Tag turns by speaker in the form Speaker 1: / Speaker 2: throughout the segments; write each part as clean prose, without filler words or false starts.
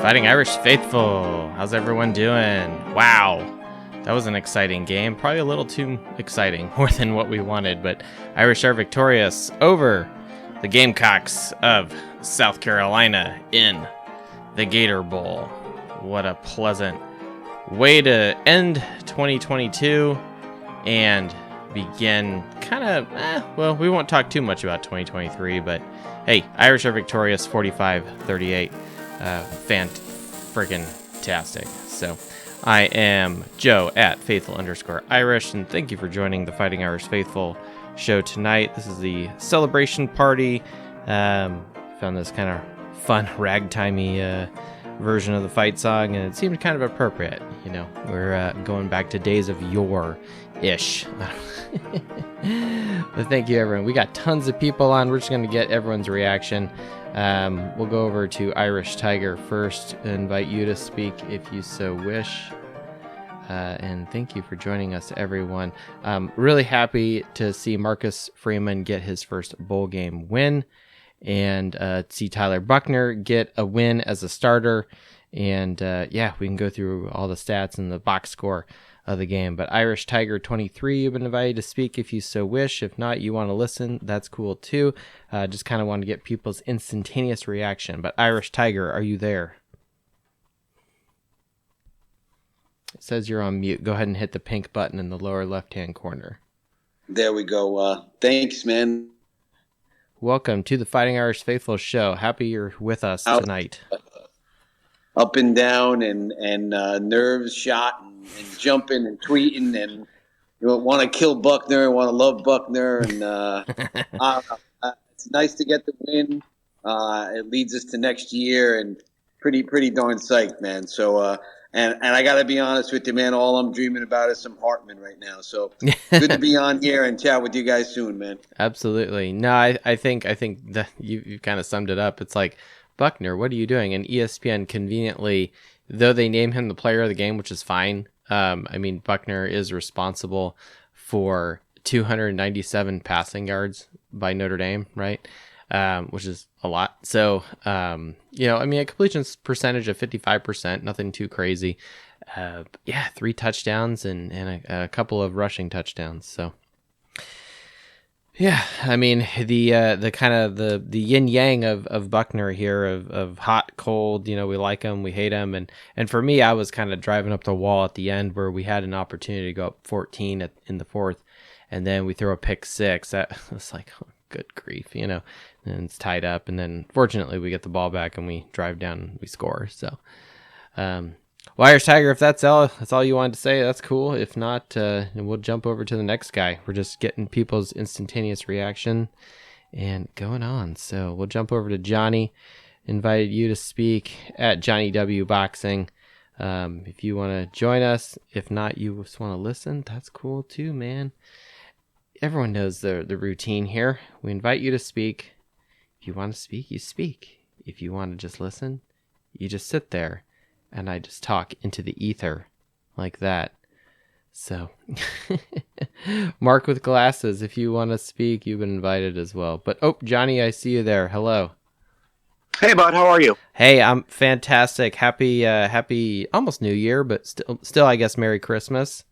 Speaker 1: Fighting Irish Faithful. How's everyone doing? Wow. That was an exciting game. Probably a little too exciting, more than what we wanted, but Irish are victorious over the Gamecocks of South Carolina in the Gator Bowl. What a pleasant way to end 2022 and begin kind of, we won't talk too much about 2023, but hey, Irish are victorious 45-38. Fan-friggin-tastic. So I am Joe at Faithful_Irish, and thank you for joining the Fighting Irish Faithful show tonight. This is the celebration party. Found this kind of fun ragtimey version of the fight song, and it seemed kind of appropriate. You know, we're going back to days of yore-ish. But thank you, everyone. We got tons of people on. We're just going to get everyone's reaction. We'll go over to Irish Tiger first, invite you to speak if you so wish. And thank you for joining us, everyone. Really happy to see Marcus Freeman get his first bowl game win, and see Tyler Buckner get a win as a starter. And we can go through all the stats and the box score of the game. But Irish Tiger 23, you've been invited to speak if you so wish. If not, you want to listen, that's cool too. Just kind of want to get people's instantaneous reaction. But Irish Tiger, are you there? It says you're on mute. Go ahead and hit the pink button in the lower left-hand corner.
Speaker 2: There we go. Thanks, man.
Speaker 1: Welcome to the Fighting Irish Faithful show. Happy you're with us tonight.
Speaker 2: Up and down and nerves shot and jumping and tweeting, and you want to kill Buckner and want to love Buckner, and it's nice to get the win. It leads us to next year, and pretty darn psyched, man. So and I got to be honest with you, man. All I'm dreaming about is some Hartman right now. So good to be on here and chat with you guys soon, man.
Speaker 1: Absolutely. No, I think that you kind of summed it up. It's like, Buckner, what are you doing? And ESPN conveniently, though they name him the player of the game, which is fine. Buckner is responsible for 297 passing yards by Notre Dame, right? Which is a lot. So, a completion percentage of 55%, nothing too crazy. 3 touchdowns and a couple of rushing touchdowns. So, yeah, the kind of the yin yang of Buckner here, of hot, cold, we like him, we hate him. And for me, I was kind of driving up the wall at the end where we had an opportunity to go up 14 in the fourth, and then we throw a pick six. That was like, oh, good grief, and it's tied up. And then fortunately we get the ball back and we drive down and we score. So, Irish Tiger, if that's all you wanted to say, that's cool. If not, we'll jump over to the next guy. We're just getting people's instantaneous reaction and going on. So we'll jump over to Johnny. Invited you to speak at Johnny W Boxing. If you want to join us, if not, you just want to listen, that's cool too, man. Everyone knows the routine here. We invite you to speak. If you want to speak, you speak. If you want to just listen, you just sit there. And I just talk into the ether like that. So, Mark with glasses, if you want to speak, you've been invited as well. But, Johnny, I see you there. Hello.
Speaker 3: Hey, bud, how are you?
Speaker 1: Hey, I'm fantastic. Happy almost New Year, but still, I guess, Merry Christmas.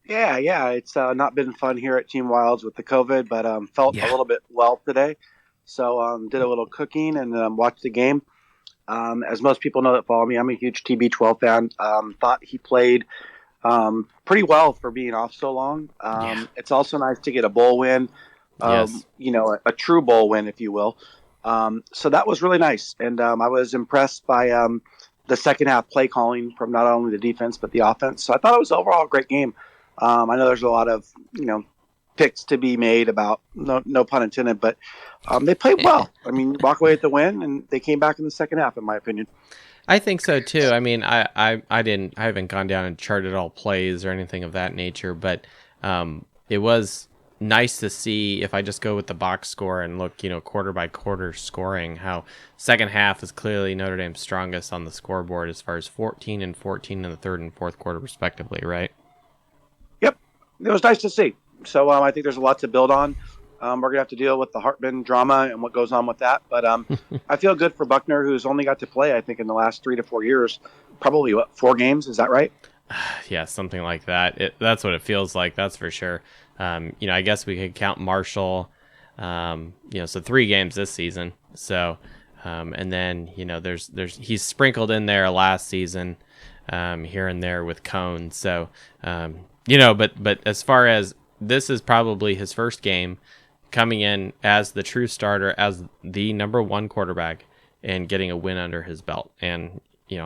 Speaker 3: Yeah, it's not been fun here at Team Wilds with the COVID, but felt a little bit well today. So, did a little cooking and watched the game. As most people know that follow me, I'm a huge TB12 fan. Thought he played pretty well for being off so long. It's also nice to get a bowl win, a true bowl win, if you will. So that was really nice. And I was impressed by the second half play calling from not only the defense but the offense. So I thought it was overall a great game. I know there's a lot of, picks to be made about, no pun intended, but they played well. Walk away with the win, and they came back in the second half, in my opinion.
Speaker 1: I think so too. I haven't gone down and charted all plays or anything of that nature, but it was nice to see, if I just go with the box score and look, quarter by quarter scoring, how second half is clearly Notre Dame's strongest on the scoreboard as far as 14 and 14 in the third and fourth quarter respectively, right?
Speaker 3: Yep. It was nice to see. So I think there's a lot to build on. We're going to have to deal with the Hartman drama and what goes on with that. But I feel good for Buckner, who's only got to play, I think, in the last 3 to 4 years, probably 4 games. Is that right?
Speaker 1: Yeah, something like that. That's what it feels like. That's for sure. I guess we could count Marshall. So 3 games this season. So, and then there's he's sprinkled in there last season, here and there with Cone. So, but as far as this is probably his first game coming in as the true starter, as the number 1 quarterback, and getting a win under his belt. And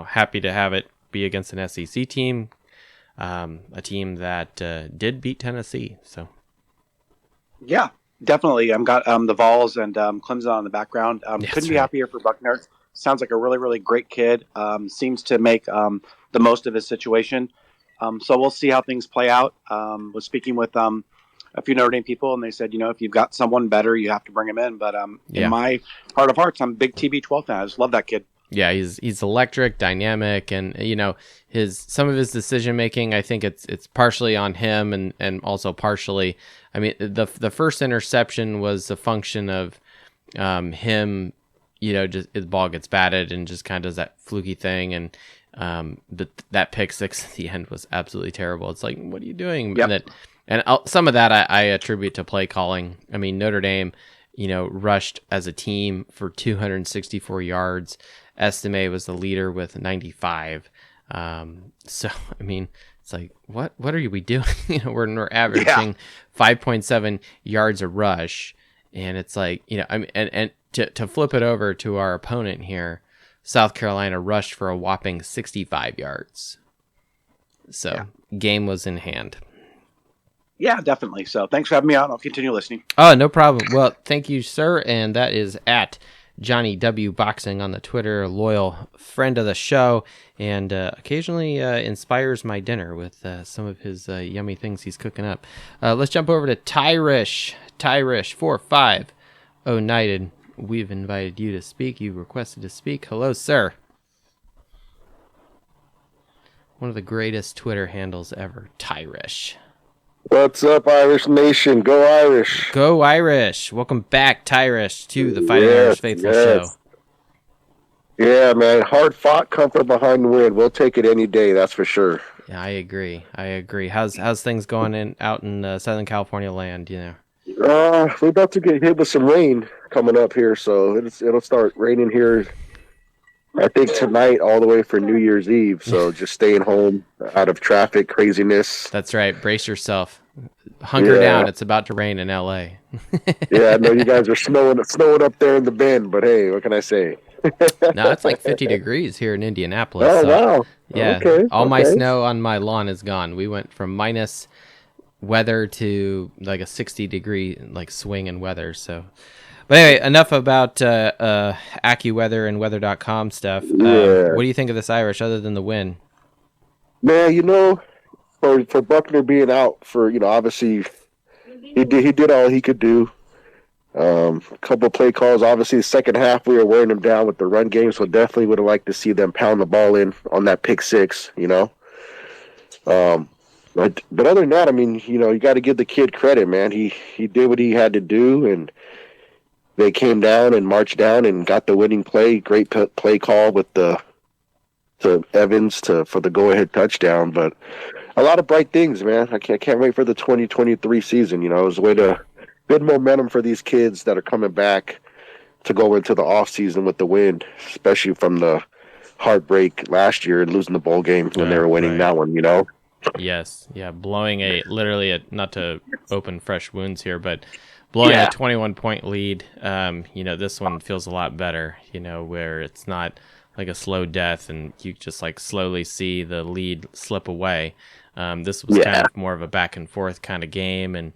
Speaker 1: happy to have it be against an SEC team, a team that did beat Tennessee. So,
Speaker 3: yeah, definitely. I've got the Vols and Clemson on the background. Couldn't be happier for Buckner. Sounds like a really, really great kid. Seems to make the most of his situation. So we'll see how things play out. Was speaking with a few Notre Dame people, and they said, if you've got someone better, you have to bring him in. But in my heart of hearts, I'm a big TB12 fan. I just love that kid.
Speaker 1: Yeah, he's electric, dynamic, and some of his decision making. I think it's partially on him, and also partially. I mean, the first interception was a function of him. Just the ball gets batted and just kind of does that fluky thing, and that pick six at the end was absolutely terrible. It's like, what are you doing?
Speaker 3: Yep.
Speaker 1: And some of that I attribute to play calling. I mean, Notre Dame, rushed as a team for 264 yards. Estime was the leader with 95. So, I mean, it's like, what are we doing? We're averaging 5.7 yards a rush. And it's like, and to flip it over to our opponent here, South Carolina rushed for a whopping 65 yards. So, game was in hand.
Speaker 3: Yeah, definitely. So thanks for having me on. I'll continue listening.
Speaker 1: Oh, no problem. Well, thank you, sir. And that is at Johnny W Boxing on the Twitter, loyal friend of the show, and occasionally inspires my dinner with some of his yummy things he's cooking up. Let's jump over to Tyrish 4509. We've invited you to speak. You requested to speak. Hello, sir. One of the greatest Twitter handles ever, Tyrish.
Speaker 4: What's up, Irish Nation? Go Irish!
Speaker 1: Go Irish! Welcome back, Tyrish, to the Fighting Irish Faithful show.
Speaker 4: Yeah, man. Hard fought, come from behind the win. We'll take it any day, that's for sure.
Speaker 1: Yeah, I agree. How's things going out in Southern California land?
Speaker 4: We're about to get hit with some rain coming up here, so it'll start raining here. I think tonight all the way for New Year's Eve. So just staying home out of traffic craziness.
Speaker 1: That's right. Brace yourself. Hunker down. It's about to rain in LA.
Speaker 4: Yeah, I know you guys are snowing up there in the Bend, but hey, what can I say?
Speaker 1: No, it's like 50 degrees here in Indianapolis.
Speaker 4: Oh, wow.
Speaker 1: Yeah.
Speaker 4: Okay,
Speaker 1: all my snow on my lawn is gone. We went from minus weather to like a 60-degree like swing in weather. So, but anyway, enough about AccuWeather and weather.com stuff.
Speaker 4: Yeah.
Speaker 1: What do you think of this Irish other than the win?
Speaker 4: Man, for Buckner being out for, obviously he did all he could do. A couple of play calls. Obviously, the second half we were wearing them down with the run game, so definitely would have liked to see them pound the ball in on that pick six. But other than that, I mean, you got to give the kid credit, man. He did what he had to do, and they came down and marched down and got the winning play. Great play call with to Evans for the go-ahead touchdown. But a lot of bright things, man. I can't wait for the 2023 season. It was a way to good momentum for these kids that are coming back to go into the off season with the win, especially from the heartbreak last year and losing the bowl game when they were winning that one.
Speaker 1: Yes, yeah, blowing not to open fresh wounds here, but blowing a 21-point lead. This one feels a lot better. Where it's not like a slow death and you just like slowly see the lead slip away. This was kind of more of a back and forth kind of game, and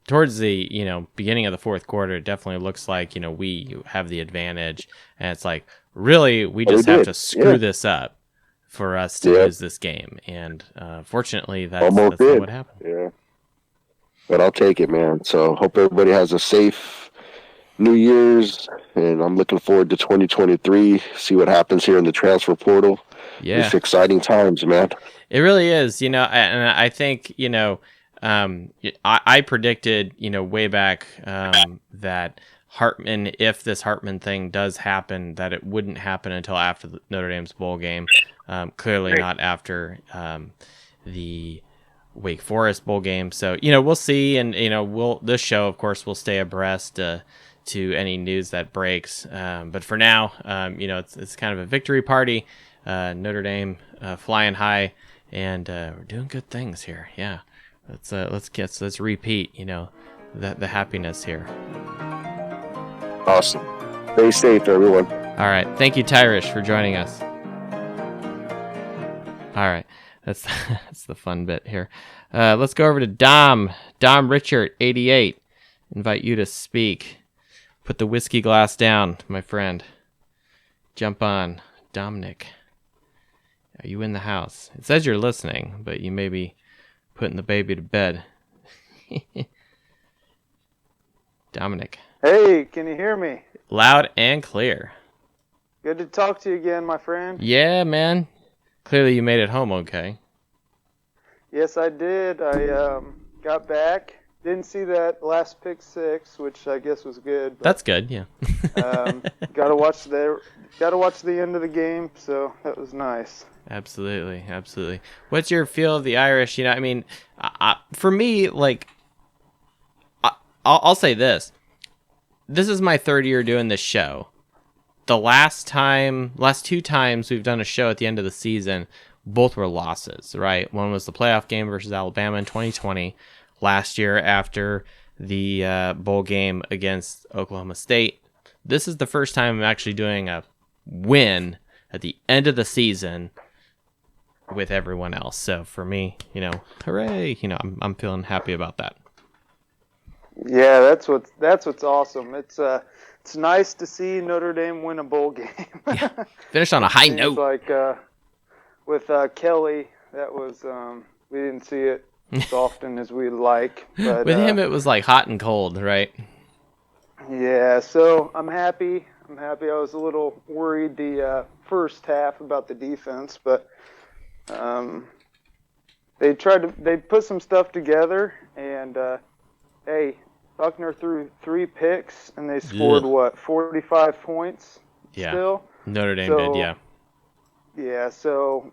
Speaker 1: towards the beginning of the fourth quarter, it definitely looks like we have the advantage, and it's like really we just have to screw this up for us to lose this game, and fortunately that's not what happened.
Speaker 4: Yeah, but I'll take it, man. So hope everybody has a safe New Year's, and I'm looking forward to 2023. See what happens here in the transfer portal. Yeah, it's exciting times, man.
Speaker 1: It really is, and I think I predicted, way back that Hartman, if this Hartman thing does happen, that it wouldn't happen until after the Notre Dame's bowl game. Clearly not after the Wake Forest bowl game. So, we'll see. And, this show, of course, will stay abreast to any news that breaks. But for now, it's kind of a victory party. Notre Dame flying high, and we're doing good things here. Yeah. Let's repeat, the happiness here.
Speaker 4: Awesome. Stay safe, everyone.
Speaker 1: All right. Thank you, Tyrish, for joining us. All right. That's the fun bit here. Let's go over to Dom Richard, 88. Invite you to speak. Put the whiskey glass down, my friend. Jump on. Dominic, are you in the house? It says you're listening, but you may be putting the baby to bed. Dominic.
Speaker 5: Hey, can you hear me?
Speaker 1: Loud and clear.
Speaker 5: Good to talk to you again, my friend.
Speaker 1: Yeah, man. Clearly you made it home okay.
Speaker 5: Yes, I did. I got back. Didn't see that last pick six, which I guess was good. But,
Speaker 1: that's good, yeah.
Speaker 5: Gotta watch the end of the game, so that was nice.
Speaker 1: Absolutely. What's your feel of the Irish? For me, I'll say this. This is my third year doing this show. The last two times we've done a show at the end of the season, both were losses, right? One was the playoff game versus Alabama in 2020. Last year after the bowl game against Oklahoma State. This is the first time I'm actually doing a win at the end of the season with everyone else. So for me, hooray! I'm feeling happy about that.
Speaker 5: Yeah, that's what's awesome. It's nice to see Notre Dame win a bowl game.
Speaker 1: Yeah. Finish on a high note.
Speaker 5: Like with Kelly, that was we didn't see it as often as we'd like. But
Speaker 1: with him, it was like hot and cold, right?
Speaker 5: Yeah, so I'm happy. I was a little worried the first half about the defense, but they put some stuff together, and hey, Buckner threw 3 picks, and they scored 45 points.
Speaker 1: Yeah,
Speaker 5: still.
Speaker 1: Notre Dame did, yeah.
Speaker 5: Yeah, so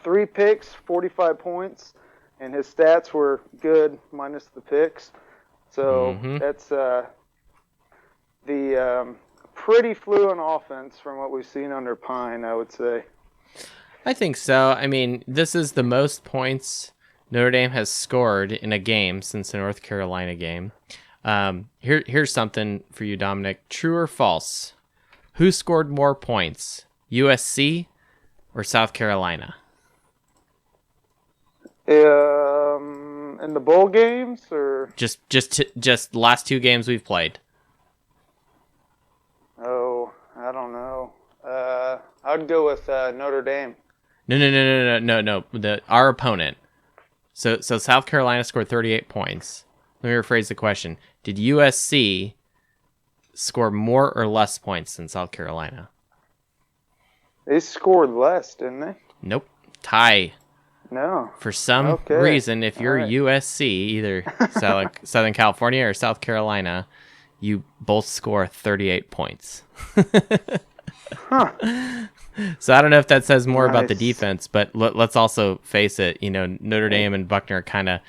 Speaker 5: 3 picks, 45 points, and his stats were good minus the picks. So that's the pretty fluent offense from what we've seen under Pine, I would say.
Speaker 1: I think so. This is the most points Notre Dame has scored in a game since the North Carolina game. Here's something for you, Dominic. True or false? Who scored more points, USC or South Carolina?
Speaker 5: In the bowl games, or
Speaker 1: just last 2 games we've played.
Speaker 5: Oh, I don't know. I'd go with Notre Dame.
Speaker 1: No. Our opponent. So South Carolina scored 38 points. Let me rephrase the question. Did USC score more or less points than South Carolina?
Speaker 5: They scored less, didn't they?
Speaker 1: Nope. Tie.
Speaker 5: No.
Speaker 1: For some reason, if you're USC, either Southern California or South Carolina, you both score 38 points. So I don't know if that says more about the defense, but let's also face it. Notre Dame and Buckner kind of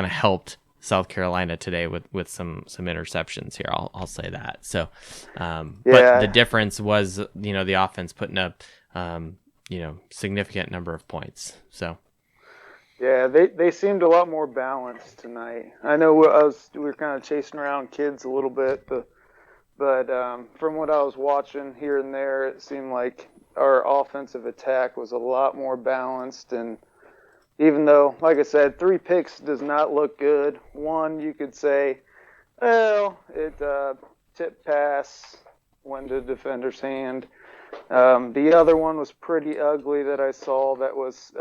Speaker 1: helped South Carolina today with some interceptions here. I'll say that. So, but the difference was the offense putting up significant number of points. So.
Speaker 5: Yeah, they seemed a lot more balanced tonight. I know we were kind of chasing around kids a little bit, but from what I was watching here and there, it seemed like our offensive attack was a lot more balanced. And even though, like I said, 3 picks does not look good. One, you could say, well, it tip pass went to the defender's hand. The other one was pretty ugly that I saw. That was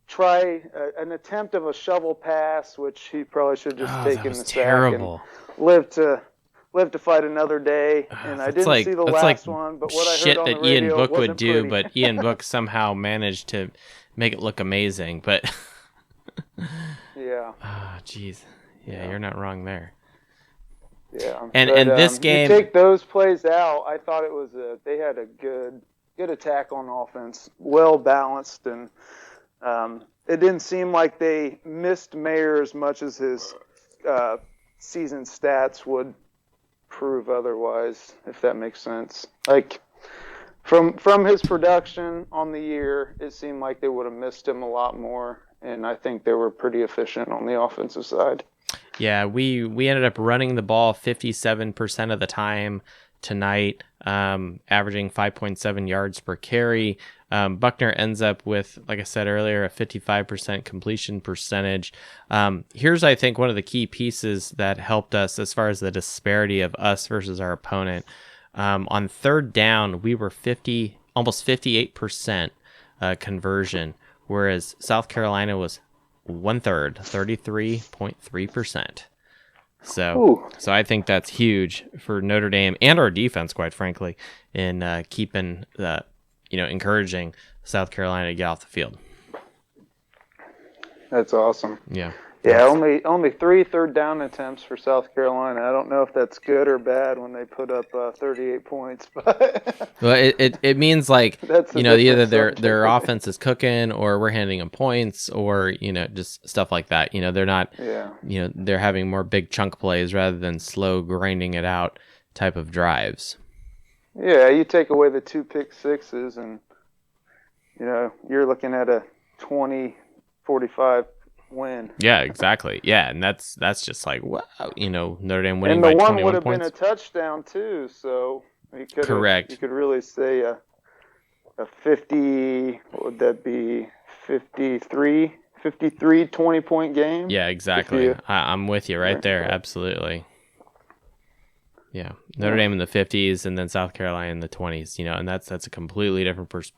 Speaker 5: try an attempt of a shovel pass, which he probably should have just taken the sack and live to fight another day. And I didn't see the last one, but what I heard on the radio
Speaker 1: Ian Book would do,
Speaker 5: pretty.
Speaker 1: But Ian Book somehow managed to make it look amazing. But
Speaker 5: Yeah.
Speaker 1: Oh, jeez. Yeah, you're not wrong there.
Speaker 5: Yeah.
Speaker 1: And this game,
Speaker 5: you take those plays out, I thought it was they had a good attack on offense, well balanced, and it didn't seem like they missed Mayer as much as his season stats would prove otherwise, if that makes sense. Like from his production on the year, it seemed like they would have missed him a lot more, and I think they were pretty efficient on the offensive side.
Speaker 1: Yeah, we ended up running the ball 57% of the time tonight, averaging 5.7 yards per carry. Buckner ends up with, like I said earlier, a 55% completion percentage. Here's, I think, one of the key pieces that helped us as far as the disparity of us versus our opponent. On third down, we were almost 58% conversion, whereas South Carolina was 1/3, 33.3%. So I think that's huge for Notre Dame and our defense, quite frankly, in keeping encouraging South Carolina to get off the field.
Speaker 5: That's awesome.
Speaker 1: Yeah.
Speaker 5: Yeah, only 3 third down attempts for South Carolina. I don't know if that's good or bad when they put up 38 points, but
Speaker 1: well, it means like either their
Speaker 5: subject.
Speaker 1: offense is cooking or we're handing them points or just stuff like that. They're not they're having more big chunk plays rather than slow grinding it out type of drives.
Speaker 5: Yeah, you take away the 2 pick sixes and you're looking at a 20-45 win.
Speaker 1: Yeah, exactly. Yeah, and that's just like, wow, Notre Dame winning
Speaker 5: and
Speaker 1: by 21 points.
Speaker 5: And the one would have been a touchdown too, so
Speaker 1: correct.
Speaker 5: You could really say a 50, what would that be, 53 20-point game?
Speaker 1: Yeah, exactly. I'm with you right there. Absolutely. Yeah, Notre Dame in the 50s and then South Carolina in the 20s, and that's a completely different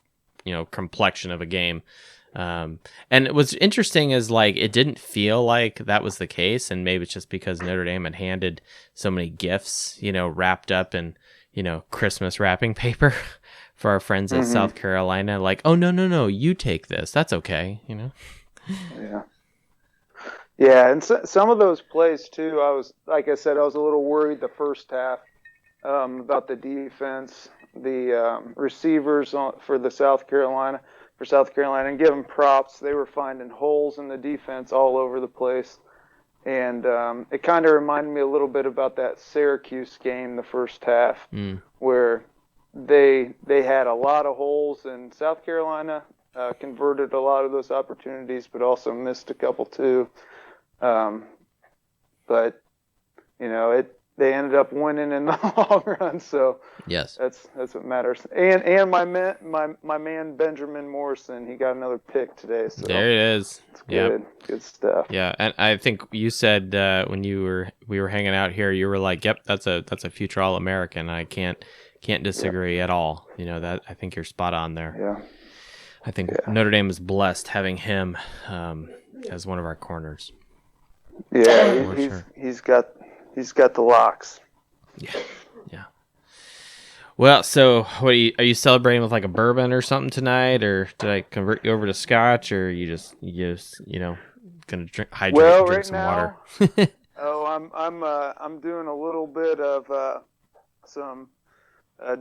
Speaker 1: complexion of a game. And what's interesting is like it didn't feel like that was the case, and maybe it's just because Notre Dame had handed so many gifts, wrapped up in Christmas wrapping paper for our friends at South Carolina. Like, oh no, you take this. That's okay,
Speaker 5: Yeah, and some of those plays too. I was a little worried the first half about the defense, the receivers for South Carolina, and give them props. They were finding holes in the defense all over the place, and it kind of reminded me a little bit about that Syracuse game, the first half, where they had a lot of holes, and South Carolina converted a lot of those opportunities, but also missed a couple too. But they ended up winning in the long run, so
Speaker 1: yes,
Speaker 5: that's what matters. And my man Benjamin Morrison, he got another pick today. So
Speaker 1: there it is.
Speaker 5: It's good, good stuff.
Speaker 1: Yeah, and I think you said when we were hanging out here, you were like, "Yep, that's a future All-American." I can't disagree at all. That I think you're spot on there.
Speaker 5: Yeah,
Speaker 1: I think Notre Dame is blessed having him as one of our corners.
Speaker 5: Yeah, he's got the locks.
Speaker 1: Yeah. Well, so what are you celebrating with, like a bourbon or something tonight, or did I convert you over to scotch, or you just gonna drink some water?
Speaker 5: I'm doing a little bit of some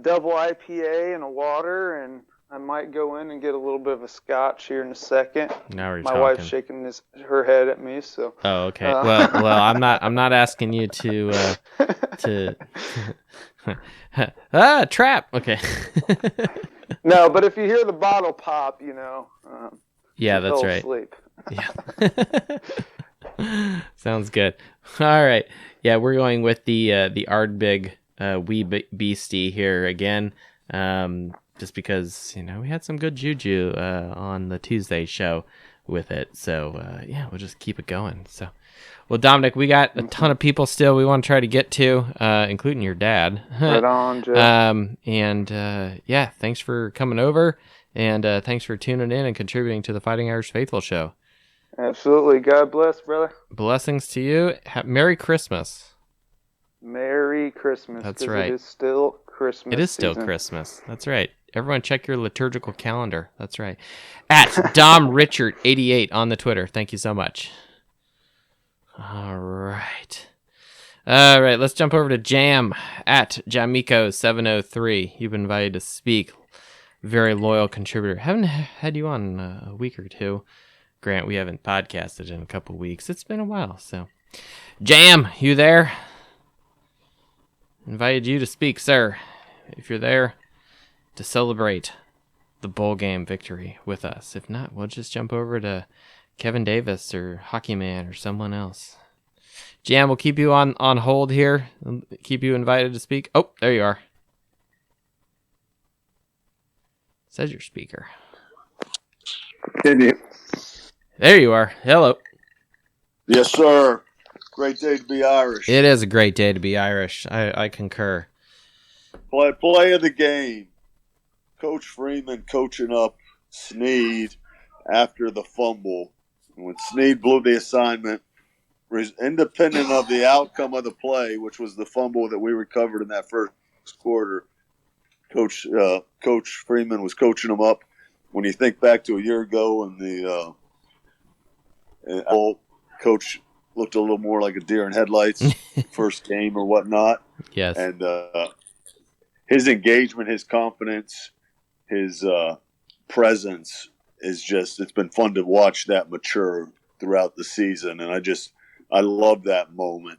Speaker 5: double IPA and a water, and I might go in and get a little bit of a scotch here in a second.
Speaker 1: Now we're
Speaker 5: My
Speaker 1: talking.
Speaker 5: wife's shaking her head at me, so.
Speaker 1: Oh, okay. Well, I'm not asking you to trap. Okay.
Speaker 5: No, but if you hear the bottle pop,
Speaker 1: yeah, that's
Speaker 5: fell
Speaker 1: right.
Speaker 5: Asleep.
Speaker 1: Yeah. Sounds good. All right. Yeah, we're going with the Ardbeg wee beastie here again. Just because, we had some good juju on the Tuesday show with it. So, we'll just keep it going. So, well, Dominic, we got a ton of people still we want to try to get to, including your dad.
Speaker 5: Right on, Joe.
Speaker 1: Thanks for coming over, and thanks for tuning in and contributing to the Fighting Irish Faithful show.
Speaker 5: Absolutely. God bless, brother.
Speaker 1: Blessings to you. Merry Christmas.
Speaker 5: Merry Christmas.
Speaker 1: That's right.
Speaker 5: It is still Christmas.
Speaker 1: It is still Christmas. That's right. Everyone check your liturgical calendar. That's right. At Dom Richard 88 on the Twitter. Thank you so much. All right. All right, let's jump over to Jam at Jamiko703. You've been invited to speak. Very loyal contributor. Haven't had you on a week or two. Grant, we haven't podcasted in a couple weeks. It's been a while, so. Jam, you there? Invited you to speak, sir. If you're there, to celebrate the bowl game victory with us. If not, we'll just jump over to Kevin Davis or Hockey Man or someone else. Jam, we'll keep you on hold here. Keep you invited to speak. Oh, there you are. Says your speaker.
Speaker 6: Can you?
Speaker 1: There you are. Hello.
Speaker 6: Yes, sir. Great day to be Irish.
Speaker 1: It is a great day to be Irish. I concur.
Speaker 6: Play of the game. Coach Freeman coaching up Snead after the fumble. When Snead blew the assignment, independent of the outcome of the play, which was the fumble that we recovered in that first quarter, Coach Freeman was coaching them up. When you think back to a year ago, and the coach looked a little more like a deer in headlights, first game or whatnot.
Speaker 1: Yes,
Speaker 6: and his engagement, his confidence, his presence is just—it's been fun to watch that mature throughout the season, and I love that moment.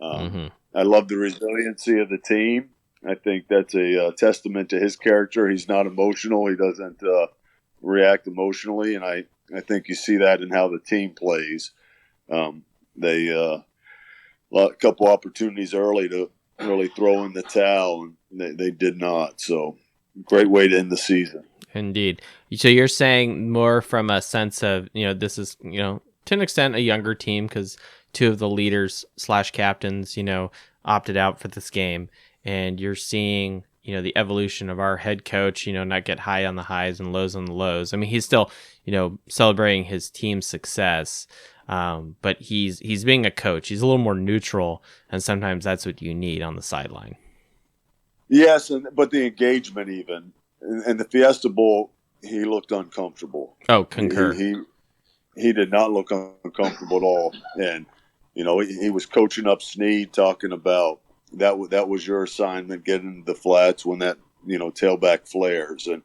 Speaker 6: I love the resiliency of the team. I think that's a testament to his character. He's not emotional. He doesn't react emotionally, and I think you see that in how the team plays. They a couple opportunities early to really throw in the towel, and they did not. So, great way to end the season.
Speaker 1: Indeed. So you're saying more from a sense of, this is, to an extent a younger team because two of the leaders / captains, opted out for this game. And you're seeing, the evolution of our head coach, not get high on the highs and lows on the lows. I mean, he's still, celebrating his team's success. But he's being a coach. He's a little more neutral, and sometimes that's what you need on the sideline.
Speaker 6: Yes, but the engagement even. In the Fiesta Bowl, he looked uncomfortable.
Speaker 1: Oh, concur.
Speaker 6: He did not look uncomfortable at all. And, he was coaching up Snead, talking about that was your assignment, getting the flats when that, tailback flares. And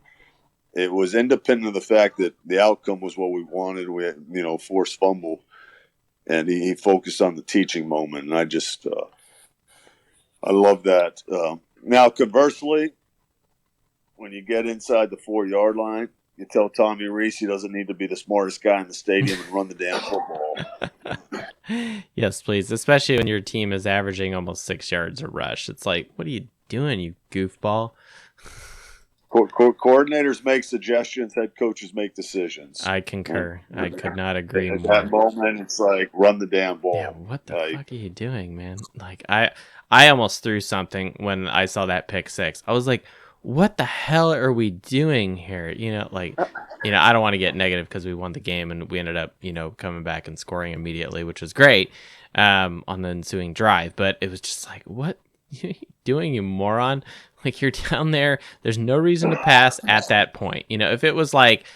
Speaker 6: it was independent of the fact that the outcome was what we wanted. We had, forced fumble. And he focused on the teaching moment. And I love that. Now, conversely, when you get inside the 4-yard line, you tell Tommy Reese he doesn't need to be the smartest guy in the stadium and run the damn football.
Speaker 1: Yes, please. Especially when your team is averaging almost 6 yards a rush. It's like, what are you doing, you goofball?
Speaker 6: Coordinators make suggestions. Head coaches make decisions.
Speaker 1: I concur. I could not agree more.
Speaker 6: At that moment, it's like, run the damn ball.
Speaker 1: Yeah, what the fuck are you doing, man? Like, I almost threw something when I saw that pick six. I was like, what the hell are we doing here? I don't want to get negative because we won the game and we ended up, coming back and scoring immediately, which was great on the ensuing drive. But it was just like, what are you doing, you moron? Like, you're down there. There's no reason to pass at that point. If it was like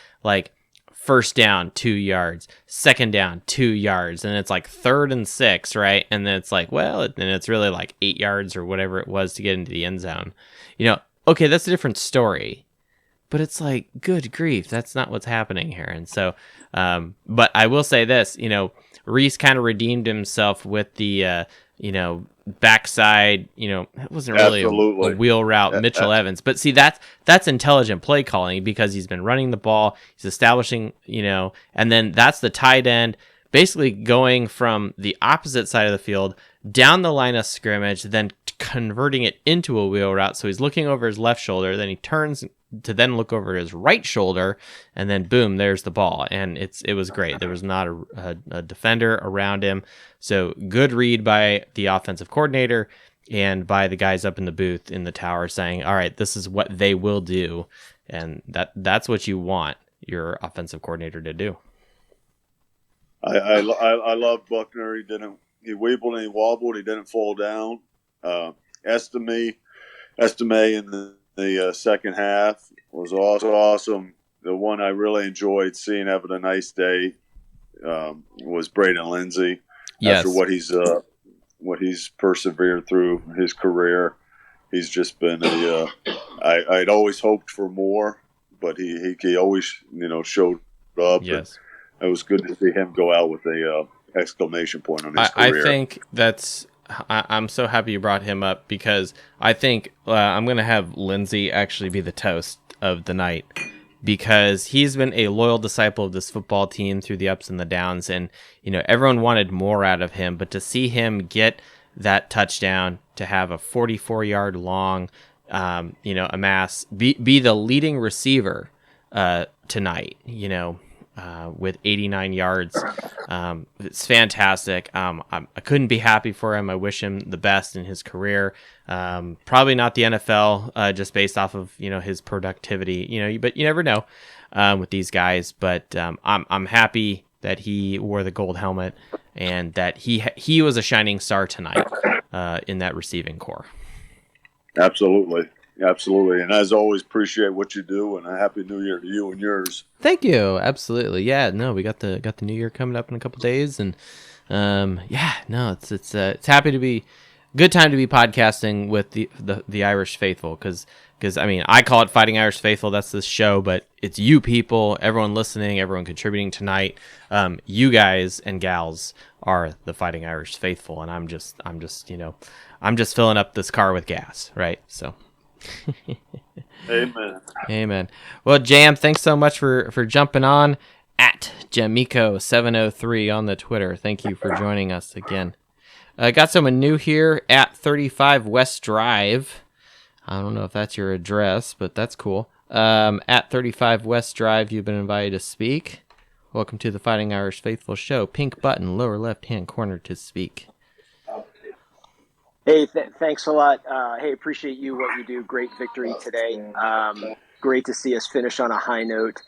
Speaker 1: first down, 2 yards, second down, 2 yards, and it's like 3rd and 6, right? And then it's like, then it's really like 8 yards or whatever it was to get into the end zone. Okay, that's a different story. But it's like, good grief, that's not what's happening here. And so, but I will say this, Reese kind of redeemed himself with the, backside, it wasn't really a wheel route, Mitchell Evans. But see, that's intelligent play calling because he's been running the ball, he's establishing, and then that's the tight end basically going from the opposite side of the field down the line of scrimmage, then converting it into a wheel route. So he's looking over his left shoulder, then he turns to then look over his right shoulder, and then boom, there's the ball. And it was great. There was not a defender around him. So good read by the offensive coordinator and by the guys up in the booth in the tower saying, all right, this is what they will do. And that's what you want your offensive coordinator to do.
Speaker 6: I love Buckner. He weebled and he wobbled. He didn't fall down. Estime in the second half was also awesome. The one I really enjoyed seeing having a nice day was Braden Lindsay. after
Speaker 1: Yes.
Speaker 6: what he's persevered through his career. He's just been I'd always hoped for more, but he always showed up.
Speaker 1: Yes.
Speaker 6: And it was good to see him go out with a exclamation point on his
Speaker 1: I
Speaker 6: career.
Speaker 1: think I'm so happy you brought him up, because I think I'm going to have Lindsay actually be the toast of the night, because he's been a loyal disciple of this football team through the ups and the downs. And, everyone wanted more out of him, but to see him get that touchdown, to have a 44-yard long, amass, be the leading receiver tonight, with 89 yards. It's fantastic. I couldn't be happy for him. I wish him the best in his career. Probably not the NFL, just based off of, his productivity, but you never know with these guys. But I'm happy that he wore the gold helmet, and that he was a shining star tonight in that receiving corps.
Speaker 6: Absolutely. And as always, appreciate what you do, and a happy New Year to you and yours.
Speaker 1: Thank you. Absolutely. Yeah. No, we got the New Year coming up in a couple days, and it's happy to be good time to be podcasting with the Irish faithful, because I call it Fighting Irish Faithful. That's this show, but it's you people, everyone listening, everyone contributing tonight. You guys and gals are the Fighting Irish Faithful, and I'm just filling up this car with gas, right? So. Amen. Well, Jam, thanks so much for jumping on at Jamiko703 on the Twitter. Thank you for joining us again. Got someone new here at 35 West Drive. I don't know if that's your address, but that's cool. At 35 West Drive, you've been invited to speak. Welcome to the Fighting Irish Faithful Show. Pink button, lower left-hand corner to speak.
Speaker 7: Hey, thanks a lot. Hey, appreciate you, what you do. Great victory today. Great to see us finish on a high note.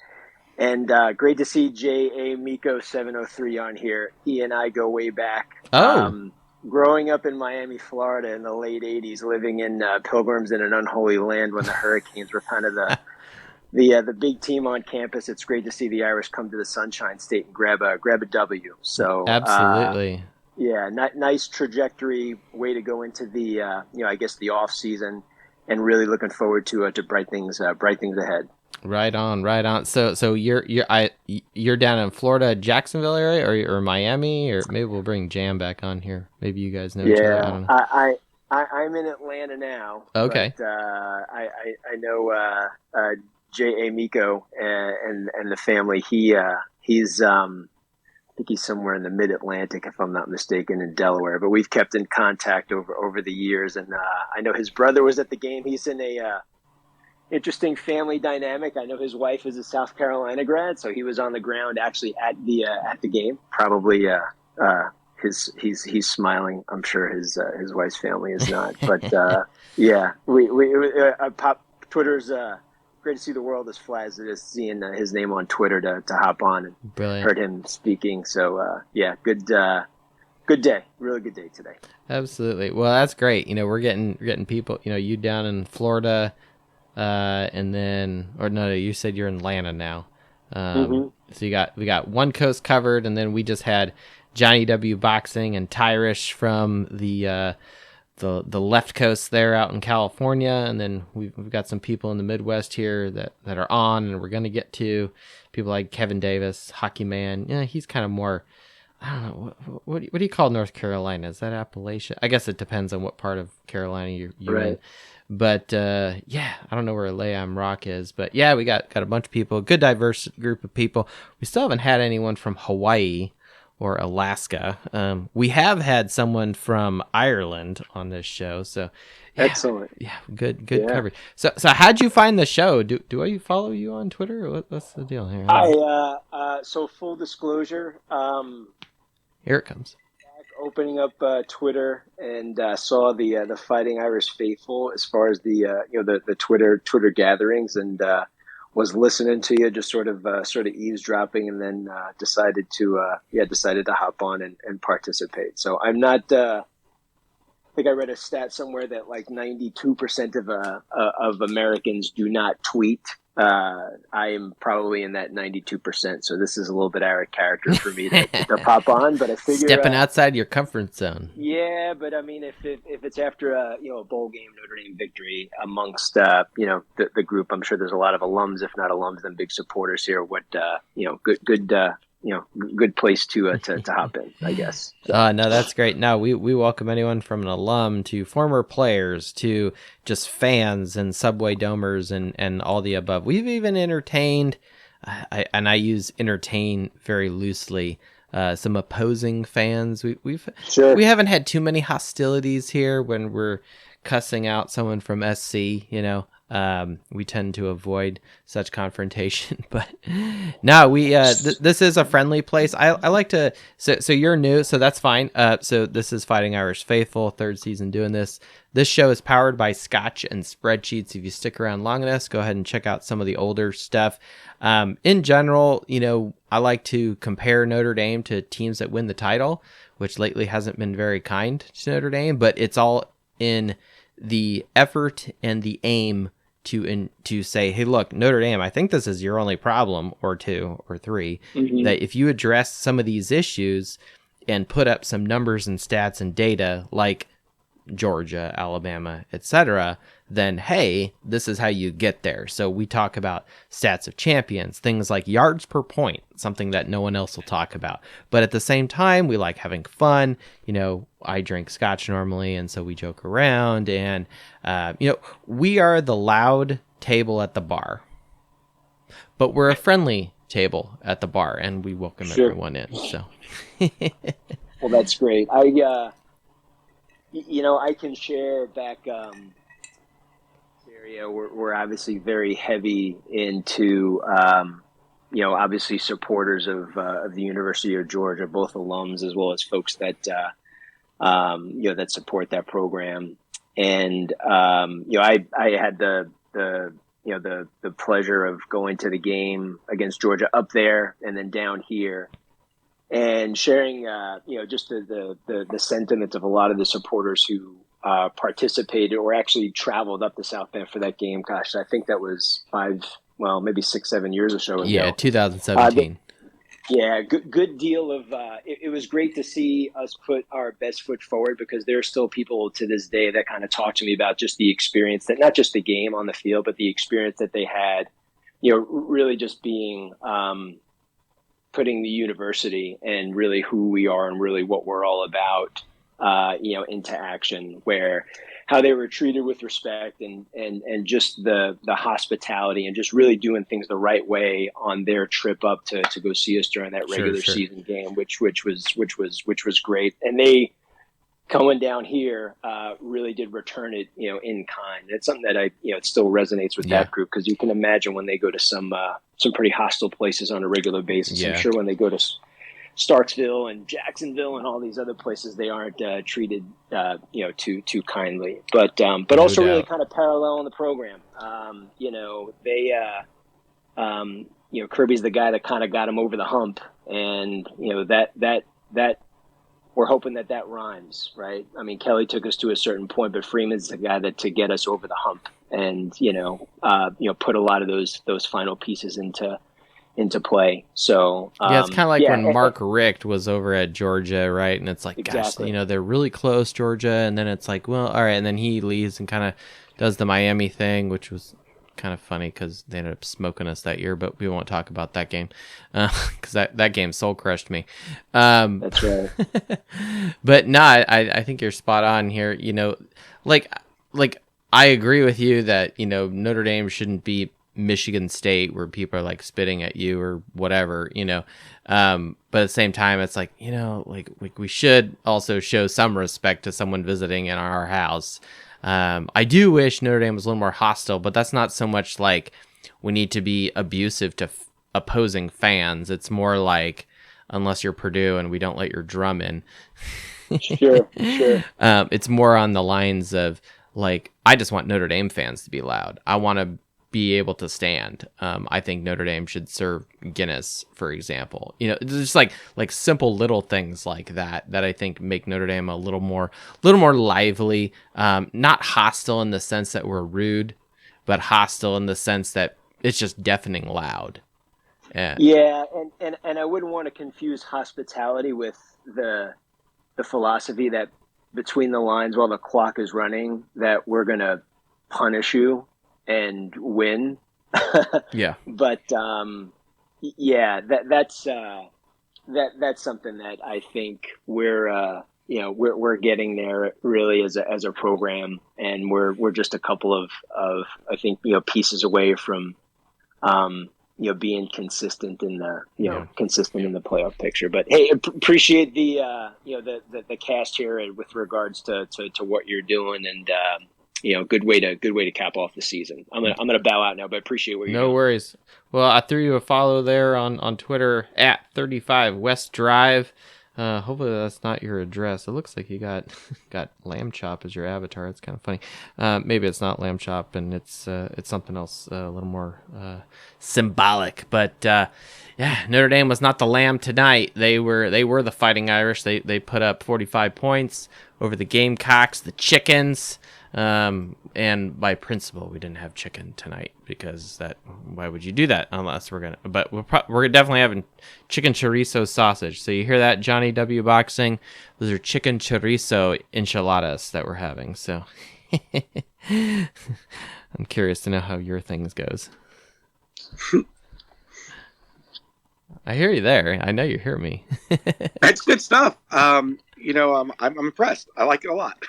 Speaker 7: And great to see J.A. Miko 703 on here. He and I go way back.
Speaker 1: Oh.
Speaker 7: Growing up in Miami, Florida in the late 80s, living in Pilgrims in an Unholy Land when the Hurricanes were kind of the big team on campus. It's great to see the Irish come to the Sunshine State and grab a W. So
Speaker 1: absolutely.
Speaker 7: Yeah, nice trajectory, way to go into the I guess the off season, and really looking forward to bright things ahead.
Speaker 1: Right on. So you're down in Florida, Jacksonville area, or Miami, or maybe we'll bring Jam back on here. Maybe you guys know each other. I don't know.
Speaker 7: I'm in Atlanta now.
Speaker 1: Okay.
Speaker 7: But, I know J.A. Miko and the family. He's I think he's somewhere in the mid-Atlantic, if I'm not mistaken, in Delaware. But we've kept in contact over the years, and I know his brother was at the game. He's in a interesting family dynamic. I know his wife is a South Carolina grad, so he was on the ground actually at the game. Probably he's smiling. I'm sure his wife's family is not. But yeah, we pop Twitter's. Great to see the world as flat as it is, seeing his name on Twitter to hop on and
Speaker 1: Brilliant.
Speaker 7: Heard him speaking. So yeah, good day, really good day today.
Speaker 1: Absolutely. Well, that's great. We're getting people. You down in Florida, and then you said you're in Atlanta now. So we got one coast covered, and then we just had Johnny W Boxing and Tyrish from the left coast there out in California, and then we've got some people in the Midwest here that are on, and we're going to get to people like Kevin Davis, Hockey Man. Yeah, he's kind of more, I don't know, what do you call North Carolina? Is that Appalachia? I guess it depends on what part of Carolina you're
Speaker 7: right.
Speaker 1: in. But yeah, I don't know where Layam Rock is, but yeah, we got a bunch of people, good diverse group of people. We still haven't had anyone from Hawaii or Alaska. We have had someone from Ireland on this show, so yeah,
Speaker 7: excellent.
Speaker 1: Yeah, good coverage. So how'd you find the show? Do I follow you on Twitter, or what's the deal here?
Speaker 7: So full disclosure,
Speaker 1: here it comes.
Speaker 7: Opening up Twitter and saw the Fighting Irish Faithful as far as the Twitter gatherings, and was listening to you, just sort of eavesdropping, and then decided to hop on and participate. So I'm not. I think I read a stat somewhere that like 92% of Americans do not tweet, I am probably in that 92%. So this is a little bit out of character for me to pop on, but I figure
Speaker 1: stepping outside your comfort zone.
Speaker 7: Yeah, but I mean, if it's after a bowl game, Notre Dame victory amongst the group, I'm sure there's a lot of alums, if not alums, then big supporters here. What good place to hop in, I guess. So.
Speaker 1: No, that's great. No, we welcome anyone from an alum to former players to just fans and subway domers and all the above. We've even entertained, I use entertain very loosely, some opposing fans. We haven't had too many hostilities here when we're cussing out someone from SC, we tend to avoid such confrontation, but no, we this is a friendly place. I like to. So you're new, so that's fine. So this is Fighting Irish Faithful, third season doing this. This show is powered by Scotch and Spreadsheets. If you stick around long enough, go ahead and check out some of the older stuff. In general, I like to compare Notre Dame to teams that win the title, which lately hasn't been very kind to Notre Dame, but it's all in the effort and the aim to say, hey, look, Notre Dame, I think this is your only problem, or two or three, that if you address some of these issues and put up some numbers and stats and data like Georgia, Alabama, etc., then hey, this is how you get there. So we talk about stats of champions, things like yards per point, something that no one else will talk about. But at the same time, we like having fun. I drink scotch normally, and so we joke around. And we are the loud table at the bar, but we're a friendly table at the bar, and we welcome everyone in. So,
Speaker 7: well, that's great. I can share back. Area we're obviously very heavy into obviously supporters of the University of Georgia, both alums as well as folks that that support that program. And I had the pleasure of going to the game against Georgia up there and then down here, and sharing just the sentiments of a lot of the supporters who participated or actually traveled up to South Bend for that game. Gosh, I think that was maybe 6-7 years or so ago.
Speaker 1: Yeah, 2017.
Speaker 7: Good deal of it was great to see us put our best foot forward, because there are still people to this day that kind of talk to me about just the experience, that not just the game on the field, but the experience that they had, really just being putting the university and really who we are and really what we're all about into action, where how they were treated with respect and just the hospitality and just really doing things the right way on their trip up to go see us during that regular season game, which was great. And they coming down here really did return it, in kind. It's something that it still resonates with that group, because you can imagine when they go to some pretty hostile places on a regular basis. I'm sure when they go to Starksville and Jacksonville and all these other places, they aren't treated too kindly, but also really kind of parallel in the program. Kirby's the guy that kind of got him over the hump, and that we're hoping that rhymes, right? I mean, Kelly took us to a certain point, but Freeman's the guy that to get us over the hump, and put a lot of those final pieces into play. So
Speaker 1: it's kind of like when Mark Richt was over at Georgia, right? And it's like,
Speaker 7: exactly.
Speaker 1: Gosh, they're really close, Georgia, and then it's like, well, all right, and then he leaves and kind of does the Miami thing, which was kind of funny because they ended up smoking us that year, but we won't talk about that game because that game soul crushed me.
Speaker 7: That's right.
Speaker 1: But no, I think you're spot on here. Like I agree with you that Notre Dame shouldn't be Michigan State where people are like spitting at you or whatever, but at the same time it's like, we should also show some respect to someone visiting in our house. I do wish Notre Dame was a little more hostile, but that's not so much like we need to be abusive to opposing fans. It's more like, unless you're Purdue and we don't let your drum in.
Speaker 7: Sure.
Speaker 1: It's more on the lines of like, I just want Notre Dame fans to be loud. I want to be able to stand. I think Notre Dame should serve Guinness, for example. Just like simple little things like that I think make Notre Dame a little more lively. Not hostile in the sense that we're rude, but hostile in the sense that it's just deafening loud.
Speaker 7: Yeah, and I wouldn't want to confuse hospitality with the philosophy that between the lines while the clock is running that we're gonna punish you and win.
Speaker 1: Yeah.
Speaker 7: But yeah, that's something that I think we're getting there really as a program, and we're just a couple of I think pieces away from being consistent in the consistent in the playoff picture. But hey, appreciate the the cast here with regards to what you're doing, and good way to cap off the season. I'm gonna bow out now, but appreciate what you're doing.
Speaker 1: No worries. Well, I threw you a follow there on Twitter at 35 West Drive. Hopefully that's not your address. It looks like you got Lamb Chop as your avatar. It's kind of funny. Maybe it's not Lamb Chop and it's something else a little more symbolic. But yeah, Notre Dame was not the lamb tonight. They were the Fighting Irish. They put up 45 points over the Gamecocks, the Chickens. And by principle, we didn't have chicken tonight because why would you do that unless but we're definitely having chicken chorizo sausage. So you hear that, Johnny W Boxing? Those are chicken chorizo enchiladas that we're having. So I'm curious to know how your things goes. I hear you there. I know you hear me.
Speaker 3: That's good stuff. I'm impressed. I like it a lot.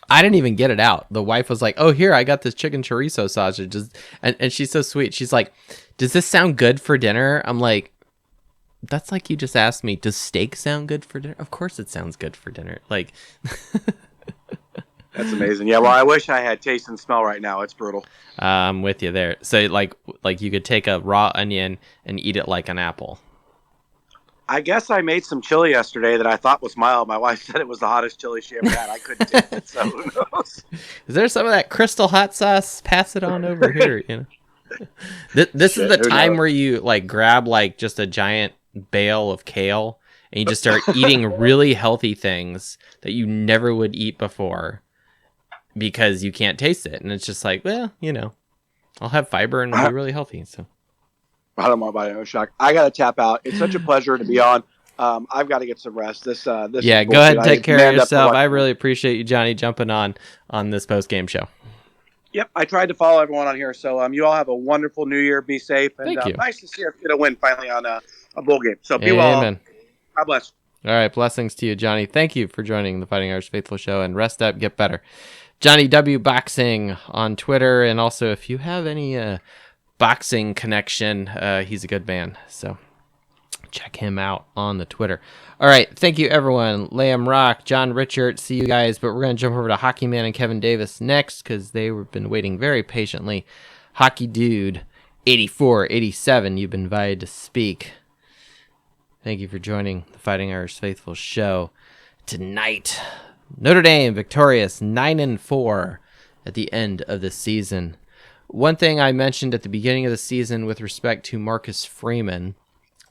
Speaker 1: I didn't even get it out. The wife was like, "Oh, here, I got this chicken chorizo sausage," and she's so sweet. She's like, "Does this sound good for dinner?" I'm like, "That's like you just asked me, does steak sound good for dinner? Of course, it sounds good for dinner." Like,
Speaker 3: that's amazing. Yeah, well, I wish I had taste and smell right now. It's brutal.
Speaker 1: I'm with you there. So, like you could take a raw onion and eat it like an apple.
Speaker 3: I guess I made some chili yesterday that I thought was mild. My wife said it was the hottest chili she ever had. I couldn't taste it, so who knows?
Speaker 1: Is there some of that crystal hot sauce? Pass it on over here, This is the time where you grab just a giant bale of kale and you just start eating really healthy things that you never would eat before because you can't taste it. And it's just well, I'll have fiber and be really healthy, so.
Speaker 3: I don't want to buy no shock. I got to tap out. It's such a pleasure to be on. I've got to get some rest. This
Speaker 1: yeah, go ahead and take care of yourself. I really appreciate you, Johnny, jumping on this post-game show.
Speaker 3: Yep, I tried to follow everyone on here. So you all have a wonderful New Year. Be safe. And
Speaker 1: Thank you.
Speaker 3: Nice to see you get a win finally on a bowl game. So be well.
Speaker 1: Amen.
Speaker 3: God bless.
Speaker 1: All right, blessings to you, Johnny. Thank you for joining the Fighting Irish Faithful Show, and rest up, get better. Johnny W. Boxing on Twitter, and also if you have any boxing connection, he's a good man, so check him out on the Twitter. All right, thank you everyone. Lamb Rock, John Richard, see you guys, but we're going to jump over to Hockey Man and Kevin Davis next because they've been waiting very patiently. Hockey Dude 8487, you've been invited to speak. Thank you for joining the Fighting Irish Faithful Show tonight. Notre Dame victorious 9-4 at the end of the season. One thing I mentioned at the beginning of the season with respect to Marcus Freeman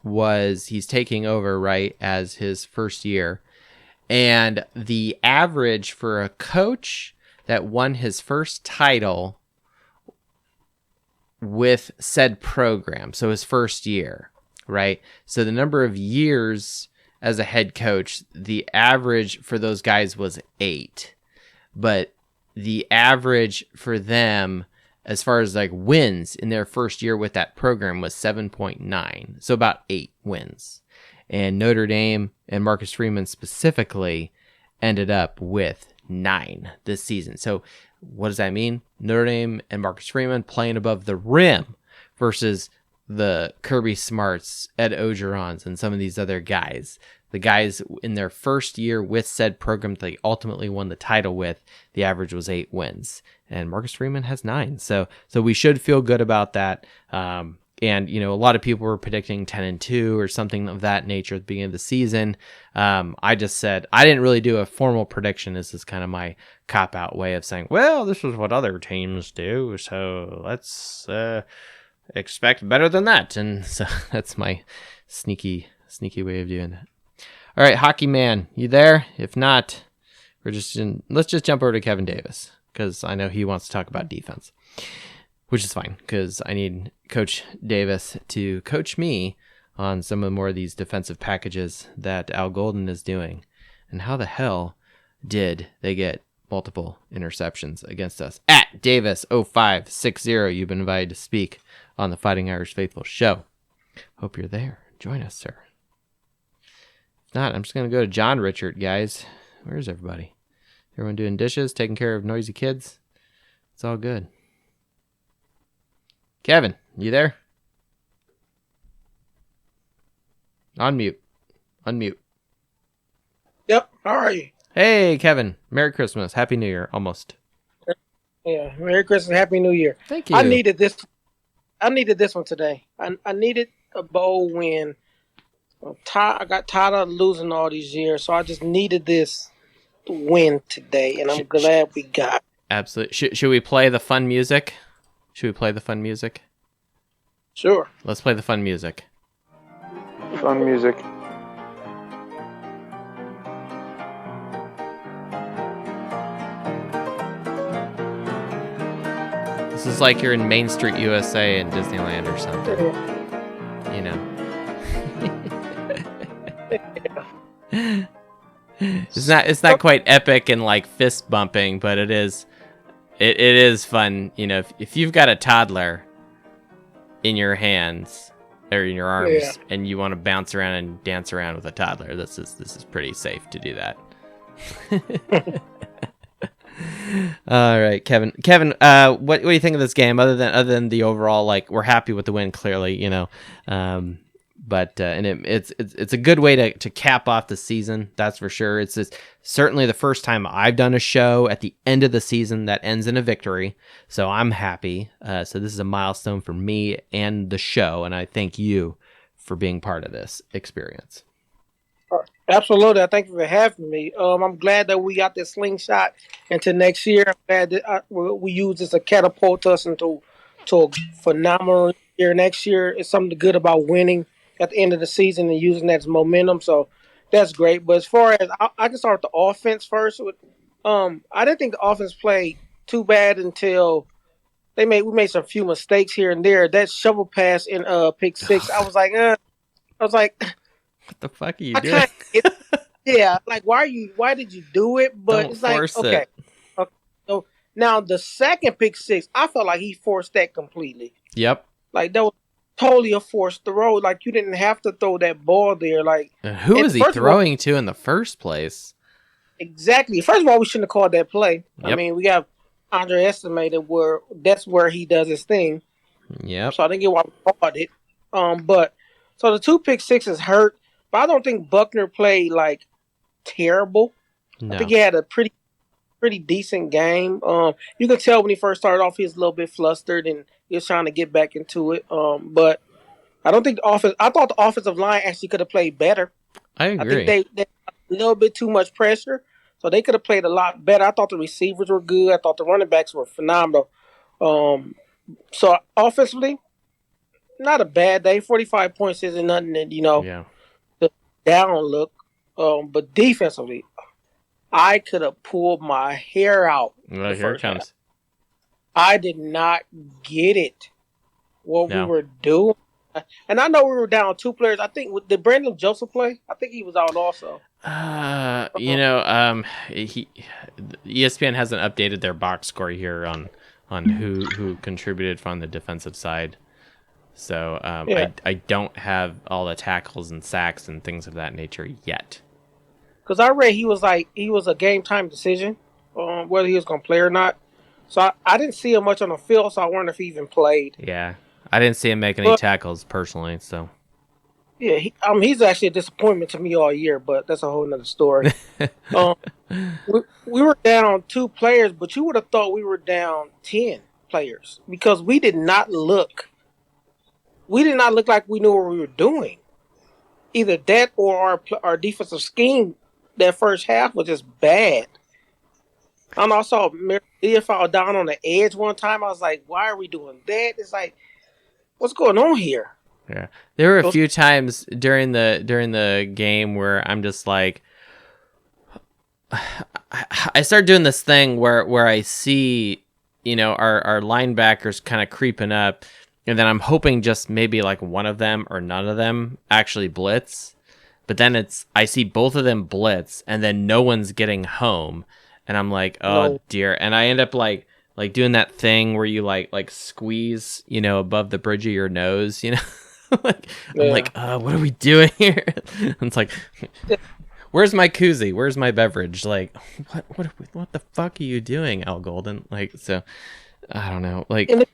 Speaker 1: was he's taking over, right, as his first year. And the average for a coach that won his first title with said program, so his first year, right? So the number of years as a head coach, the average for those guys was 8. But the average for them as far as wins in their first year with that program was 7.9. So about 8 wins. And Notre Dame and Marcus Freeman specifically ended up with 9 this season. So what does that mean? Notre Dame and Marcus Freeman playing above the rim versus the Kirby Smarts, Ed Ogerons, and some of these other guys. The guys in their first year with said program they ultimately won the title with, the average was 8 wins. And Marcus Freeman has 9. So we should feel good about that. And, a lot of people were predicting 10-2 or something of that nature at the beginning of the season. I just said, I didn't really do a formal prediction. This is kind of my cop-out way of saying, well, this is what other teams do. So let's expect better than that. And so that's my sneaky way of doing that. All right, Hockey Man, you there? If not, let's just jump over to Kevin Davis because I know he wants to talk about defense. which is fine because I need Coach Davis to coach me on some of more of these defensive packages that Al Golden is doing. And how the hell did they get multiple interceptions against us? At Davis0560, you've been invited to speak on the Fighting Irish Faithful show. Hope you're there. Join us, sir. If not, I'm just going to go to John Richard, guys. Where's everybody? Everyone doing dishes, taking care of noisy kids? It's all good. Kevin, you there? Unmute.
Speaker 8: Yep. How are you?
Speaker 1: Hey, Kevin. Merry Christmas. Happy New Year. Almost.
Speaker 8: Yeah. Merry Christmas. Happy New Year.
Speaker 1: Thank you.
Speaker 8: I needed this one today. I needed a bowl win. I got tired of losing all these years, so I just needed this win today, and I'm glad we got it.
Speaker 1: Absolutely. Should we play the fun music?
Speaker 8: Sure.
Speaker 1: Let's play the fun music.
Speaker 5: Fun music.
Speaker 1: This is like you're in Main Street, USA in Disneyland or something. You know. It's not quite epic and like fist bumping, but it is fun. You know, if you've got a toddler in your hands or in your arms and you want to bounce around and dance around with a toddler, this is pretty safe to do that. All right, Kevin. What do you think of this game? Other than the overall, like, we're happy with the win, clearly, you know. But it's a good way to cap off the season. That's for sure. It's certainly the first time I've done a show at the end of the season that ends in a victory. So I'm happy. So this is a milestone for me and the show, and I thank you for being part of this experience.
Speaker 8: Absolutely. I thank you for having me. I'm glad that we got this slingshot into next year. I'm glad that we use this to catapult us into a phenomenal year next year. It's something good about winning at the end of the season and using that as momentum. So that's great. But as far as I can start with the offense first. I didn't think the offense played too bad until we made some few mistakes here and there. That shovel pass in pick six, I was like,
Speaker 1: what the fuck are you doing?
Speaker 8: Yeah, like why did you do it? But
Speaker 1: Don't
Speaker 8: it's like
Speaker 1: force
Speaker 8: okay.
Speaker 1: it.
Speaker 8: So now the second pick six, I felt like he forced that completely.
Speaker 1: Yep.
Speaker 8: Like that was totally a forced throw. Like you didn't have to throw that ball there. Like
Speaker 1: who is he throwing to in the first place?
Speaker 8: Exactly. First of all, we shouldn't have called that play.
Speaker 1: Yep.
Speaker 8: I mean, we got underestimated where that's where he does his thing.
Speaker 1: Yep.
Speaker 8: So I didn't get why we called it. But so the two pick sixes hurt, but I don't think Buckner played like terrible.
Speaker 1: No.
Speaker 8: I think he had a pretty decent game. You could tell when he first started off, he was a little bit flustered and he was trying to get back into it. But I don't think I thought the offensive line actually could have played better.
Speaker 1: I agree.
Speaker 8: I think they a little bit too much pressure, so they could have played a lot better. I thought the receivers were good. I thought the running backs were phenomenal. So offensively, not a bad day. 45 points isn't nothing that, the down look. But defensively, I could have pulled my hair out.
Speaker 1: Well, here it comes.
Speaker 8: I did not get it. We were doing. And I know we were down two players. I think, did Brandon Joseph play? I think he was out also.
Speaker 1: ESPN hasn't updated their box score here on who contributed from the defensive side. So I don't have all the tackles and sacks and things of that nature yet.
Speaker 8: Because I read he was a game time decision whether he was going to play or not. So I didn't see him much on the field, so I wonder if he even played.
Speaker 1: Yeah, I didn't see him make any tackles personally. So
Speaker 8: yeah, he's actually a disappointment to me all year, but that's a whole nother story. We were down 2 players, but you would have thought we were down 10 players because we did not look like we knew what we were doing. Either that or our defensive scheme that first half was just bad. I don't know, I saw Maria fall down on the edge one time. I was like, why are we doing that? It's like, what's going on here?
Speaker 1: Yeah. There were a few times during the game where I'm just like, I start doing this thing where I see our linebackers kind of creeping up, and then I'm hoping just maybe like one of them or none of them actually blitz. But then I see both of them blitz, and then no one's getting home, and I'm like, oh dear, and I end up like doing that thing where you like squeeze, above the bridge of your nose, like I'm like, what are we doing here? And it's like, where's my koozie? Where's my beverage? Like, what the fuck are you doing, Al Golden? Like, so I don't know, like,
Speaker 8: and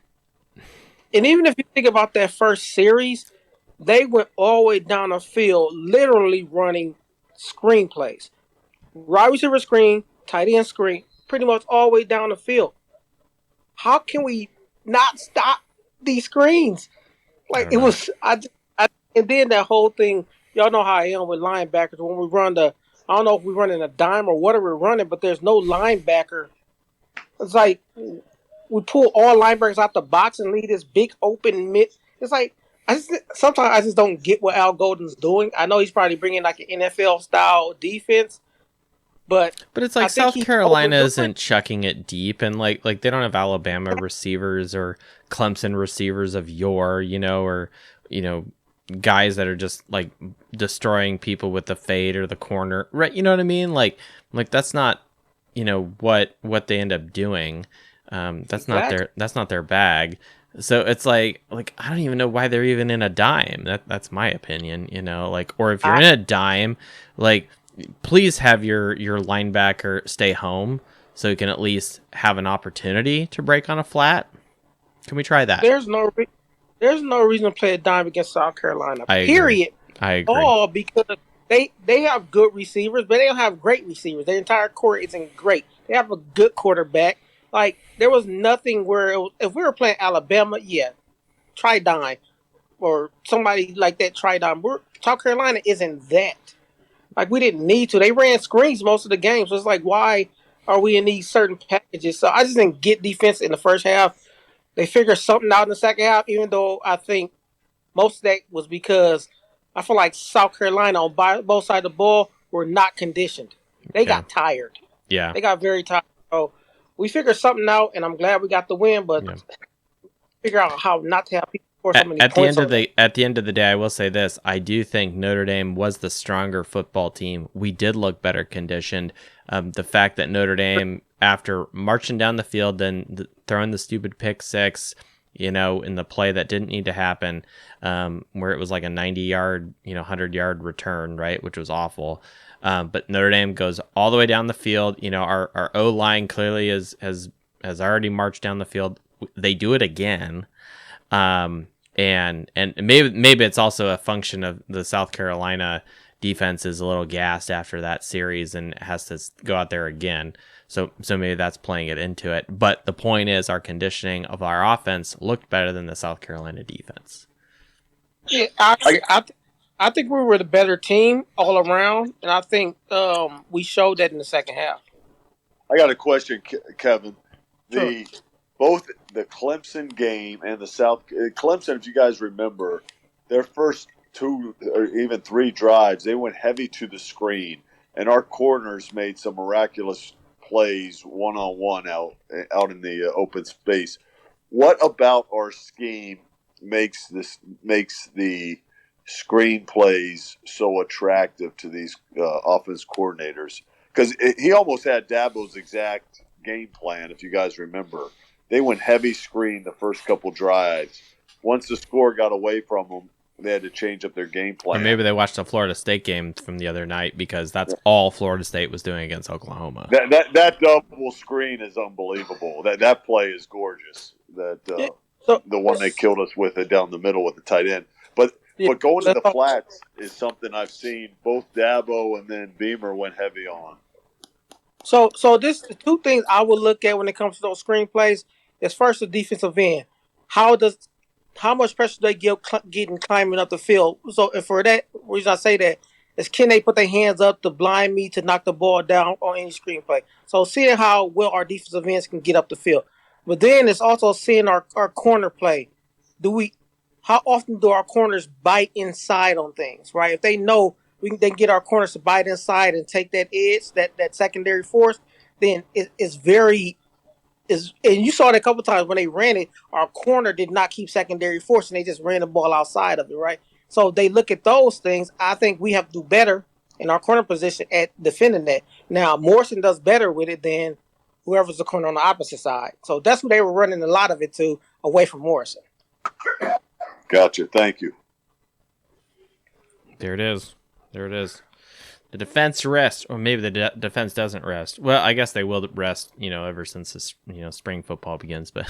Speaker 8: even if you think about that first series, they went all the way down the field, literally running screenplays. Wide receiver screen, tight end screen, pretty much all the way down the field. How can we not stop these screens? Like, it was, and then that whole thing, y'all know how I am with linebackers. When we run I don't know if we're running a dime or what are we running, but there's no linebacker. It's like, we pull all linebackers out the box and leave this big open mid. It's like, sometimes I just don't get what Al Golden's doing. I know he's probably bringing like an NFL style defense, but
Speaker 1: it's like South Carolina isn't chucking it deep, and like they don't have Alabama receivers or Clemson receivers of yore, or guys that are just like destroying people with the fade or the corner, right? You know what I mean? Like that's not what they end up doing. That's not their bag. So it's like I don't even know why they're even in a dime. That's my opinion, or if you're in a dime, like, please have your linebacker stay home so you can at least have an opportunity to break on a flat. Can we try that?
Speaker 8: There's no reason to play a dime against South Carolina. Period.
Speaker 1: I agree.
Speaker 8: All because they have good receivers, but they don't have great receivers. Their entire core isn't great. They have a good quarterback. Like, there was nothing where if we were playing Alabama, try dime, or somebody like that, try dime. South Carolina isn't that. Like, we didn't need to. They ran screens most of the game, so it's like, why are we in these certain packages? So I just didn't get defense in the first half. They figured something out in the second half, even though I think most of that was because I feel like South Carolina on both sides of the ball were not conditioned. They got tired.
Speaker 1: Yeah.
Speaker 8: They got very tired. So we figured something out, and I'm glad we got the win, but figure out how not to have people score so many points.
Speaker 1: At the end of the day, I will say this. I do think Notre Dame was the stronger football team. We did look better conditioned. The fact that Notre Dame, after marching down the field, then throwing the stupid pick six, in the play that didn't need to happen, where it was like a 90-yard, 100-yard return, right, which was awful. But Notre Dame goes all the way down the field. Our O-line clearly has already marched down the field. They do it again. And maybe it's also a function of the South Carolina defense is a little gassed after that series and has to go out there again. So maybe that's playing it into it. But the point is, our conditioning of our offense looked better than the South Carolina defense.
Speaker 8: Yeah, I think we were the better team all around, and I think we showed that in the second half.
Speaker 6: I got a question, Kevin.
Speaker 8: Sure.
Speaker 6: Both the Clemson game and the Clemson, if you guys remember, their first 2 or even 3 drives, they went heavy to the screen, and our corners made some miraculous plays one-on-one out in the open space. What about our scheme makes the screen plays so attractive to these offense coordinators? Because he almost had Dabo's exact game plan, if you guys remember. They went heavy screen the first couple drives. Once the score got away from them, they had to change up their game plan.
Speaker 1: Or maybe they watched the Florida State game from the other night, because that's all Florida State was doing against Oklahoma.
Speaker 6: That double screen is unbelievable. That play is gorgeous. The one they killed us with it down the middle with the tight end. But going to the flats is something I've seen both Dabo and then Beamer went heavy on.
Speaker 8: So this the 2 things I would look at when it comes to those screenplays is, first, the defensive end. How much pressure do they getting climbing up the field? So, and for that reason, I say that is, can they put their hands up to blind me to knock the ball down on any screenplay? So seeing how well our defensive ends can get up the field, but then it's also seeing our corner play. How often do our corners bite inside on things? Right, if they know they can get our corners to bite inside and take that edge, that secondary force, then it's very is, and you saw it a couple times when they ran it. Our corner did not keep secondary force, and they just ran the ball outside of it, right? So they look at those things. I think we have to do better in our corner position at defending that. Now Morrison does better with it than whoever's the corner on the opposite side. So that's what they were running a lot of it to, away from Morrison.
Speaker 6: Gotcha. Thank you.
Speaker 1: There it is. There it is. The defense rests, or maybe the defense doesn't rest. Well, I guess they will rest, ever since this, spring football begins. But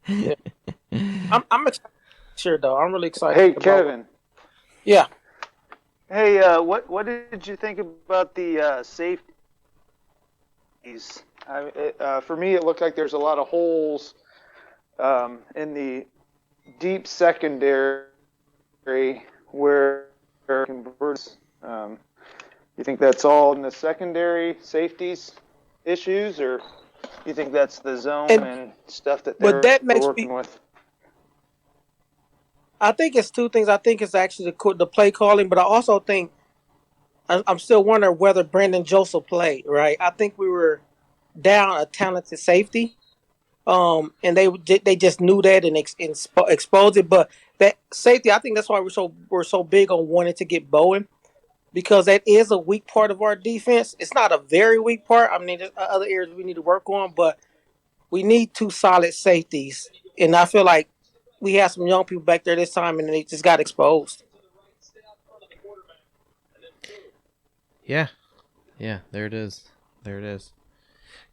Speaker 8: yeah. I'm excited. Sure, though. I'm really excited.
Speaker 5: Hey, Kevin.
Speaker 8: Yeah.
Speaker 5: Hey, what did you think about the safeties? For me, it looked like there's a lot of holes in the deep secondary where converts. You think that's all in the secondary safeties issues, or you think that's the zone and stuff that they're working with?
Speaker 8: I think it's two things. I think it's actually the play calling, but I also think I'm still wondering whether Brandon Joseph played, right? I think we were down a talented safety, and they just knew that and exposed it. But that safety, I think that's why we're so big on wanting to get Bowen, because that is a weak part of our defense. It's not a very weak part. I mean, there's other areas we need to work on, but we need two solid safeties, and I feel like we had some young people back there this time, and they just got exposed.
Speaker 1: Yeah, there it is.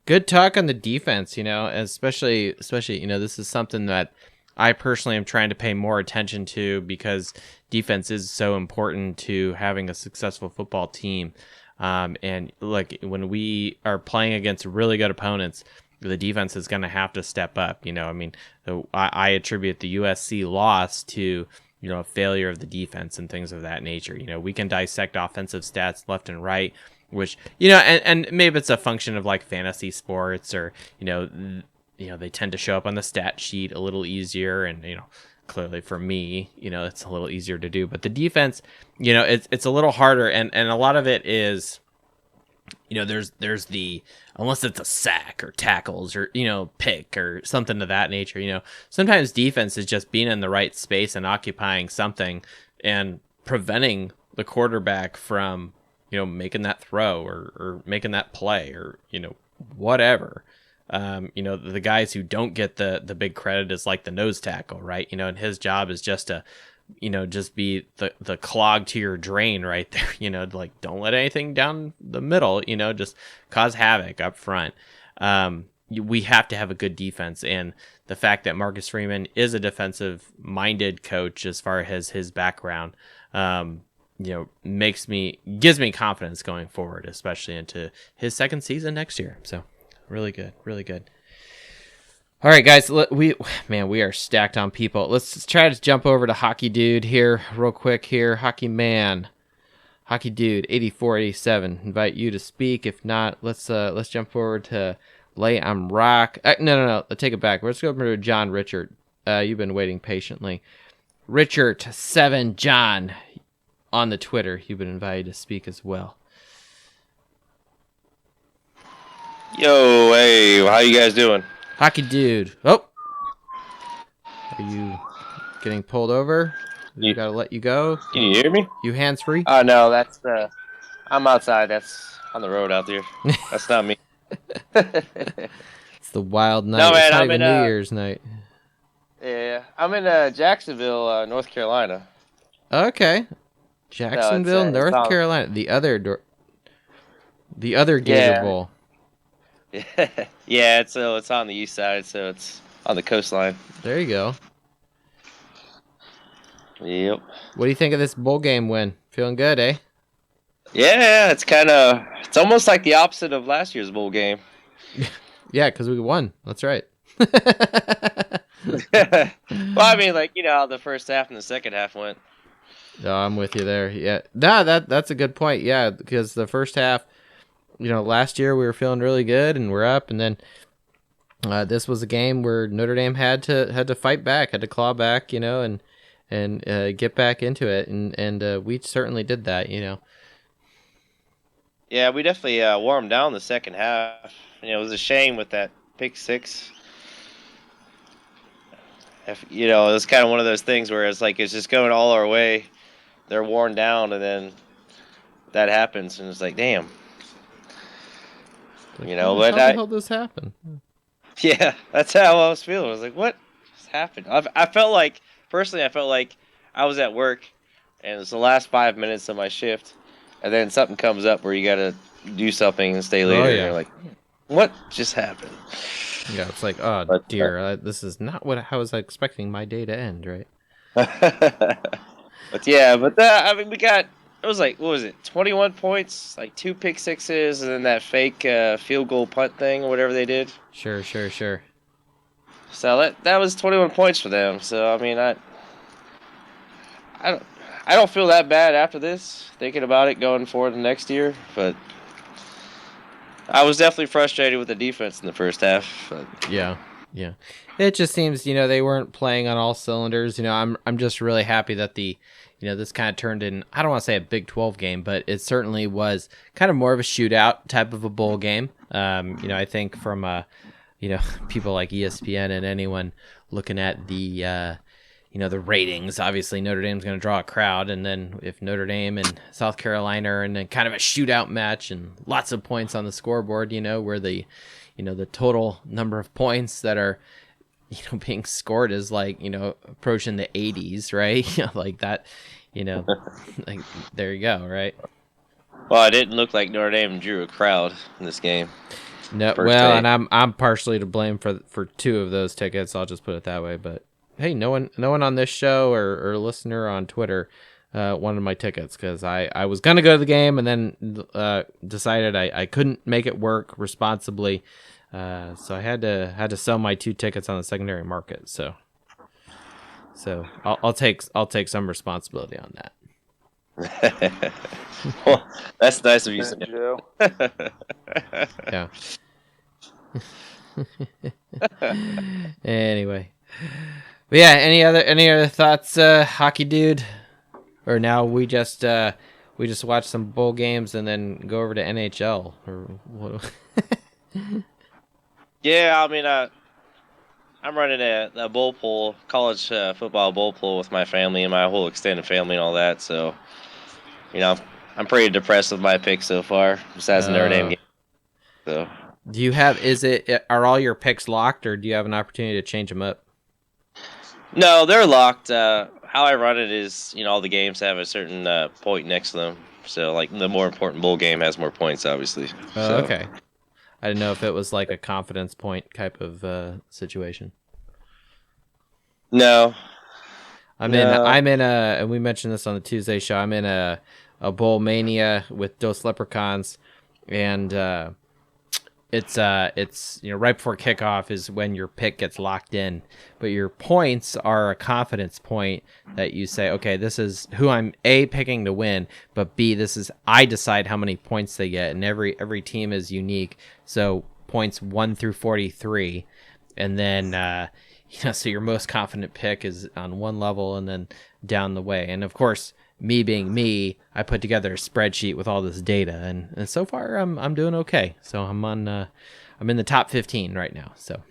Speaker 1: Good talk on the defense, especially, this is something that I personally am trying to pay more attention to, because defense is so important to having a successful football team. And look, when we are playing against really good opponents, the defense is going to have to step up. I attribute the USC loss to, a failure of the defense and things of that nature. We can dissect offensive stats left and right, which, and maybe it's a function of like fantasy sports, or, they tend to show up on the stat sheet a little easier. And, clearly for me, it's a little easier to do. But the defense, it's a little harder. And a lot of it is, there's the, unless it's a sack or tackles or, pick or something of that nature, sometimes defense is just being in the right space and occupying something and preventing the quarterback from, making that throw or making that play or, whatever. The guys who don't get the big credit is like the nose tackle, right? And his job is just to, just be the clog to your drain right there, like don't let anything down the middle, just cause havoc up front. We have to have a good defense, and the fact that Marcus Freeman is a defensive minded coach as far as his background, gives me confidence going forward, especially into his second season next year. So really good. All right, guys, we are stacked on people. Let's try to jump over to Hockey Dude here real quick here. Hockey Dude, 8487. Invite you to speak. If not, let's jump forward to Lay I'm Rock. No. Let's take it back. Let's go over to John Richard. You've been waiting patiently. Richard 7 John on the Twitter. You've been invited to speak as well.
Speaker 9: Yo, hey, how you guys doing?
Speaker 1: Hockey Dude. Oh, are you getting pulled over? You gotta let you go.
Speaker 9: Can you hear me?
Speaker 1: You hands free?
Speaker 9: Oh no, that's I'm outside. That's on the road out there. That's not me.
Speaker 1: It's the wild night.
Speaker 9: No, man,
Speaker 1: it's not
Speaker 9: I'm
Speaker 1: even
Speaker 9: in,
Speaker 1: New Year's night.
Speaker 9: Yeah, I'm in Jacksonville, North Carolina.
Speaker 1: Okay, Jacksonville,
Speaker 9: no,
Speaker 1: North Carolina. The other Gator Bowl.
Speaker 9: Yeah, so it's on the east side, so it's on the coastline.
Speaker 1: There you go.
Speaker 9: Yep.
Speaker 1: What do you think of this bowl game win? Feeling good, eh?
Speaker 9: Yeah, it's almost like the opposite of last year's bowl game.
Speaker 1: Yeah, because we won. That's right.
Speaker 9: Well, I mean, like, how the first half and the second half went.
Speaker 1: No, I'm with you there. Yeah, that's a good point. Yeah, because the first half, last year we were feeling really good and we're up, and then this was a game where Notre Dame had to fight back, had to claw back, and get back into it, and we certainly did that,
Speaker 9: Yeah, we definitely wore them down the second half. It was a shame with that pick six. It's kind of one of those things where it's like it's just going all our way. They're worn down, and then that happens, and it's like, damn.
Speaker 1: Like, how the hell this happened?
Speaker 9: Yeah, that's how I was feeling. I was like, what just happened? I felt like I was at work, and it's the last 5 minutes of my shift, and then something comes up where you got to do something and stay later.
Speaker 1: Oh, yeah.
Speaker 9: And you're like, what just happened?
Speaker 1: Yeah, it's like, oh, dear, this is not how I was expecting my day to end, right?
Speaker 9: But yeah, we got, it was like, what was it, 21 points, like 2 pick sixes, and then that fake field goal punt thing or whatever they did.
Speaker 1: Sure.
Speaker 9: So that was 21 points for them. So I mean, I don't feel that bad after this, thinking about it going forward the next year. But I was definitely frustrated with the defense in the first half. But.
Speaker 1: Yeah. It just seems, they weren't playing on all cylinders. I'm just really happy that this kind of turned in, I don't want to say a Big 12 game, but it certainly was kind of more of a shootout type of a bowl game. I think from, people like ESPN and anyone looking at the ratings, obviously Notre Dame's going to draw a crowd. And then if Notre Dame and South Carolina are in a kind of a shootout match and lots of points on the scoreboard, where the total number of points that are, being scored is like, approaching the 80s, right? Like that, like there you go, right?
Speaker 9: Well, it didn't look like Notre Dame drew a crowd in this game.
Speaker 1: No, well, and I'm partially to blame for 2 of those tickets. I'll just put it that way. But hey, no one on this show or listener on Twitter wanted my tickets because I was gonna go to the game and then decided I couldn't make it work responsibly. So I had to sell my 2 tickets on the secondary market. So I'll take some responsibility on that.
Speaker 9: Well, that's nice of you,
Speaker 5: Joe.
Speaker 1: Yeah. Anyway, but yeah. Any other thoughts, hockey dude? Or now we just watch some bowl games and then go over to NHL or what?
Speaker 9: Yeah, I mean, I'm running a bowl pool, college football bowl pool with my family and my whole extended family and all that. So, I'm pretty depressed with my picks so far, besides the Notre Dame game. So,
Speaker 1: do you have? Are all your picks locked, or do you have an opportunity to change them up?
Speaker 9: No, they're locked. How I run it is, all the games have a certain point next to them. So, like, the more important bowl game has more points, obviously.
Speaker 1: Oh, okay. I didn't know if it was like a confidence point type of situation.
Speaker 9: No.
Speaker 1: I'm in a, and we mentioned this on the Tuesday show, I'm in a bowl mania with Dos Leprechauns, and it's right before kickoff is when your pick gets locked in, but your points are a confidence point that you say, okay, this is who I'm A, picking to win, but B, this is, I decide how many points they get, and every team is unique. So points 1 through 43, and then so your most confident pick is on one level and then down the way. And of course, me being me, I put together a spreadsheet with all this data, and so far I'm doing okay. So I'm in the top 15 right now. So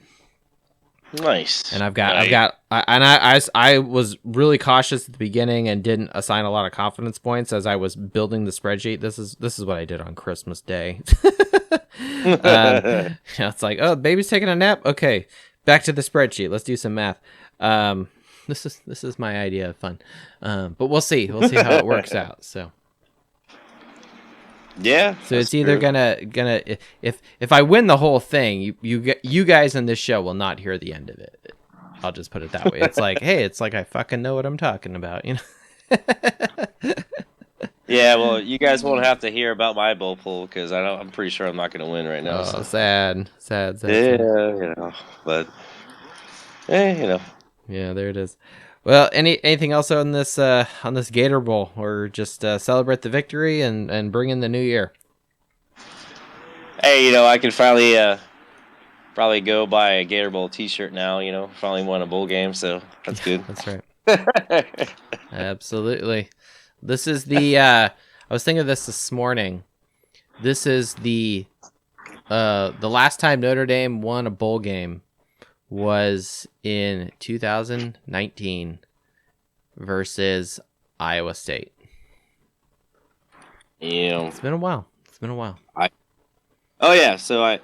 Speaker 9: nice.
Speaker 1: And I was really cautious at the beginning and didn't assign a lot of confidence points as I was building the spreadsheet. This is what I did on Christmas Day. It's like, oh, baby's taking a nap. Okay, back to the spreadsheet. Let's do some math. This is my idea of fun, but we'll see how it works out. So
Speaker 9: yeah,
Speaker 1: so it's either gonna if I win the whole thing, you guys in this show will not hear the end of it. I'll just put it that way. It's like, hey, it's like I fucking know what I'm talking about,
Speaker 9: Yeah, well, you guys won't have to hear about my bowl pool because I'm pretty sure I'm not going to win right now.
Speaker 1: Oh,
Speaker 9: so.
Speaker 1: Sad.
Speaker 9: Yeah, but
Speaker 1: Yeah, there it is. Well, anything else on this Gator Bowl, or just celebrate the victory and bring in the new year?
Speaker 9: Hey, I can finally probably go buy a Gator Bowl T-shirt now. Finally won a bowl game, so that's good.
Speaker 1: That's right. Absolutely. This is the. I was thinking of this morning. This is the the last time Notre Dame won a bowl game was in 2019 versus Iowa State.
Speaker 9: Yeah.
Speaker 1: It's been a while.
Speaker 9: Oh yeah, so I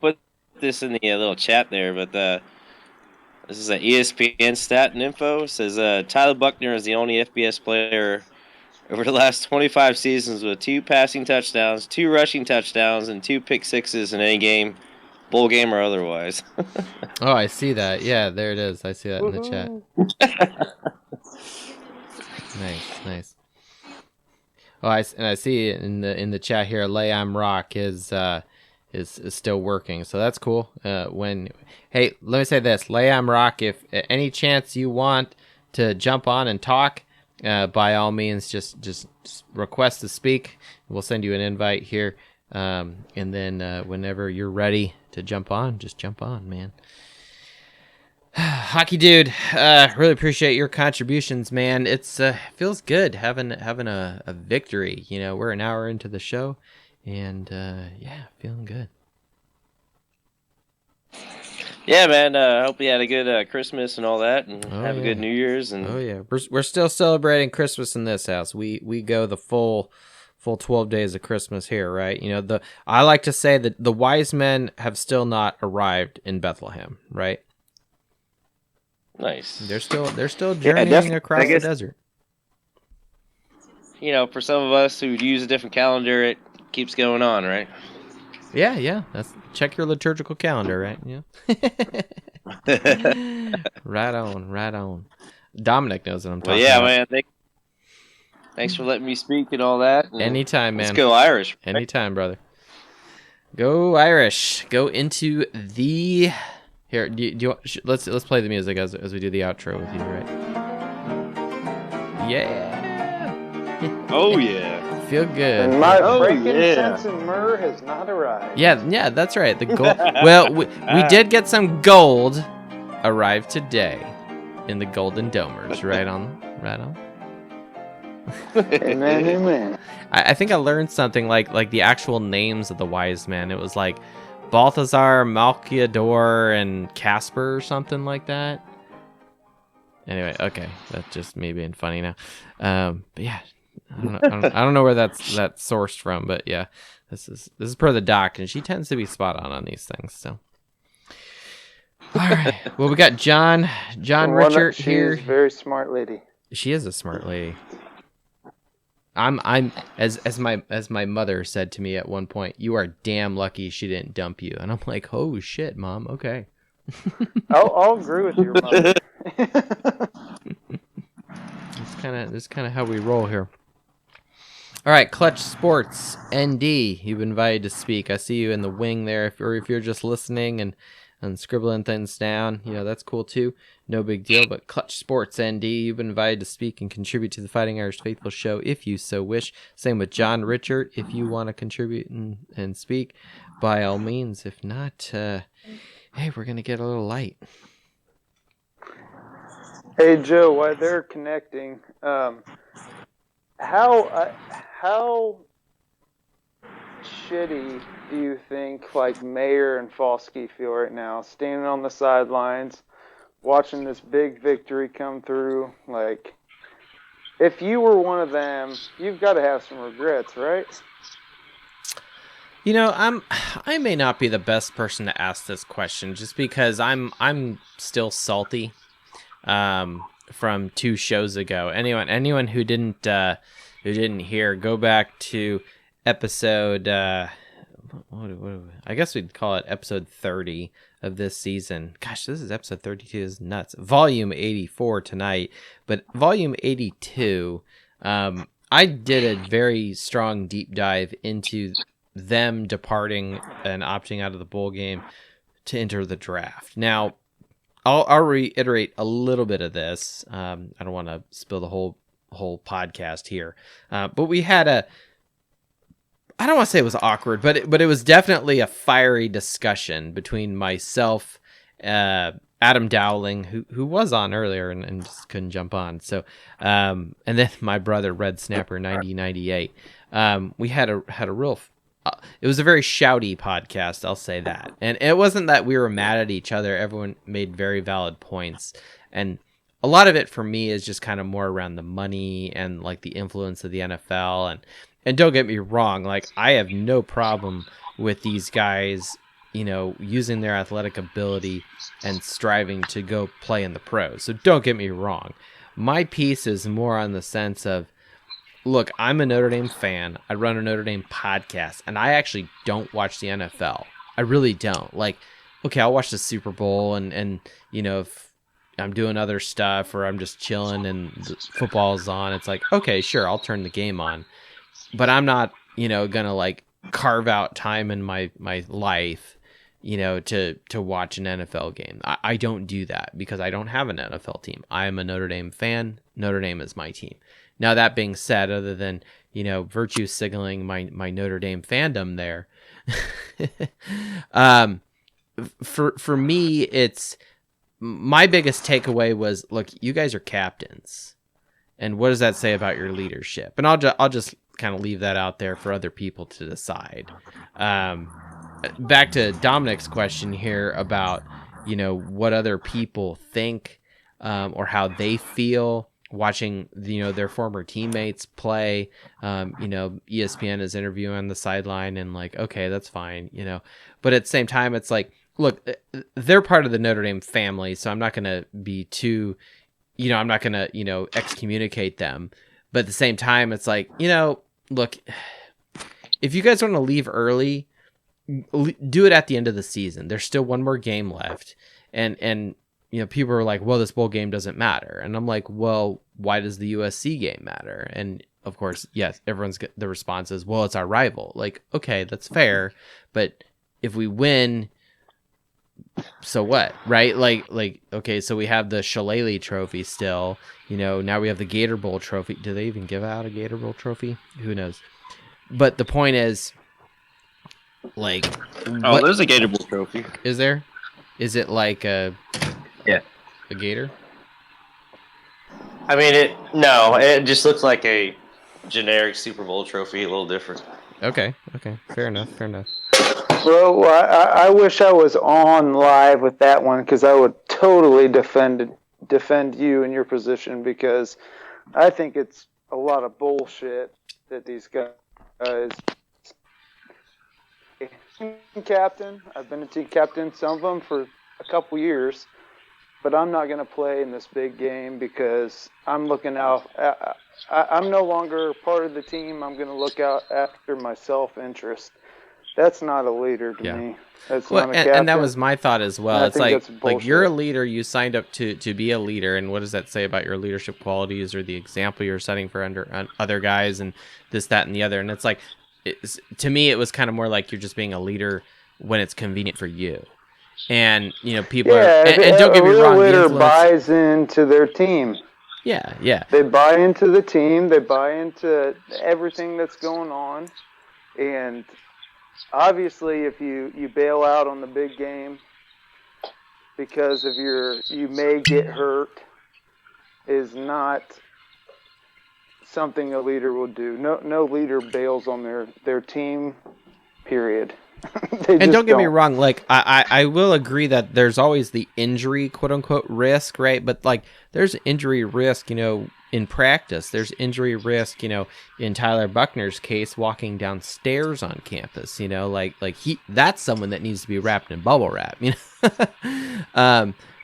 Speaker 9: put this in the little chat there, but this is an ESPN stat and info. It says Tyler Buchner is the only FBS player over the last 25 seasons with 2 passing touchdowns, 2 rushing touchdowns, and 2 pick sixes in any game, bowl game or otherwise.
Speaker 1: Oh, I see that. Yeah, there it is. I see that in the chat. Nice. Oh, I see it in the chat here. Layam Rock is still working, so that's cool. Hey, let me say this, Layam Rock, if any chance you want to jump on and talk, by all means, just request to speak. We'll send you an invite here, and then whenever you're ready to jump on, just jump on, man. Hockey dude, really appreciate your contributions, man. It's feels good having a victory. You know, we're an hour into the show, and yeah, feeling good.
Speaker 9: Yeah, man. I hope you had a good Christmas and all that, and have a good New Year's. And
Speaker 1: yeah, we're still celebrating Christmas in this house. We go the full 12 days of Christmas here, right? You know, I like to say that the wise men have still not arrived in Bethlehem, right?
Speaker 9: Nice.
Speaker 1: They're still journeying across the desert.
Speaker 9: You know, for some of us who use a different calendar, it keeps going on, right?
Speaker 1: Yeah. Check your liturgical calendar, right? Yeah. Right on. Dominic knows what I'm talking about.
Speaker 9: Man. Thanks for letting me speak and all that. And
Speaker 1: anytime, man.
Speaker 9: Let's go Irish. Right?
Speaker 1: Anytime, brother. Go Irish. Go into the. Here, do you want, let's play the music as we do the outro with you, right? Yeah.
Speaker 9: Oh yeah.
Speaker 1: Feel good.
Speaker 5: And my frankincense and myrrh has not arrived.
Speaker 1: Yeah, that's right. The gold. Well, we did get some gold arrived today in the Golden Domers. Right on.
Speaker 5: Amen.
Speaker 1: I think I learned something like the actual names of the wise men. It was like Balthazar, Melchior, and Casper or something like that. Anyway, okay, that's just me being funny now. But yeah, I don't know where that's sourced from, but yeah, this is per the doc, and she tends to be spot on these things. So, all right, well, we got John Richard here.
Speaker 5: She's a very smart lady.
Speaker 1: She is a smart lady. I'm as my mother said to me at one point, you are damn lucky she didn't dump you. And I'm like, oh shit, Mom, okay.
Speaker 5: I'll agree with your mother.
Speaker 1: It's kind of how we roll here. All right, Clutch Sports ND, you've been invited to speak. I see you in the wing there. If you're just listening and scribbling things down, you know, that's cool too. No big deal. But Clutch Sports ND, you've been invited to speak and contribute to the Fighting Irish Faithful show if you so wish. Same with John Richard. If you want to contribute and speak, by all means. If not, hey, we're going to get a little light.
Speaker 5: Hey, Joe, while they're connecting, how shitty do you think like Mayer and Falsky feel right now, standing on the sidelines, watching this big victory come through? Like, if you were one of them, you've got to have some regrets, right?
Speaker 1: You know, I may not be the best person to ask this question, just because I'm still salty from 2 shows ago. Anyone who didn't hear, go back to episode I guess we'd call it episode 30 of this season. Gosh, this is episode 32. This is nuts. Volume 84 tonight, but volume 82, I did a very strong deep dive into them departing and opting out of the bowl game to enter the draft. Now, I'll reiterate a little bit of this. I don't want to spill the whole podcast here, but we had I don't want to say it was awkward, but it was definitely a fiery discussion between myself, Adam Dowling, who was on earlier and just couldn't jump on. So, and then my brother Red Snapper 9098. We had a real it was a very shouty podcast. I'll say that. And it wasn't that we were mad at each other. Everyone made very valid points. And a lot of it for me is just kind of more around the money and like the influence of the NFL. And don't get me wrong, like I have no problem with these guys, using their athletic ability and striving to go play in the pros. So don't get me wrong. My piece is more on the sense of, look, I'm a Notre Dame fan. I run a Notre Dame podcast, and I actually don't watch the NFL. I really don't. Like, okay, I'll watch the Super Bowl, and if I'm doing other stuff or I'm just chilling and the football's on, it's like, okay, sure, I'll turn the game on. But I'm not, gonna like carve out time in my life, to watch an NFL game. I don't do that because I don't have an NFL team. I am a Notre Dame fan. Notre Dame is my team. Now, that being said, other than, virtue signaling my Notre Dame fandom there, for me, it's my biggest takeaway was, look, you guys are captains. And what does that say about your leadership? And I'll just kind of leave that out there for other people to decide. Back to Dominic's question here about, what other people think or how they feel watching, their former teammates play. ESPN is interviewing on the sideline and like, okay, that's fine, but at the same time, it's like, look, they're part of the Notre Dame family, so I'm not going to be too, I'm not going to, excommunicate them. But at the same time, it's like, look, if you guys want to leave early, do it at the end of the season. There's still one more game left. And people are like, well, this bowl game doesn't matter. And I'm like, well, why does the USC game matter? And of course, yes, the response is, well, it's our rival. Like, okay, that's fair. But if we win, so what, right? Like, okay, so we have the Shillelagh Trophy still, now we have the Gator Bowl trophy. Do they even give out a Gator Bowl trophy? Who knows? But the point is, like,
Speaker 9: there's a Gator Bowl trophy.
Speaker 1: Is there? Is it like a gator?
Speaker 9: I mean, it just looks like a generic Super Bowl trophy, a little different.
Speaker 1: Okay, fair enough.
Speaker 5: Well, I wish I was on live with that one because I would totally defend you in your position, because I think it's a lot of bullshit that these guys. Team captain. I've been a team captain, some of them for a couple years, but I'm not going to play in this big game because I'm looking out. I'm no longer part of the team. I'm going to look out after my self-interest. That's not a leader to me. That's not a captain.
Speaker 1: And that was my thought as well. It's like you're a leader. You signed up to be a leader, and what does that say about your leadership qualities or the example you're setting for other guys and this, that, and the other? And it's like, to me, it was kind of more like you're just being a leader when it's convenient for you. And people are, and don't get me wrong,
Speaker 5: a leader buys into their team.
Speaker 1: Yeah.
Speaker 5: They buy into the team. They buy into everything that's going on. And obviously, if you bail out on the big game because of you may get hurt, is not something a leader will do. No leader bails on their team, period.
Speaker 1: And don't get me wrong, like I will agree that there's always the injury, quote unquote, risk, right? But like there's injury risk, in practice. There's injury risk, in Tyler Buckner's case, walking downstairs on campus, that's someone that needs to be wrapped in bubble wrap,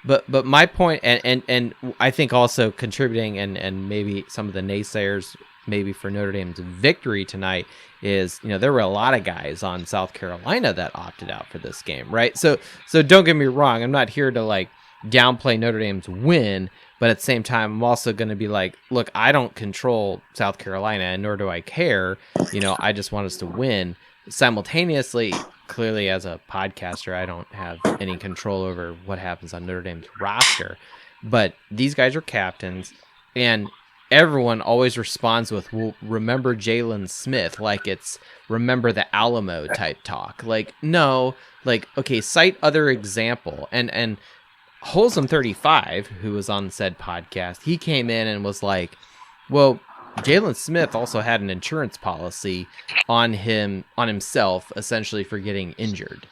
Speaker 1: But my point, and I think also contributing, and maybe some of the naysayers maybe for Notre Dame's victory tonight is, there were a lot of guys on South Carolina that opted out for this game, right? So don't get me wrong, I'm not here to like downplay Notre Dame's win, but at the same time, I'm also going to be like, look, I don't control South Carolina, and nor do I care. I just want us to win. Simultaneously, clearly, as a podcaster, I don't have any control over what happens on Notre Dame's roster. But these guys are captains, and everyone always responds with, well, remember Jalen Smith, like it's remember the Alamo type talk. Like, no, like, okay, cite other example. And Wholesome 35, who was on said podcast, he came in and was like, well, Jalen Smith also had an insurance policy on himself, essentially for getting injured.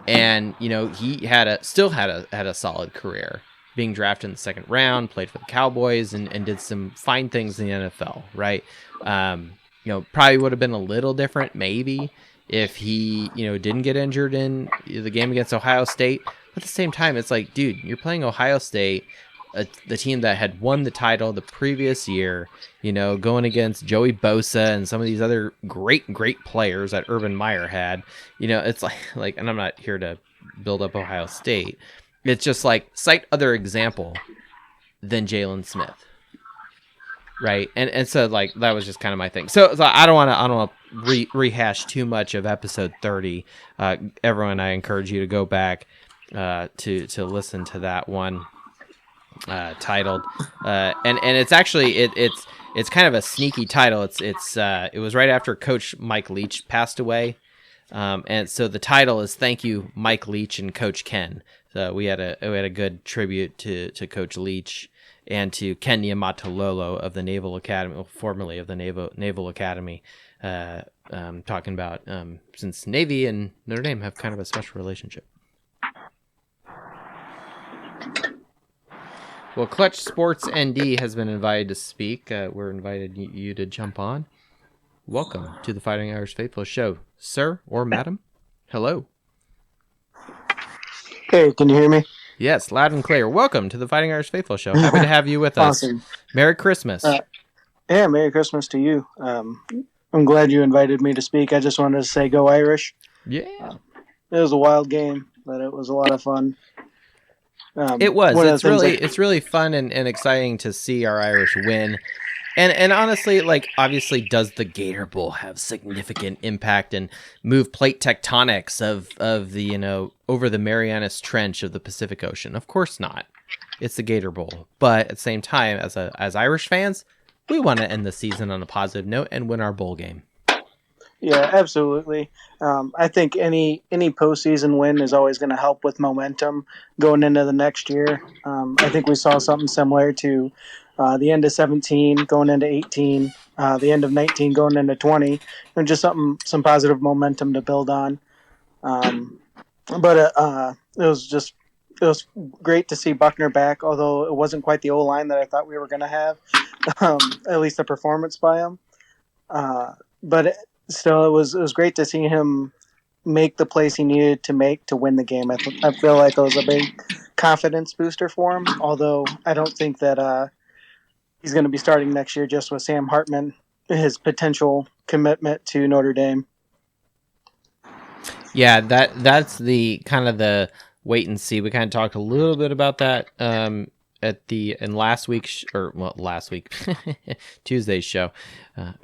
Speaker 1: And, he still had a solid career, being drafted in the second round, played for the Cowboys, and did some fine things in the NFL, right? Probably would have been a little different maybe if he, didn't get injured in the game against Ohio State. But at the same time, it's like, dude, you're playing Ohio State, the team that had won the title the previous year, going against Joey Bosa and some of these other great players that Urban Meyer had. It's like, and I'm not here to build up Ohio State. It's just like, cite other example than Jalen Smith. Right. And so like, that was just kind of my thing. So I don't want to rehash too much of episode 30. Everyone, I encourage you to go back to listen to that one. Titled and it's actually it's kind of a sneaky title. It was right after Coach Mike Leach passed away, and so the title is "Thank You, Mike Leach and Coach Ken." So we had a good tribute to Coach Leach and to Ken Niumatalolo of the Naval Academy, formerly of the Naval Academy, talking about since Navy and Notre Dame have kind of a special relationship. Well, Clutch Sports ND has been invited to speak. We're invited you to jump on. Welcome to the Fighting Irish Faithful Show, sir or madam. Hello.
Speaker 10: Hey, can you hear me?
Speaker 1: Yes, loud and clear. Welcome to the Fighting Irish Faithful Show. Happy to have you with us.
Speaker 10: Awesome.
Speaker 1: Merry Christmas.
Speaker 10: Yeah, Merry Christmas to you. I'm glad you invited me to speak. I just wanted to say go Irish.
Speaker 1: Yeah.
Speaker 10: It was a wild game, but it was a lot of fun.
Speaker 1: It was. It's really fun and exciting to see our Irish win. And honestly, like, obviously, does the Gator Bowl have significant impact and move plate tectonics of the, over the Marianas Trench of the Pacific Ocean? Of course not. It's the Gator Bowl. But at the same time, as Irish fans, we want to end the season on a positive note and win our bowl game.
Speaker 10: Yeah, absolutely. I think any postseason win is always going to help with momentum going into the next year. I think we saw something similar to the end of 17 going into 18, the end of 19 going into 20, and just some positive momentum to build on. But it was great to see Buckner back, although it wasn't quite the O-line that I thought we were going to have, at least the performance by him. But still, it was great to see him make the plays he needed to make to win the game. I feel like it was a big confidence booster for him, although I don't think that he's going to be starting next year just with Sam Hartman, his potential commitment to Notre Dame.
Speaker 1: Yeah, that's the kind of the wait and see. We kind of talked a little bit about that last week Tuesday's show.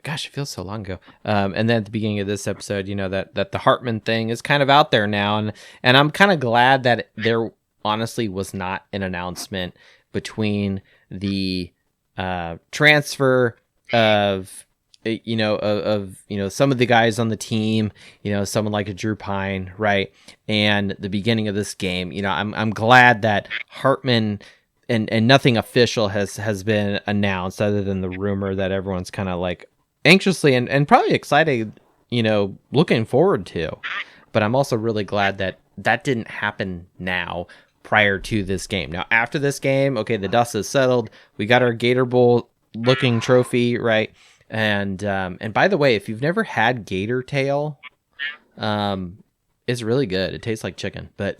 Speaker 1: Gosh, it feels so long ago. And then at the beginning of this episode, that the Hartman thing is kind of out there now, and I'm kind of glad that there honestly was not an announcement between the transfer of some of the guys on the team, someone like a Drew Pine, right, and the beginning of this game. I'm glad that Hartman and nothing official has been announced other than the rumor that everyone's kind of like anxiously and probably excited, looking forward to. But I'm also really glad that didn't happen now prior to this game. Now, after this game, okay, the dust is settled. We got our Gator Bowl looking trophy, right? And by the way, if you've never had Gator tail, it's really good. It tastes like chicken, but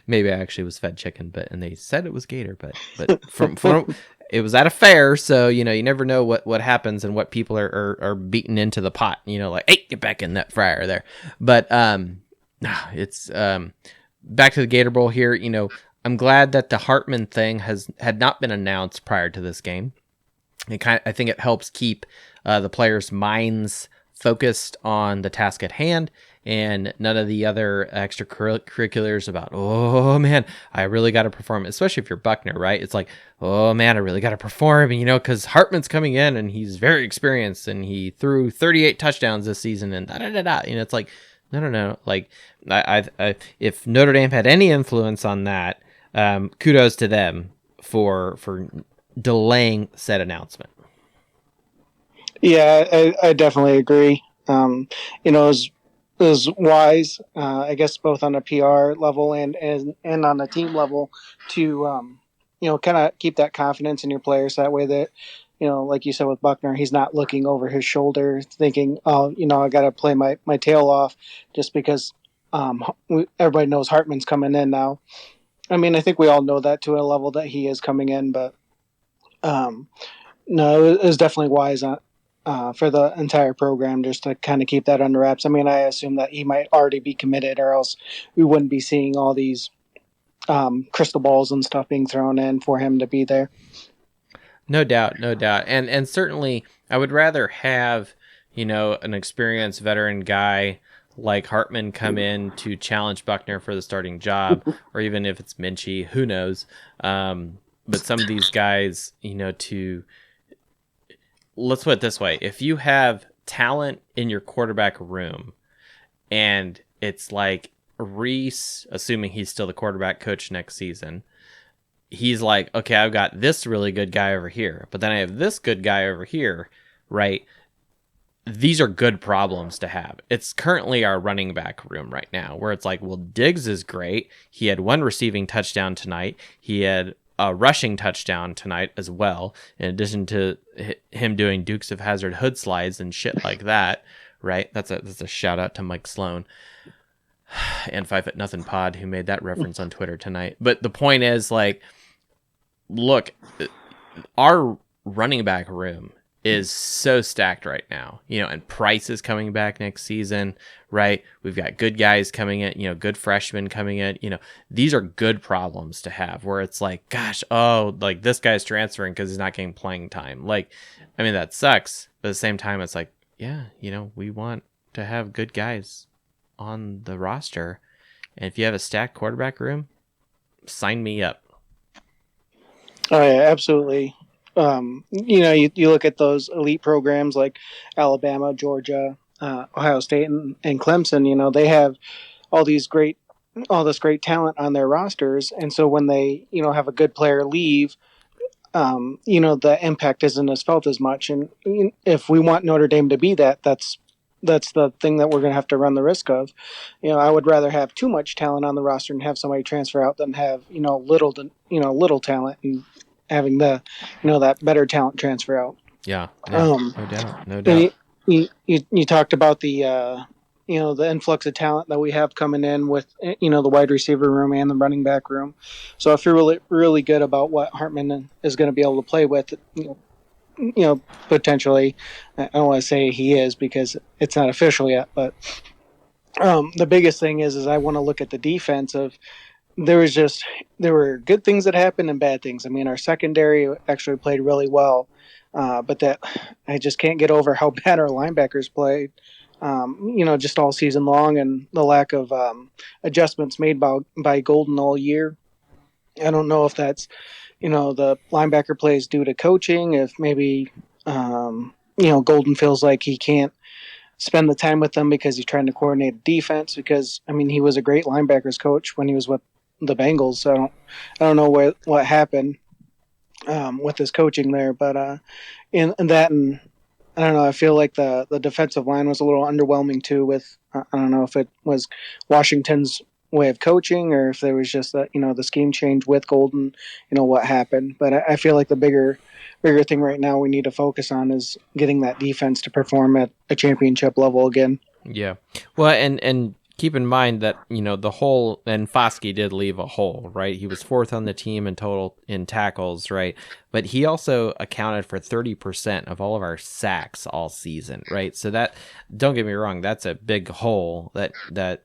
Speaker 1: maybe I actually was fed chicken, and they said it was Gator, but from it was at a fair, so you never know what happens and what people are beaten into the pot. Like, hey, get back in that fryer there. But it's back to the Gator Bowl here. I'm glad that the Hartman thing had not been announced prior to this game. I think it helps keep the players' minds focused on the task at hand and none of the other extracurriculars about, oh man, I really got to perform, especially if you're Buckner, right? It's like, oh man, I really got to perform, because Hartman's coming in and he's very experienced and he threw 38 touchdowns this season and da-da-da-da. It's like, no. Like, I if Notre Dame had any influence on that, kudos to them for delaying said announcement.
Speaker 10: Yeah, I definitely agree. It was wise, I guess, both on a PR level and on a team level to, kind of keep that confidence in your players. That way that, like you said with Buckner, he's not looking over his shoulder thinking, oh, I got to play my tail off just because everybody knows Hartman's coming in now. I mean, I think we all know that to a level that he is coming in, but no, it was definitely wise for the entire program just to kind of keep that under wraps. I mean, I assume that he might already be committed, or else we wouldn't be seeing all these crystal balls and stuff being thrown in for him to be there.
Speaker 1: No doubt, and certainly I would rather have an experienced veteran guy like Hartman come in to challenge Buckner for the starting job, or even if it's Minchie, who knows. But some of these guys, let's put it this way. If you have talent in your quarterback room and it's like Reese, assuming he's still the quarterback coach next season, he's like, okay, I've got this really good guy over here, but then I have this good guy over here, right? These are good problems to have. It's currently our running back room right now where it's like, well, Diggs is great. He had 1 receiving touchdown tonight. He had a rushing touchdown tonight as well, in addition to him doing Dukes of Hazzard hood slides and shit like that, right? That's a shout out to Mike Sloan and 5 Foot Nothing Pod, who made that reference on Twitter tonight. But the point is, like, look, our running back room is so stacked right now, and Price is coming back next season, right? We've got good guys coming in, good freshmen coming in, these are good problems to have where it's like, gosh, like this guy's transferring because he's not getting playing time. Like, I mean, that sucks. But at the same time, it's like, yeah, we want to have good guys on the roster. And if you have a stacked quarterback room, sign me up.
Speaker 10: Oh, yeah, absolutely. You look at those elite programs like Alabama, Georgia, Ohio State, and Clemson. They have all this great talent on their rosters, and so when they have a good player leave, the impact isn't as felt as much. And if we want Notre Dame to be that's the thing that we're going to have to run the risk of. I would rather have too much talent on the roster and have somebody transfer out than have little talent and having the that better talent transfer out.
Speaker 1: Yeah, no doubt.
Speaker 10: You talked about the the influx of talent that we have coming in with the wide receiver room and the running back room. So I feel really, really good about what Hartman is going to be able to play with. Potentially, I don't want to say he is because it's not official yet, but the biggest thing is I want to look at the defense of. There were good things that happened and bad things. I mean, our secondary actually played really well, but that I just can't get over how bad our linebackers played. Just all season long, and the lack of adjustments made by Golden all year. I don't know if that's the linebacker plays due to coaching. If maybe Golden feels like he can't spend the time with them because he's trying to coordinate defense. Because I mean, he was a great linebackers coach when he was with the Bengals. So I don't know what happened with his coaching there, but in that, and I don't know, I feel like the defensive line was a little underwhelming too. With I don't know if it was Washington's way of coaching or if there was just that the scheme change with Golden, what happened. But I feel like the bigger thing right now we need to focus on is getting that defense to perform at a championship level again.
Speaker 1: Yeah, well, and keep in mind that, the hole, and Foskey did leave a hole, right? He was 4th on the team in total in tackles, right? But he also accounted for 30% of all of our sacks all season, right? So that, don't get me wrong, that's a big hole that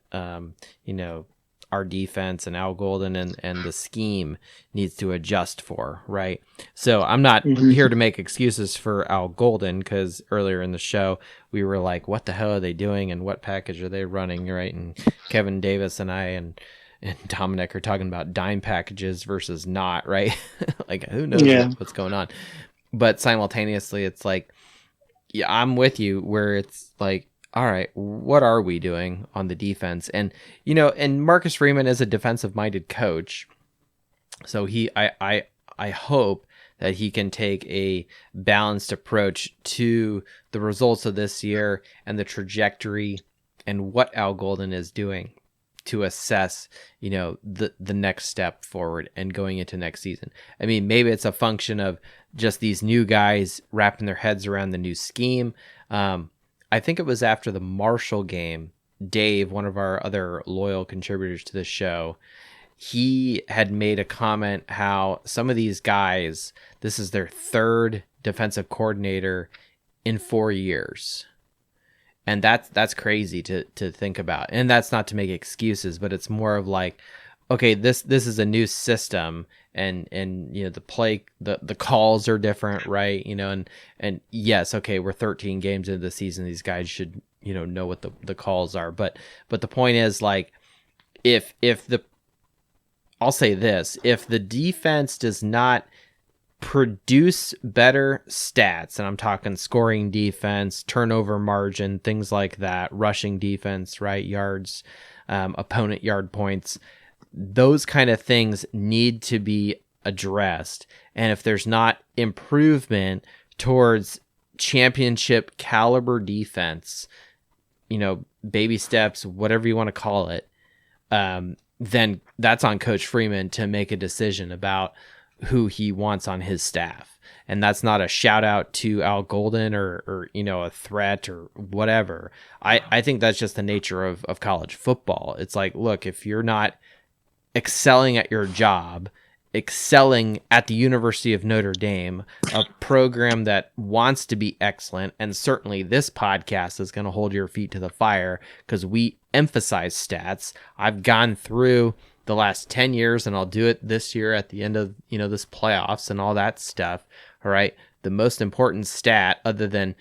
Speaker 1: our defense and Al Golden and the scheme needs to adjust for, right? So I'm not here to make excuses for Al Golden, because earlier in the show we were like, what the hell are they doing and what package are they running, right? And Kevin Davis and I and Dominic are talking about dime packages versus not, right? Like, who knows what's going on? But simultaneously, it's like, yeah, I'm with you where it's like, all right, what are we doing on the defense? And, and Marcus Freeman is a defensive-minded coach. So I hope that he can take a balanced approach to the results of this year and the trajectory and what Al Golden is doing to assess, the next step forward and going into next season. I mean, maybe it's a function of just these new guys wrapping their heads around the new scheme. I think it was after the Marshall game, Dave, one of our other loyal contributors to the show, he had made a comment how some of these guys, this is their third defensive coordinator in 4 years. And that's crazy to think about. And that's not to make excuses, but it's more of like, okay, this is a new system, and the play, the calls are different, right? And yes, okay, we're 13 games into the season. These guys should, know what the calls are. But the point is, like, I'll say this, if the defense does not produce better stats, and I'm talking scoring defense, turnover margin, things like that, rushing defense, right, yards, opponent yard points, those kind of things need to be addressed. And if there's not improvement towards championship caliber defense, baby steps, whatever you want to call it, then that's on Coach Freeman to make a decision about who he wants on his staff. And that's not a shout out to Al Golden or a threat or whatever. I think that's just the nature of college football. It's like, look, if you're not excelling at your job, excelling at the University of Notre Dame, a program that wants to be excellent, and certainly this podcast is going to hold your feet to the fire because we emphasize stats. I've gone through the last 10 years, and I'll do it this year at the end of, this playoffs and all that stuff. All right. The most important stat, other than,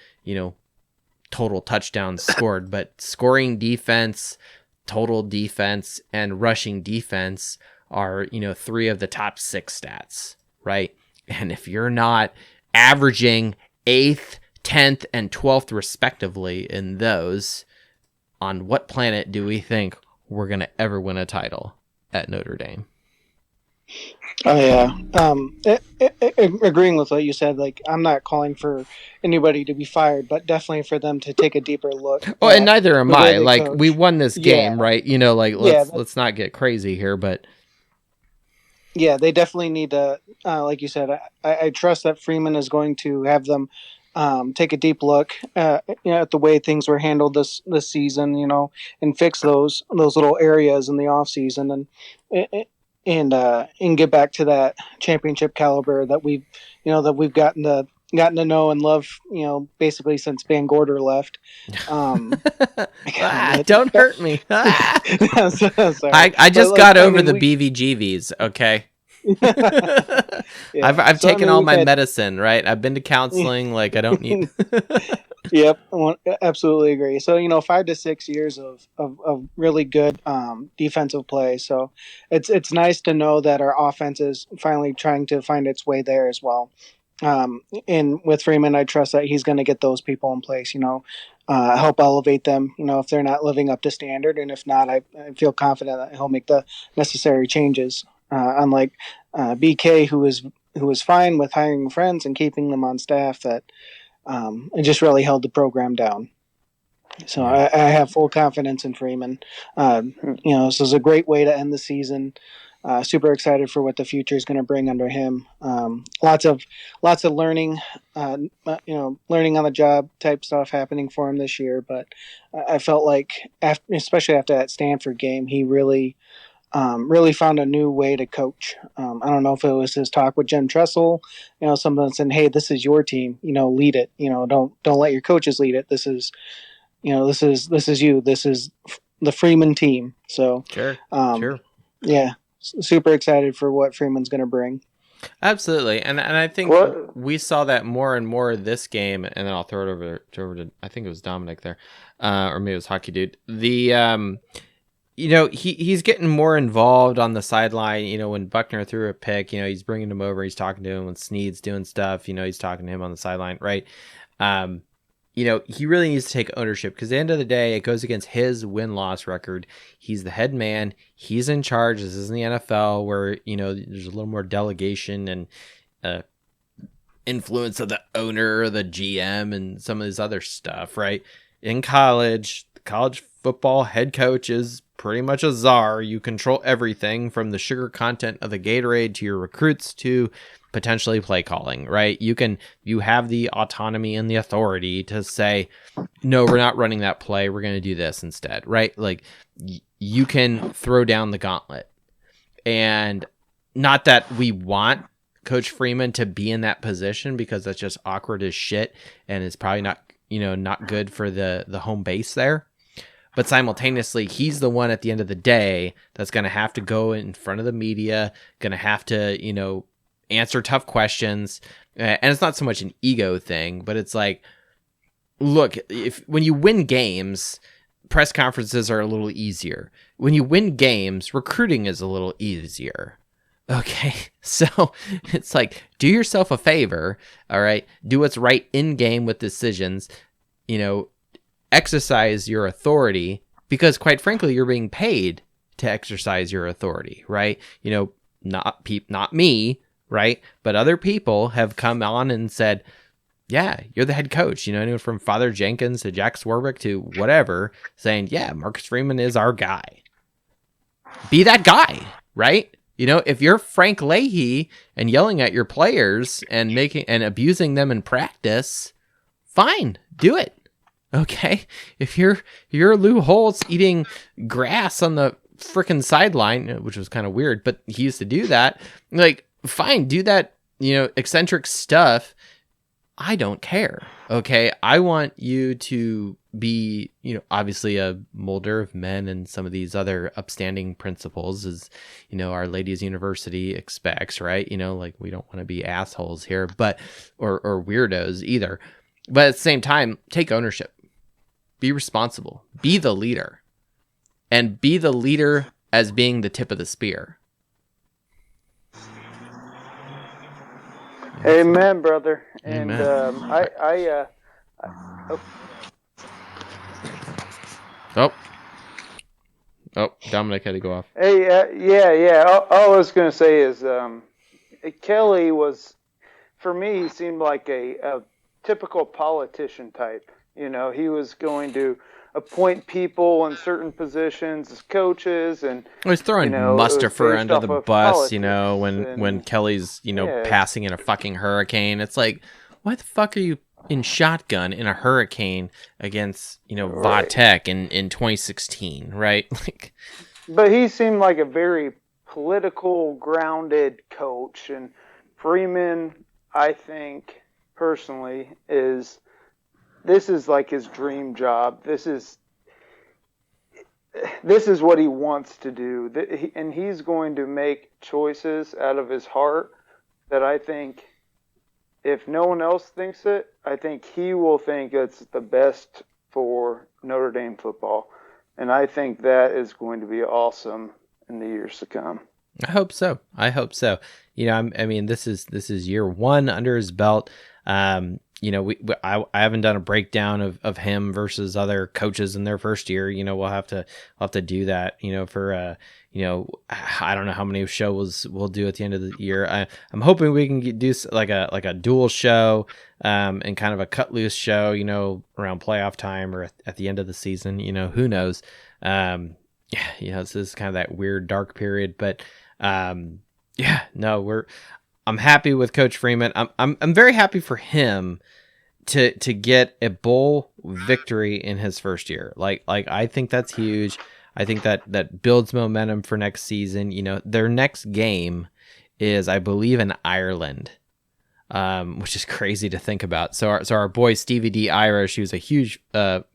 Speaker 1: total touchdowns scored, but scoring defense, total defense, and rushing defense are, 3 of the top 6 stats, right? And if you're not averaging 8th, 10th, and 12th respectively in those, on what planet do we think we're going to ever win a title at Notre Dame?
Speaker 10: Oh yeah. Agreeing with what you said, like, I'm not calling for anybody to be fired, but definitely for them to take a deeper look.
Speaker 1: Oh, and neither am I. Like,
Speaker 10: coach.
Speaker 1: We won this game,
Speaker 10: Yeah.
Speaker 1: right? Let's not get crazy here, but
Speaker 10: yeah, they definitely need to, like you said, I trust that Freeman is going to have them take a deep look at the way things were handled this season, and fix those little areas in the off season, and get back to that championship caliber that we've gotten to know and love, basically since Van Gorder left.
Speaker 1: Don't hurt me.
Speaker 10: Sorry.
Speaker 1: I just got over the BVGVs. Okay.
Speaker 10: Yeah.
Speaker 1: I've taken
Speaker 10: we've
Speaker 1: all my
Speaker 10: had-
Speaker 1: medicine, right? I've been to counseling. Like, I don't need.
Speaker 10: Yep, absolutely agree. So 5 to 6 years of really good defensive play. So it's nice to know that our offense is finally trying to find its way there as well. And with Freeman, I trust that he's going to get those people in place. Help elevate them. If they're not living up to standard, and if not, I feel confident that he'll make the necessary changes. Unlike BK, who was fine with hiring friends and keeping them on staff, that it just really held the program down. So I have full confidence in Freeman. This is a great way to end the season. Super excited for what the future is going to bring under him. Lots of learning, learning on the job type stuff happening for him this year. But I felt like, especially after that Stanford game, he really found a new way to coach. I don't know if it was his talk with Jen Tressel, something saying, "Hey, this is your team. Lead it. Don't let your coaches lead it. This is you. This is the Freeman team." So
Speaker 1: Sure.
Speaker 10: Yeah, super excited for what Freeman's going to bring.
Speaker 1: Absolutely, and I think we saw that more and more this game, and then I'll throw it over to I think it was Dominic there, or maybe it was Hockey Dude. He's getting more involved on the sideline. When Buckner threw a pick, he's bringing him over. He's talking to him. When Snead's doing stuff, he's talking to him on the sideline, right? He really needs to take ownership, because at the end of the day, it goes against his win-loss record. He's the head man. He's in charge. This isn't the NFL where, there's a little more delegation and influence of the owner or the GM and some of this other stuff, right? In college, the college football head coach is pretty much a czar. You control everything from the sugar content of the Gatorade to your recruits to potentially play calling, right? You have the autonomy and the authority to say, no, we're not running that play. We're going to do this instead, right? Like you can throw down the gauntlet. And not that we want Coach Freeman to be in that position, because that's just awkward as shit. And it's probably not good for the home base there. But simultaneously, he's the one at the end of the day that's going to have to go in front of the media, going to have to, answer tough questions. And it's not so much an ego thing, but it's like, look, when you win games, press conferences are a little easier. When you win games, recruiting is a little easier. Okay, so it's like, do yourself a favor, all right? Do what's right in game with decisions, exercise your authority, because quite frankly, you're being paid to exercise your authority, right? Not me, right? But other people have come on and said, yeah, you're the head coach, anyone from Father Jenkins to Jack Swarbrick to whatever, saying, yeah, Marcus Freeman is our guy. Be that guy, right? If you're Frank Leahy and yelling at your players and abusing them in practice, fine, do it. Okay. If you're Lou Holtz eating grass on the frickin' sideline, which was kind of weird, but he used to do that, like, fine, do that, eccentric stuff. I don't care. Okay. I want you to be, obviously a molder of men and some of these other upstanding principles, as, Our Lady's University expects, right? Like, we don't want to be assholes here, but, or weirdos either. But at the same time, take ownership, be responsible, be the leader, and be the leader as being the tip of the spear.
Speaker 5: Amen, brother.
Speaker 1: Amen.
Speaker 5: And
Speaker 1: Oh, Dominic had to go off.
Speaker 5: Hey, yeah. All I was going to say is Kelly was, for me, he seemed like a typical politician type. He was going to appoint people in certain positions as coaches, and
Speaker 1: he's throwing Mustafa under the bus. When Kelly's passing in a fucking hurricane, it's like, why the fuck are you in shotgun in a hurricane against Vatek in 2016, right? Like,
Speaker 5: but he seemed like a very political, grounded coach, and Freeman, I think personally, this is like his dream job. This is what he wants to do, and he's going to make choices out of his heart that I think, if no one else thinks it, I think he will think it's the best for Notre Dame football. And I think that is going to be awesome in the years to come.
Speaker 1: I hope so. I mean, this is year one under his belt. I haven't done a breakdown of him versus other coaches in their first year. We'll have to do that, for, I don't know how many shows we'll do at the end of the year. I'm hoping we can do like a dual show, and kind of a cut loose show, around playoff time or at the end of the season, who knows? This is kind of that weird dark period, but, I'm happy with Coach Freeman. I'm very happy for him to get a bowl victory in his first year. Like I think that's huge. I think that builds momentum for next season. Their next game is, I believe, in Ireland, which is crazy to think about. So our boy Stevie D Irish, who's a huge friend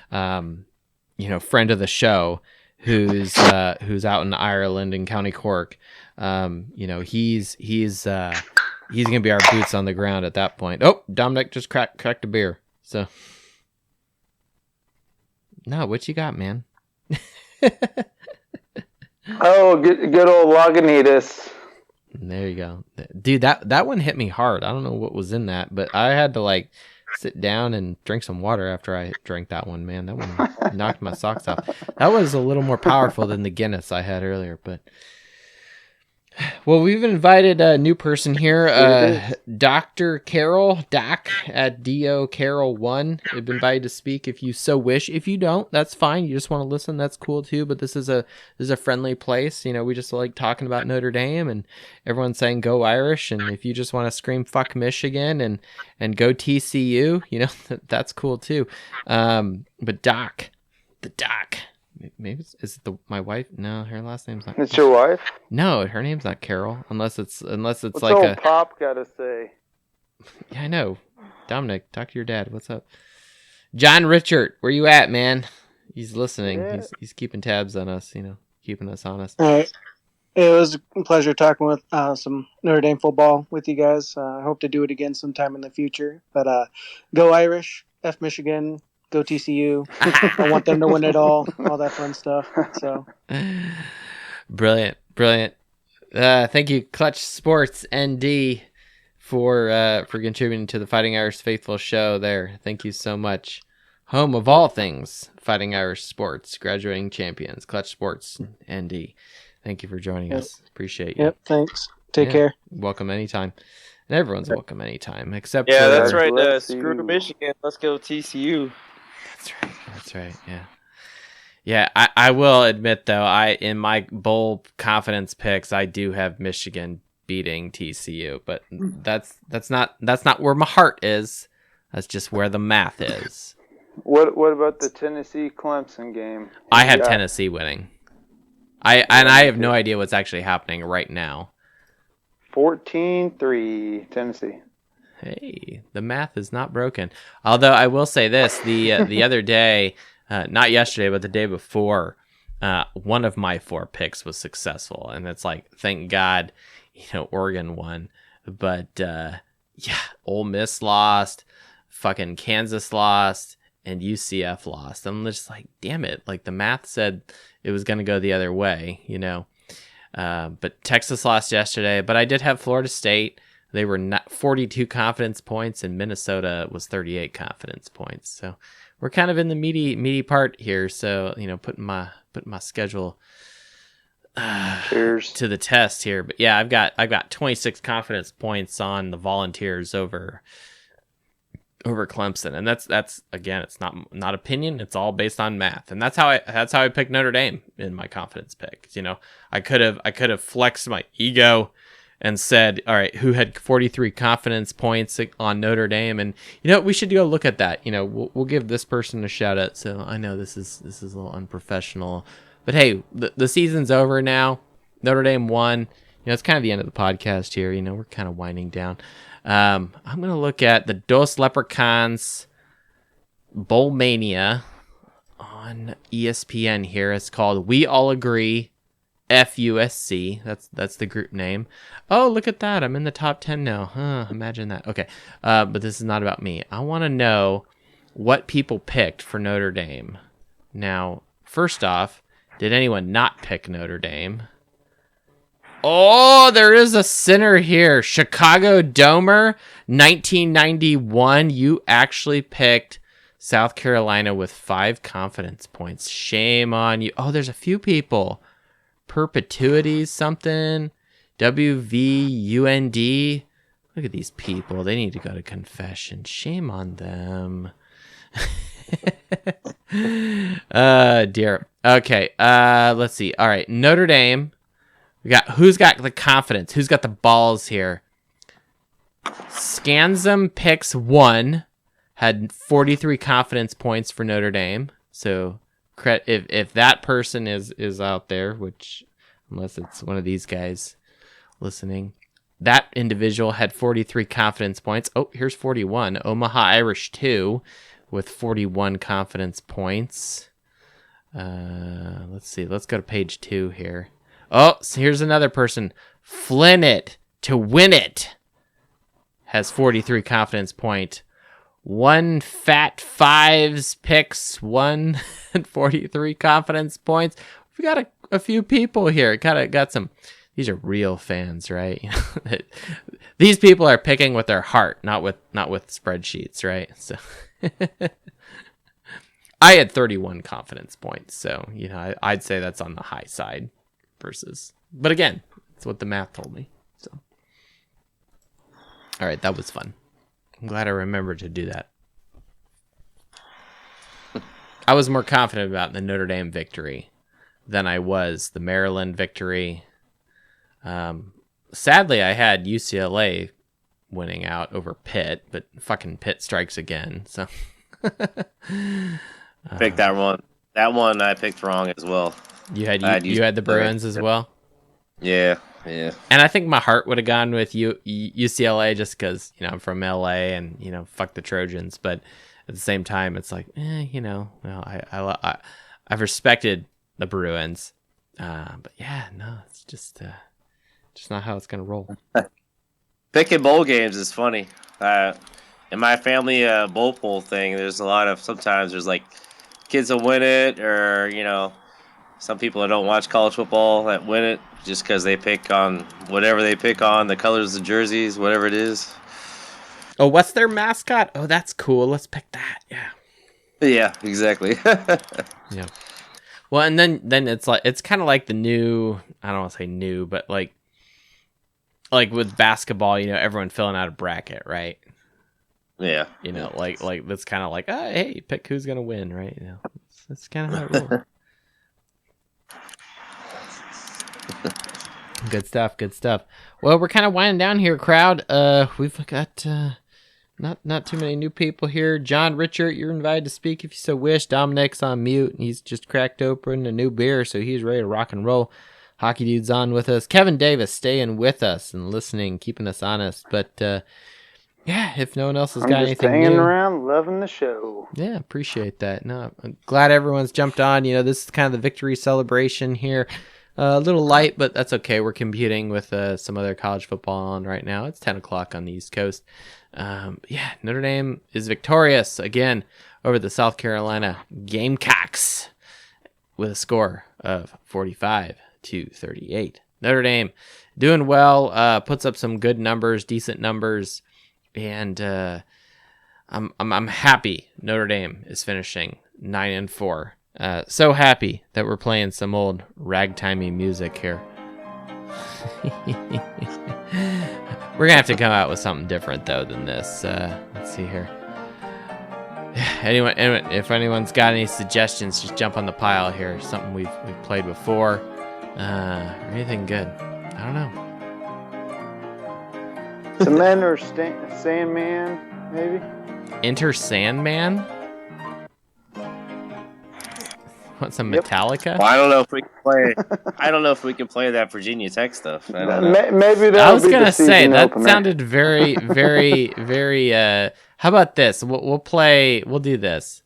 Speaker 1: of the show, who's out in Ireland in County Cork. He's gonna be our boots on the ground at that point. Oh, Dominic just cracked a beer. So, no, what you got, man?
Speaker 5: Oh, good old Lagunitas.
Speaker 1: There you go, dude. That one hit me hard. I don't know what was in that, but I had to sit down and drink some water after I drank that one. Man, that one knocked my socks off. That was a little more powerful than the Guinness I had earlier, but. Well, we've invited a new person here, Dr. Carol, Doc at DO Carol 1. You've been invited to speak if you so wish. If you don't, that's fine. You just want to listen, that's cool too. But this is a friendly place. You know, we just like talking about Notre Dame and everyone's saying go Irish. And if you just want to scream fuck Michigan and go TCU, you know, that's cool too. But Doc, the Doc. Maybe is it my wife? No, her last name's not.
Speaker 5: It's your wife?
Speaker 1: No, her name's not Carol. Unless it's
Speaker 5: What's
Speaker 1: like
Speaker 5: old Pop gotta say?
Speaker 1: Yeah, I know. Dominic, talk to your dad. What's up? John Richard, where you at, man? He's listening.
Speaker 5: Yeah.
Speaker 1: He's keeping tabs on us. You know, keeping us honest.
Speaker 10: All right. It was a pleasure talking with some Notre Dame football with you guys. I hope to do it again sometime in the future. But go Irish, F Michigan. Go TCU. I want them to win it all that fun stuff. So
Speaker 1: brilliant. Thank you, Clutch Sports ND, for contributing to the Fighting Irish Faithful show there. Thank you so much. Home of all things Fighting Irish sports, graduating champions, Clutch Sports ND. Thank you for joining us. Appreciate you.
Speaker 10: Yep, thanks. Take care.
Speaker 1: Welcome anytime. And everyone's welcome anytime, except
Speaker 9: Yeah,
Speaker 1: for,
Speaker 9: that's right. Screw Michigan. Let's go TCU.
Speaker 1: That's right. Yeah. I will admit though, in my bowl confidence picks, I do have Michigan beating TCU, but that's not where my heart is. That's just where the math is.
Speaker 5: What about the Tennessee Clemson game?
Speaker 1: I have Tennessee winning. I have no idea what's actually happening right now.
Speaker 5: 14-3 Tennessee.
Speaker 1: Hey, the math is not broken. Although I will say this, the other day, not yesterday, but the day before, one of my 4 picks was successful. And it's like, thank God, you know, Oregon won. But, yeah, Ole Miss lost, fucking Kansas lost, and UCF lost. I'm just like, damn it. Like, the math said it was going to go the other way, you know. But Texas lost yesterday. But I did have Florida State. They were 42 confidence points, and Minnesota was 38 confidence points. So we're kind of in the meaty part here. So, you know, putting my schedule to the test here. But yeah, I've got 26 confidence points on the Volunteers over Clemson, and that's again, it's not opinion. It's all based on math, and that's how I picked Notre Dame in my confidence pick. You know, I could have flexed my ego and said, all right, who had 43 confidence points on Notre Dame? And, you know, we should go look at that. You know, we'll give this person a shout out. So I know this is a little unprofessional, but hey, the season's over now. Notre Dame won. You know, it's kind of the end of the podcast here. You know, we're kind of winding down. I'm going to look at the Dos Leprechauns Bowl Mania on ESPN here. It's called We All Agree FUSC. That's the group name. Oh, look at that. I'm in the top 10 now. Huh, imagine that. Okay. But this is not about me. I want to know what people picked for Notre Dame. Now, first off, did anyone not pick Notre Dame? Oh, there is a sinner here. Chicago Domer, 1991. You actually picked South Carolina with 5 confidence points. Shame on you. Oh, there's a few people. Perpetuities something. WVUND. Look at these people. They need to go to confession. Shame on them. Dear. Okay. Let's see. All right. Notre Dame. Who's got the confidence? Who's got the balls here? Scansum picks 1. Had 43 confidence points for Notre Dame. So if that person is out there, which unless it's one of these guys listening, that individual had 43 confidence points. Oh, here's 41. Omaha Irish 2 with 41 confidence points. Let's see. Let's go to page 2 here. Oh, so here's another person. Flynn it to win it has 43 confidence point. One Fat Fives picks 1 and 43 confidence points. We got a few people here. Got some. These are real fans, right? These people are picking with their heart, not with spreadsheets, right? So I had 31 confidence points, so you know I'd say that's on the high side. But again, That's what the math told me. So, all right, that was fun. I'm glad I remembered to do that. I was more confident about the Notre Dame victory than I was the Maryland victory. Sadly, I had UCLA winning out over Pitt, but fucking Pitt strikes again. So
Speaker 9: Pick that one. That one I picked wrong as well.
Speaker 1: You had the Bruins as well.
Speaker 9: Yeah.
Speaker 1: And I think my heart would have gone with UCLA just because I'm from LA and fuck the Trojans. But at the same time, it's like I've respected the Bruins, but yeah, no, it's just not how it's gonna roll.
Speaker 9: Picking bowl games is funny. In my family bowl pool thing, there's a lot of sometimes there's like kids will win it, or some people that don't watch college football that win it just because they pick on whatever they pick on, the colors of jerseys, whatever it is.
Speaker 1: Oh, what's their mascot? Oh, that's cool. Let's pick that. Yeah.
Speaker 9: Yeah, exactly.
Speaker 1: Yeah. Well, and then it's kind of like the new. I don't want to say new, but like with basketball, everyone filling out a bracket, right?
Speaker 9: Yeah.
Speaker 1: Like that's kind of like, hey, pick who's gonna win, right? That's kind of how it rolls. Good stuff. Well, we're kind of winding down here, crowd. We've got not too many new people here. John Richard, you're invited to speak if you so wish. Dominic's on mute, and he's just cracked open a new beer, so he's ready to rock and roll. Hockey Dude's on with us. Kevin Davis staying with us and listening, keeping us honest. But yeah, if no one else has got anything
Speaker 5: hanging
Speaker 1: new,
Speaker 5: around, loving the show.
Speaker 1: Yeah, appreciate that. No, I'm glad everyone's jumped on. This is kind of the victory celebration here. A little light, but that's okay. We're competing with some other college football on right now. It's 10 o'clock on the East Coast. Yeah, Notre Dame is victorious again over the South Carolina Gamecocks with a score of 45-38. Notre Dame doing well, puts up some good numbers, decent numbers, and I'm happy Notre Dame is finishing 9-4. So happy that we're playing some old ragtimey music here. We're gonna have to come out with something different though than this. Let's see here. Anyway, if anyone's got any suggestions, just jump on the pile here. Something we've played before, or anything good. I don't know.
Speaker 5: Cement or Sandman, maybe.
Speaker 1: Enter Sandman. Want some Metallica?
Speaker 9: Well, I don't know if we can play. I don't know if we can play that Virginia Tech stuff.
Speaker 5: Maybe that.
Speaker 1: I was gonna say that sounded very, very, very. How about this? We'll play. We'll do this.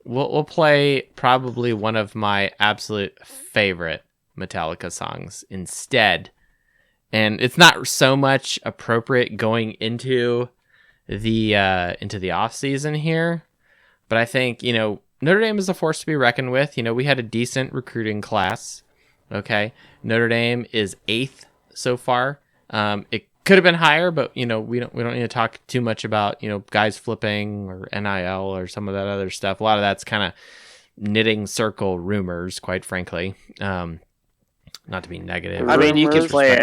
Speaker 1: We'll play probably one of my absolute favorite Metallica songs instead, and it's not so much appropriate going into the off season here, but I think Notre Dame is a force to be reckoned with. We had a decent recruiting class. Okay. Notre Dame is 8th so far. It could have been higher, but we don't need to talk too much about, guys flipping or NIL or some of that other stuff. A lot of that's kind of knitting circle rumors, quite frankly. Not to be negative.
Speaker 9: I mean, you can play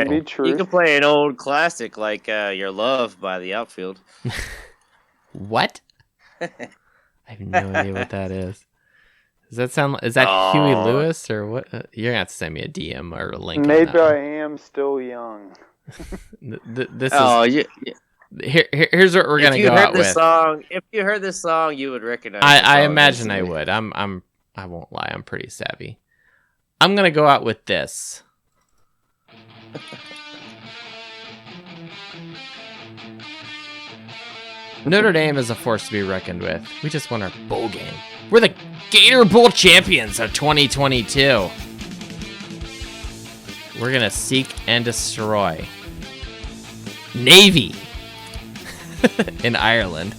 Speaker 9: an old classic like Your Love by the Outfield.
Speaker 1: What? I have no idea what that is. Does that sound? Is that Huey Lewis or what? You're gonna have to send me a DM or a link.
Speaker 5: Maybe I am still young.
Speaker 1: This is. Here's what we're gonna go out with.
Speaker 9: If you heard this song, you would recognize.
Speaker 1: I imagine I would. I won't lie. I'm pretty savvy. I'm gonna go out with this. Notre Dame is a force to be reckoned with. We just won our bowl game. We're the Gator Bowl champions of 2022. We're going to seek and destroy Navy in Ireland.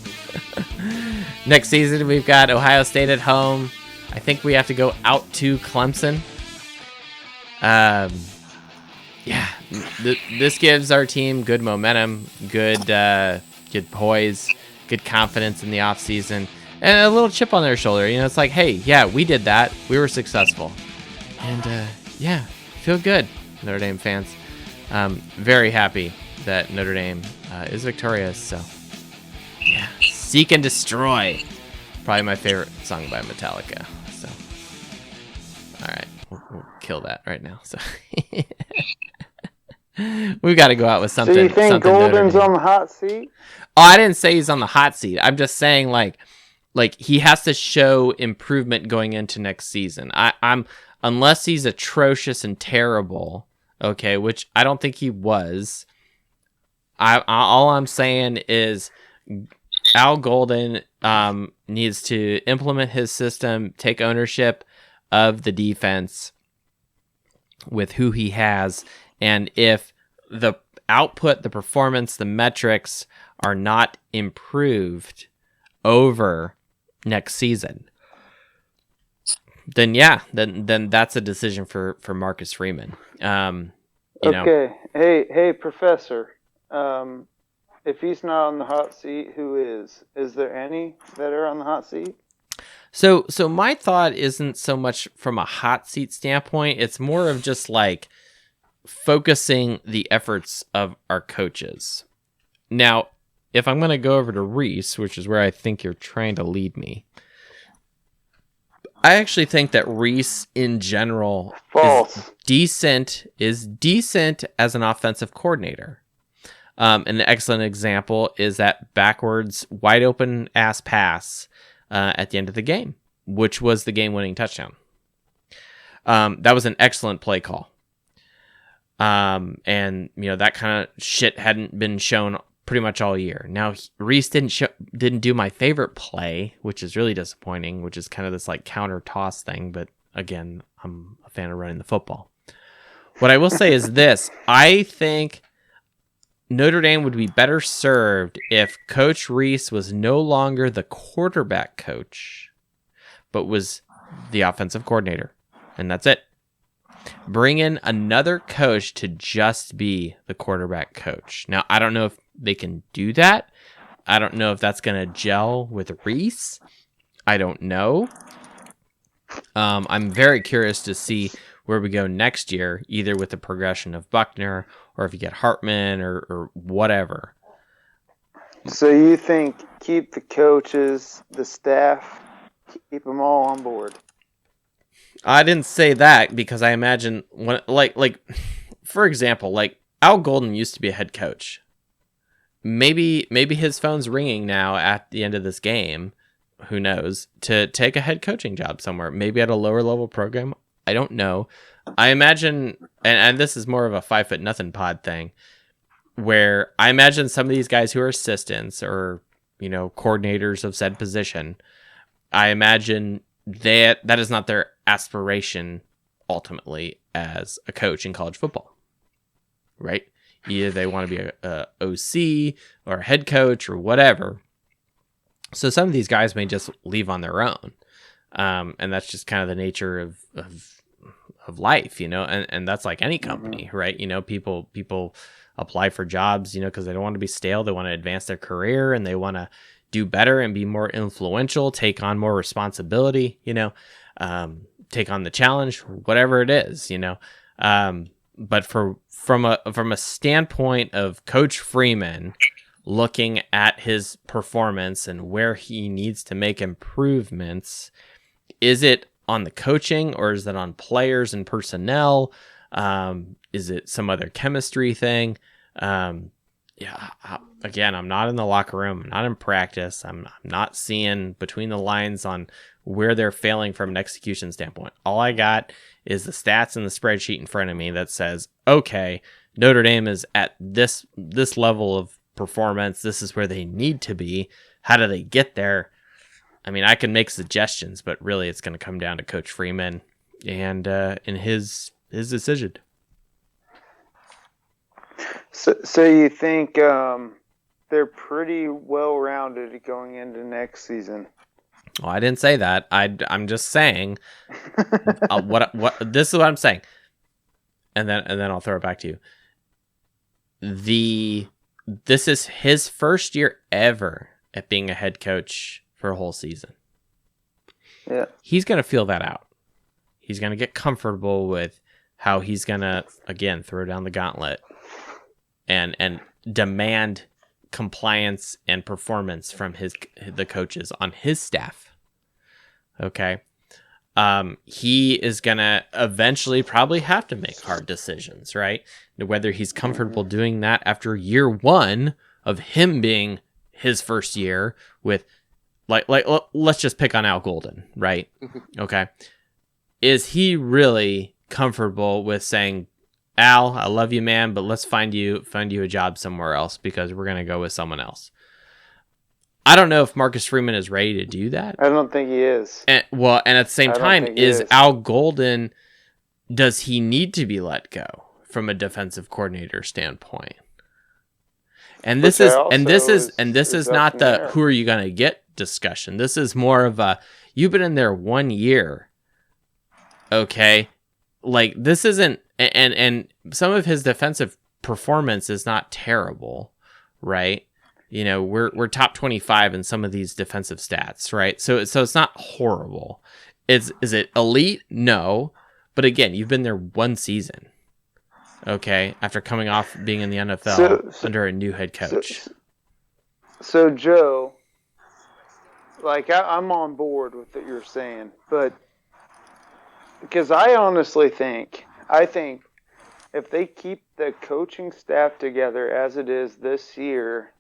Speaker 1: Next season, we've got Ohio State at home. I think we have to go out to Clemson. Yeah, this gives our team good momentum, good poise, good confidence in the offseason, and a little chip on their shoulder. It's like, hey, yeah, we did that. We were successful. And, yeah, feel good, Notre Dame fans. Very happy that Notre Dame is victorious. So, yeah, Seek and Destroy, probably my favorite song by Metallica. So, all right, we'll kill that right now. So, we've got to go out with something.
Speaker 5: So you think Golden's
Speaker 1: on
Speaker 5: the hot seat?
Speaker 1: Oh, I didn't say he's on the hot seat. I'm just saying like he has to show improvement going into next season. I'm unless he's atrocious and terrible, okay, which I don't think he was. All I'm saying is Al Golden needs to implement his system, take ownership of the defense with who he has, and if the output, the performance, the metrics are not improved over next season, then that's a decision for Marcus Freeman.
Speaker 5: Okay. Hey, Professor. If he's not on the hot seat, who is? Is there any that are on the hot seat?
Speaker 1: So my thought isn't so much from a hot seat standpoint. It's more of just like focusing the efforts of our coaches. Now, if I'm going to go over to Reese, which is where I think you're trying to lead me, I actually think that Reese in general is decent as an offensive coordinator. An excellent example is that backwards wide open ass pass at the end of the game, which was the game-winning touchdown. That was an excellent play call. And that kind of shit hadn't been shown pretty much all year. Now Reese didn't do my favorite play, which is really disappointing, which is kind of this like counter toss thing. But again, I'm a fan of running the football. What I will say is this: I think Notre Dame would be better served if Coach Reese was no longer the quarterback coach, but was the offensive coordinator, and that's it. Bring in another coach to just be the quarterback coach. Now, I don't know if they can do that. I don't know if that's going to gel with Reese. I don't know. I'm very curious to see where we go next year, either with the progression of Buckner or if you get Hartman or whatever.
Speaker 5: So you think keep the coaches, the staff, keep them all on board?
Speaker 1: I didn't say that because I imagine when, like, for example, like Al Golden used to be a head coach. Maybe his phone's ringing now at the end of this game. Who knows? To take a head coaching job somewhere, maybe at a lower level program. I don't know. I imagine, and this is more of a 5'0" pod thing, where I imagine some of these guys who are assistants or coordinators of said position, I imagine that is not their aspiration ultimately as a coach in college football, right? Either they want to be a OC or a head coach or whatever. So some of these guys may just leave on their own, and that's just kind of the nature of life, and that's like any company, right? People apply for jobs, because they don't want to be stale. They want to advance their career and they want to do better and be more influential, take on more responsibility, take on the challenge, whatever it is, but from a standpoint of Coach Freeman looking at his performance and where he needs to make improvements, is it on the coaching or is it on players and personnel? Is it some other chemistry thing? Again, I'm not in the locker room. I'm not in practice. I'm not seeing between the lines on where they're failing from an execution standpoint. All I got is the stats and the spreadsheet in front of me that says, okay, Notre Dame is at this level of performance. This is where they need to be. How do they get there? I mean, I can make suggestions, but really it's going to come down to Coach Freeman and his decision.
Speaker 5: So you think they're pretty well-rounded going into next season?
Speaker 1: Well, I didn't say that. I'm just saying what this is what I'm saying, and then I'll throw it back to you. This is his first year ever at being a head coach for a whole season.
Speaker 5: Yeah,
Speaker 1: he's gonna feel that out. He's gonna get comfortable with how he's gonna again throw down the gauntlet and demand compliance and performance from the coaches on his staff. Okay. He is going to eventually probably have to make hard decisions, right? Whether he's comfortable doing that after year one of him being his first year with let's just pick on Al Golden, right? Okay. Is he really comfortable with saying, Al, I love you, man, but let's find you a job somewhere else because we're going to go with someone else? I don't know if Marcus Freeman is ready to do that.
Speaker 5: I don't think he is.
Speaker 1: And at the same time, is Al Golden, does he need to be let go from a defensive coordinator standpoint? And this is not the who are you going to get discussion. This is more of a, you've been in there 1 year. Okay. Like, this isn't, and some of his defensive performance is not terrible, right? You know, we're top 25 in some of these defensive stats, right? So it's not horrible. Is it elite? No. But again, you've been there 1 season. Okay, after coming off being in the NFL under a new head coach.
Speaker 5: So Joe, like, I'm on board with what you're saying, but because I honestly think if they keep the coaching staff together as it is this year,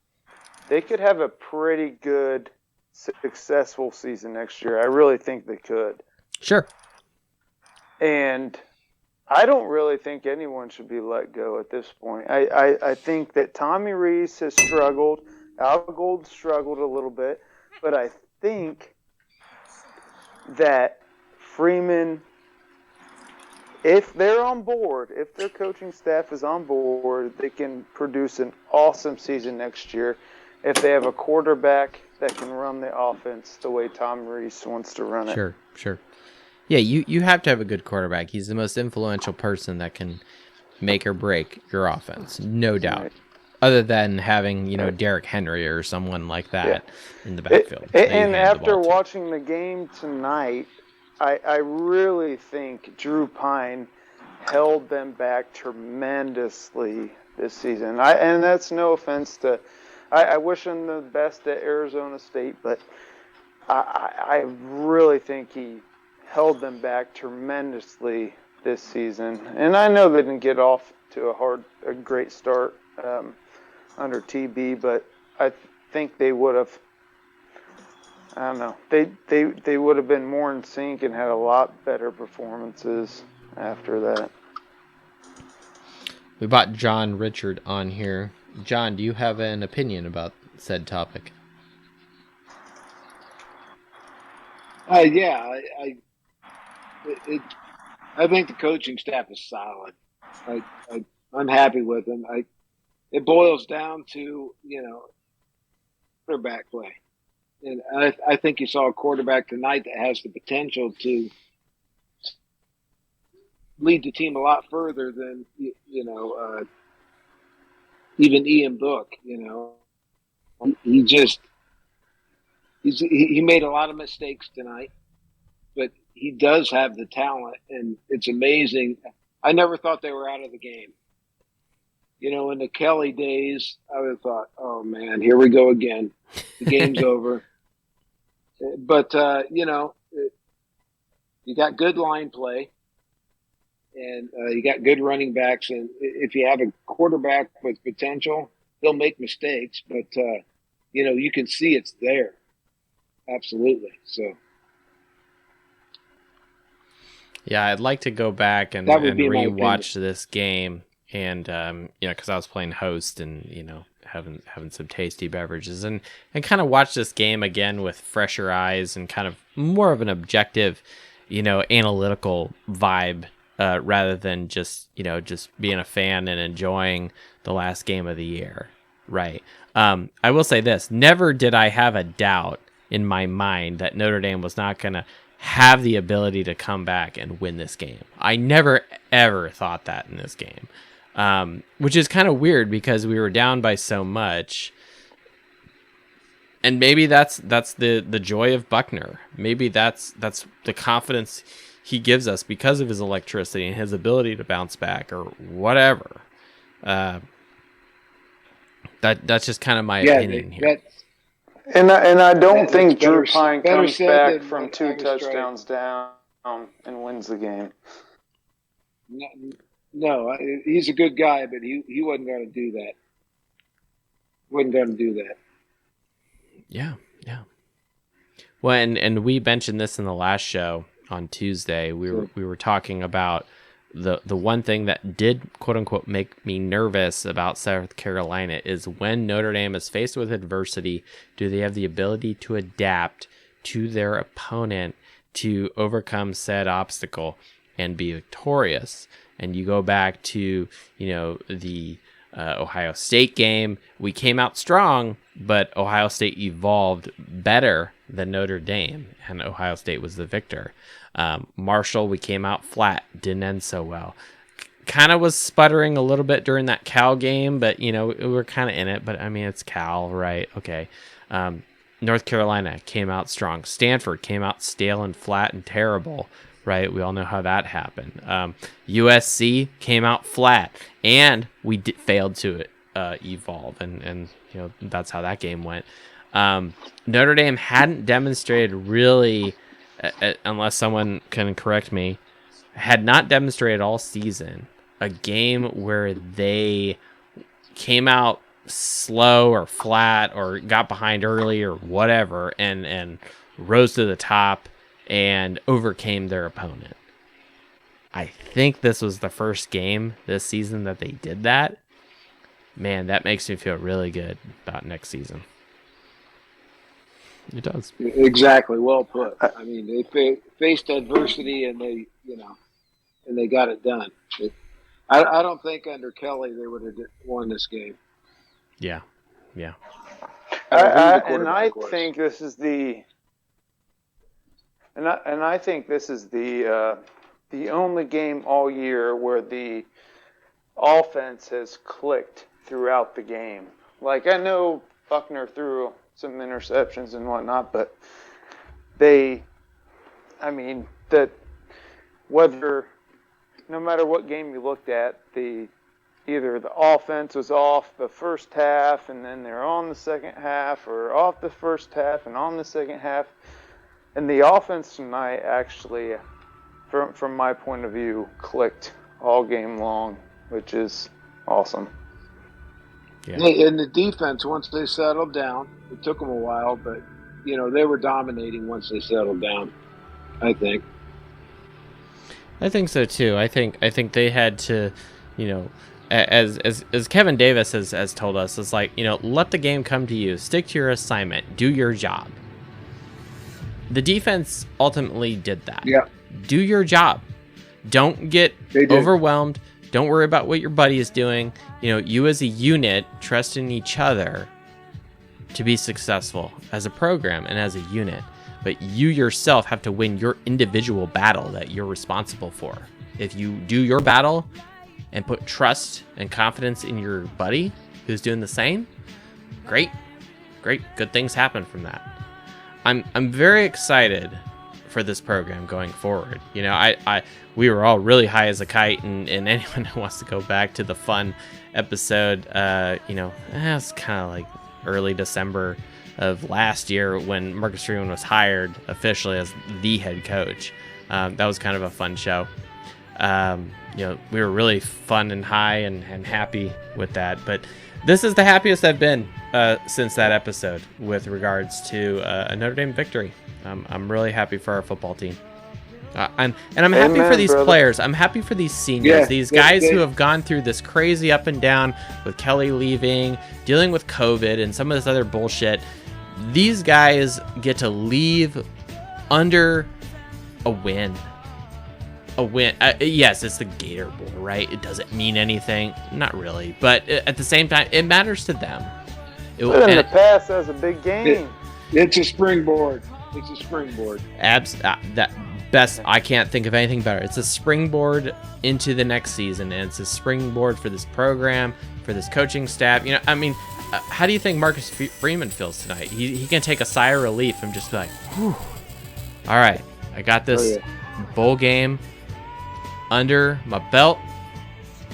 Speaker 5: they could have a pretty good, successful season next year. I really think they could.
Speaker 1: Sure.
Speaker 5: And I don't really think anyone should be let go at this point. I think that Tommy Rees has struggled. Al Gold struggled a little bit. But I think that Freeman, if they're on board, if their coaching staff is on board, they can produce an awesome season next year if they have a quarterback that can run the offense the way Tom Rees wants to run it.
Speaker 1: Sure. Yeah, you have to have a good quarterback. He's the most influential person that can make or break your offense, no doubt. Right. Other than having, Derrick Henry or someone like that in the backfield.
Speaker 5: And after watching the game tonight, I really think Drew Pine held them back tremendously this season. And that's no offense to... I wish him the best at Arizona State, but I really think he held them back tremendously this season. And I know they didn't get off to a great start under TB, but I think they would have. I don't know. They would have been more in sync and had a lot better performances after that.
Speaker 1: We brought John Richard on here. John, do you have an opinion about said topic?
Speaker 11: Yeah, I think the coaching staff is solid. I'm happy with them. It boils down to quarterback play, and I think you saw a quarterback tonight that has the potential to lead the team a lot further than even Ian Book. He made a lot of mistakes tonight, but he does have the talent, and it's amazing. I never thought they were out of the game. In the Kelly days, I would have thought, oh, man, here we go again. The game's over. But, you got good line play, and you got good running backs. And if you have a quarterback with potential, he'll make mistakes, but, you can see it's there. Absolutely. So.
Speaker 1: Yeah, I'd like to go back and rewatch this game, and because I was playing host and having some tasty beverages, and kind of watch this game again with fresher eyes and kind of more of an objective, analytical vibe, rather than just being a fan and enjoying the last game of the year, right? I will say this: never did I have a doubt in my mind that Notre Dame was not going to have the ability to come back and win this game. I never, ever thought that in this game, which is kind of weird because we were down by so much. And maybe that's the joy of Buckner. Maybe that's the confidence he gives us because of his electricity and his ability to bounce back or whatever. That's just kind of my opinion here.
Speaker 5: And I don't think Drew
Speaker 11: better-
Speaker 5: Pine
Speaker 11: better
Speaker 5: comes
Speaker 11: said
Speaker 5: back
Speaker 11: than
Speaker 5: from
Speaker 11: what
Speaker 5: 2
Speaker 11: I was trying.
Speaker 5: touchdowns down and wins the game.
Speaker 11: No, he's a good guy, but he wasn't going to do that.
Speaker 1: Yeah. Well, and we mentioned this in the last show on Tuesday. We were talking about the one thing that did, quote unquote, make me nervous about South Carolina is when Notre Dame is faced with adversity, do they have the ability to adapt to their opponent to overcome said obstacle and be victorious? And you go back to, the Ohio State game. We came out strong, but Ohio State evolved better than Notre Dame, and Ohio State was the victor. Marshall, we came out flat, didn't end so well. Kind of was sputtering a little bit during that Cal game, but, we were kind of in it. But, I mean, it's Cal, right? Okay. North Carolina came out strong. Stanford came out stale and flat and terrible, right? We all know how that happened. USC came out flat, and we failed to evolve, and that's how that game went. Notre Dame hadn't demonstrated really, unless someone can correct me, had not demonstrated all season a game where they came out slow or flat or got behind early or whatever and rose to the top and overcame their opponent. I think this was the first game this season that they did that. Man, that makes me feel really good about next season. It does.
Speaker 11: Exactly. Well put. I mean, they faced adversity and they got it done. I don't think under Kelly they would have won this game.
Speaker 1: Yeah.
Speaker 5: I think this is the only game all year where the offense has clicked throughout the game. Like, I know Buckner threw some interceptions and whatnot, but no matter what game you looked at, either the offense was off the first half and then they're on the second half, or off the first half and on the second half. And the offense tonight actually, from my point of view, clicked all game long, which is awesome.
Speaker 11: Yeah. And the defense, once they settled down, it took them a while, but they were dominating once they settled down, I think.
Speaker 1: I think so too. I think they had to, as Kevin Davis has told us, it's like, let the game come to you, stick to your assignment, do your job. The defense ultimately did that.
Speaker 11: Yeah.
Speaker 1: Do your job. Don't get overwhelmed. Don't worry about what your buddy is doing. You as a unit trust in each other to be successful as a program and as a unit. But you yourself have to win your individual battle that you're responsible for. If you do your battle and put trust and confidence in your buddy who's doing the same, great. Good things happen from that. I'm very excited for this program going forward. We were all really high as a kite, and anyone who wants to go back to the fun episode, it's kind of like early December of last year when Marcus Freeman was hired officially as the head coach. That was kind of a fun show. We were really fun and high and happy with that. But this is the happiest I've been since that episode with regards to a Notre Dame victory. I'm really happy for our football team. I'm happy for these players. I'm happy for these seniors, these guys who have gone through this crazy up and down with Kelly leaving, dealing with COVID and some of this other bullshit. These guys get to leave under a win. A win. Yes, it's the Gator Bowl, right? It doesn't mean anything. Not really. But at the same time, it matters to them.
Speaker 5: But in the past, that's a big game.
Speaker 11: It's a springboard.
Speaker 1: I can't think of anything better. It's a springboard into the next season, and it's a springboard for this program, for this coaching staff. How do you think Marcus Freeman feels tonight? He can take a sigh of relief and just be like, whew, all right, I got this bowl game under my belt.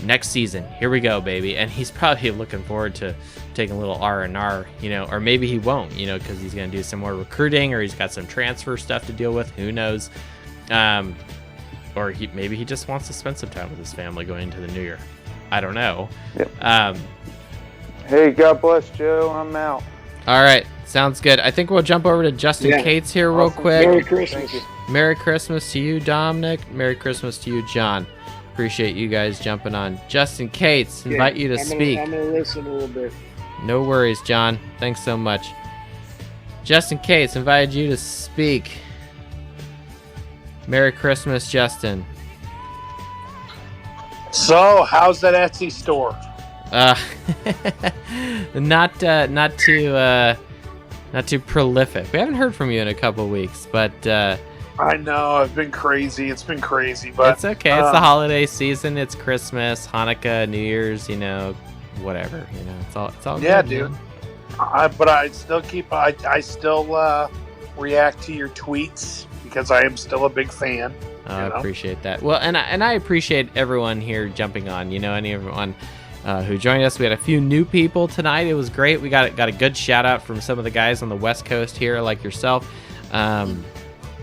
Speaker 1: Next season, here we go, baby. And he's probably looking forward to, taking a little R&R, or maybe he won't, because he's going to do some more recruiting, or he's got some transfer stuff to deal with. Who knows? Or maybe he just wants to spend some time with his family going into the new year. I don't know.
Speaker 5: Yep. Hey, God bless, Joe. I'm out.
Speaker 1: All right. Sounds good. I think we'll jump over to Justin Cates here real quick.
Speaker 11: Merry Christmas.
Speaker 1: Merry Christmas to you, Dominic. Merry Christmas to you, John. Appreciate you guys jumping on. Justin Cates, invite you to speak.
Speaker 11: I'm going to listen a little bit.
Speaker 1: No worries, John. Thanks so much. Justin Cates invited you to speak. Merry Christmas, Justin.
Speaker 12: So, how's that Etsy store?
Speaker 1: Not too prolific. We haven't heard from you in a couple weeks, but
Speaker 12: I know it's been crazy. It's been crazy, but
Speaker 1: it's okay. It's the holiday season. It's Christmas, Hanukkah, New Year's. Whatever. It's all.
Speaker 12: Yeah,
Speaker 1: good,
Speaker 12: dude.
Speaker 1: Man.
Speaker 12: But I still I still react to your tweets because I am still a big fan.
Speaker 1: I appreciate that. Well, and I appreciate everyone here jumping on. Everyone who joined us. We had a few new people tonight. It was great. We got a good shout out from some of the guys on the West Coast here, like yourself.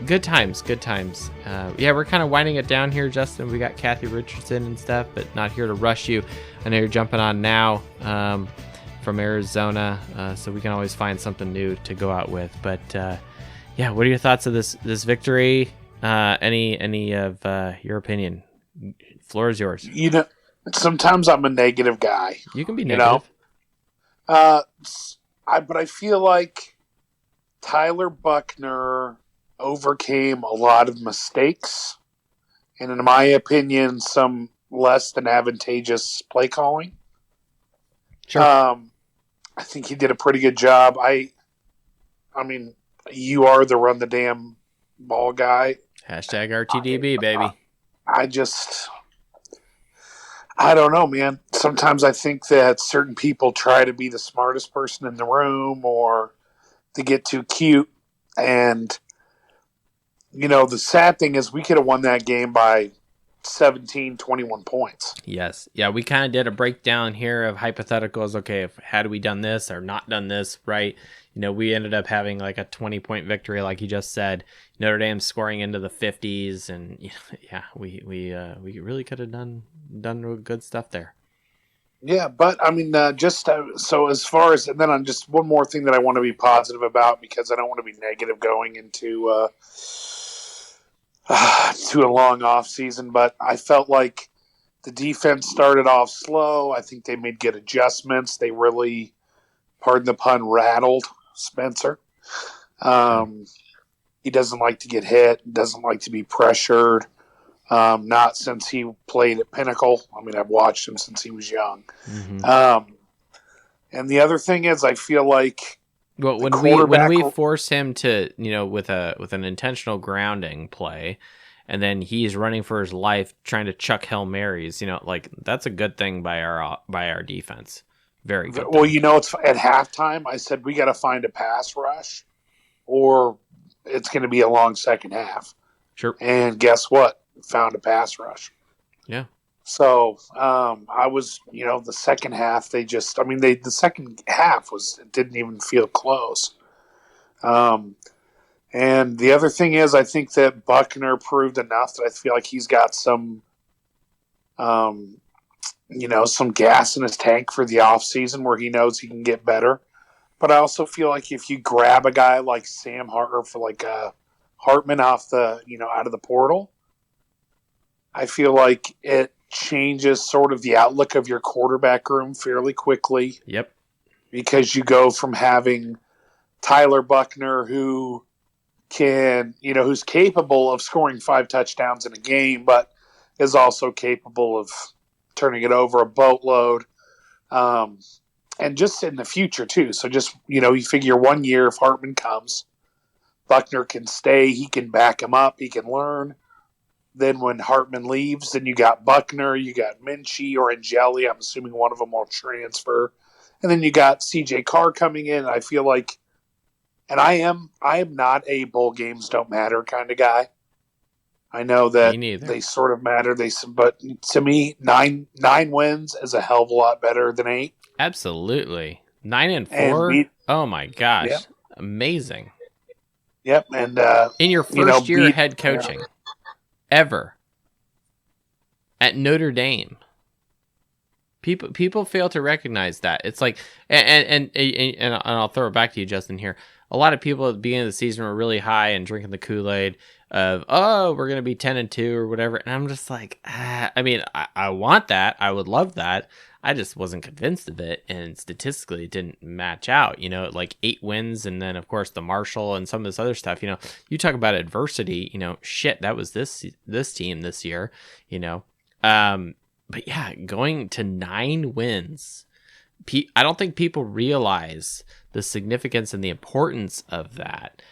Speaker 1: Good times. We're kind of winding it down here, Justin. We got Kathy Richardson and stuff, but not here to rush you. I know you're jumping on now from Arizona, so we can always find something new to go out with. But what are your thoughts of this victory? Any of your opinion? Floor is yours.
Speaker 12: Sometimes I'm a negative guy.
Speaker 1: You can be negative.
Speaker 12: But I feel like Tyler Buckner overcame a lot of mistakes, and in my opinion, some less than advantageous play calling.
Speaker 1: Sure.
Speaker 12: I think he did a pretty good job. I mean, you are the run the damn ball guy.
Speaker 1: Hashtag RTDB, baby.
Speaker 12: I don't know, man. Sometimes I think that certain people try to be the smartest person in the room or to get too cute. And, the sad thing is we could have won that game by 17, 21 points.
Speaker 1: Yes. Yeah, we kind of did a breakdown here of hypotheticals. Okay, had we done this or not done this, right? We ended up having like a 20-point victory, like you just said. Notre Dame scoring into the 50s, and we really could have done good stuff there.
Speaker 12: Yeah, but I mean, so as far as, and then on just one more thing that I want to be positive about because I don't want to be negative going into to a long off season. But I felt like the defense started off slow. I think they made good adjustments. They really, pardon the pun, rattled Spencer. He doesn't like to get hit, doesn't like to be pressured. Not since he played at Pinnacle. I mean, I've watched him since he was young.
Speaker 1: Mm-hmm.
Speaker 12: And the other thing is, I feel like
Speaker 1: when we force him to, with an intentional grounding play, and then he's running for his life trying to chuck Hail Marys, that's a good thing by our defense. Very good.
Speaker 12: Well, it's at halftime. I said we got to find a pass rush, or it's going to be a long second half.
Speaker 1: Sure.
Speaker 12: And guess what? Found a pass rush.
Speaker 1: Yeah.
Speaker 12: So I was, the second half. The second half didn't even feel close. And the other thing is, I think that Buckner proved enough that I feel like he's got some gas in his tank for the off season where he knows he can get better. But I also feel like if you grab a guy like Sam Hartman for Hartman off the, out of the portal, I feel like it changes sort of the outlook of your quarterback room fairly quickly.
Speaker 1: Yep.
Speaker 12: Because you go from having Tyler Buckner who can, who's capable of scoring 5 touchdowns in a game, but is also capable of turning it over a boatload. And just in the future too. So just, you figure 1 year if Hartman comes, Buckner can stay, he can back him up, he can learn. Then when Hartman leaves, then you got Buckner, you got Minchie or Angeli. I'm assuming one of them will transfer. And then you got CJ Carr coming in. I feel like, and I am not a bowl games don't matter kind of guy. I know that they sort of matter. But to me, nine wins is a hell of a lot better than 8.
Speaker 1: Absolutely. 9-4. Oh my gosh,
Speaker 12: Yep.
Speaker 1: Amazing.
Speaker 12: Yep, and
Speaker 1: in your first year head coaching ever at Notre Dame. People fail to recognize that. It's like, and I'll throw it back to you, Justin, here. A lot of people at the beginning of the season were really high and drinking the Kool-Aid of, oh, we're going to be 10-2 or whatever. And I'm just like, I mean, I want that. I would love that. I just wasn't convinced of it. And statistically, it didn't match out, like 8 wins. And then, of course, the Marshall and some of this other stuff, you talk about adversity, shit, that was this team this year, But yeah, going to 9 wins, I don't think people realize the significance and the importance of that.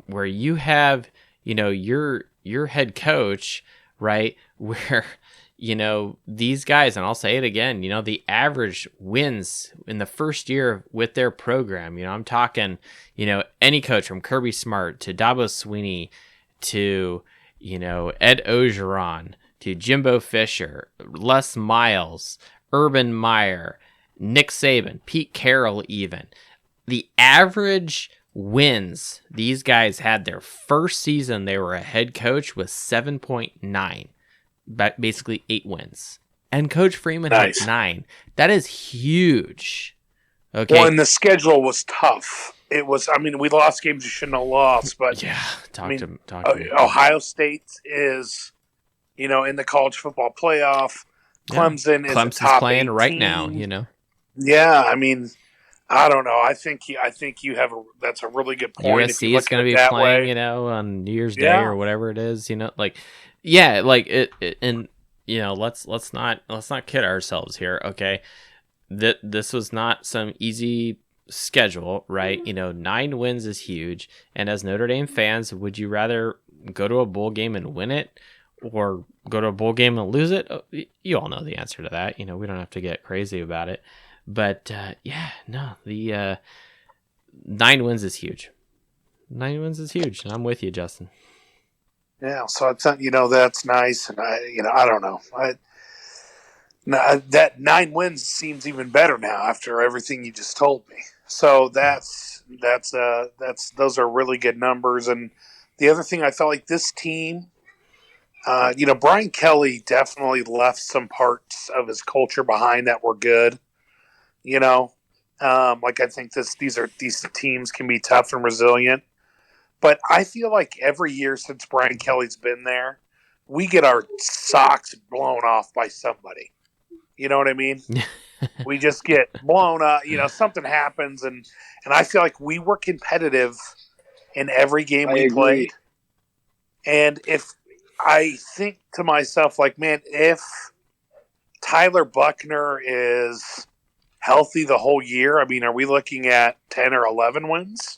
Speaker 1: Where you have, your head coach, right? Where, these guys, and I'll say it again, the average wins in the first year with their program. I'm talking, any coach from Kirby Smart to Dabo Swinney to, Ed Ogeron, to Jimbo Fisher, Les Miles, Urban Meyer, Nick Saban, Pete Carroll even. The average wins these guys had their first season they were a head coach was 7.9. Basically 8 wins. And Coach Freeman had 9. That is huge. Okay.
Speaker 12: Well, and the schedule was tough. It was, we lost games we shouldn't have lost, but
Speaker 1: yeah, talk to me.
Speaker 12: Ohio State is... in the college football playoff, Clemson is a top
Speaker 1: playing
Speaker 12: 18.
Speaker 1: right now.
Speaker 12: Yeah, I don't know. I think you have that's a really good point.
Speaker 1: USC is going to be playing, on New Year's Day or whatever it is. And let's not kid ourselves here. Okay, this was not some easy schedule, right? 9 wins is huge. And as Notre Dame fans, would you rather go to a bowl game and win it, or go to a bowl game and lose it? You all know the answer to that. We don't have to get crazy about it. But, the 9 wins is huge. 9 wins is huge. And I'm with you, Justin.
Speaker 12: Yeah, so I thought, that's nice. And, I don't know. That 9 wins seems even better now after everything you just told me. So those are really good numbers. And the other thing, I felt like this team, Brian Kelly definitely left some parts of his culture behind that were good. I think these teams can be tough and resilient. But I feel like every year since Brian Kelly's been there, we get our socks blown off by somebody. You know what I mean? We just get blown up. Something happens, and I feel like we were competitive in every game we played. And if I think to myself, like, man, if Tyler Buckner is healthy the whole year, are we looking at 10 or 11 wins?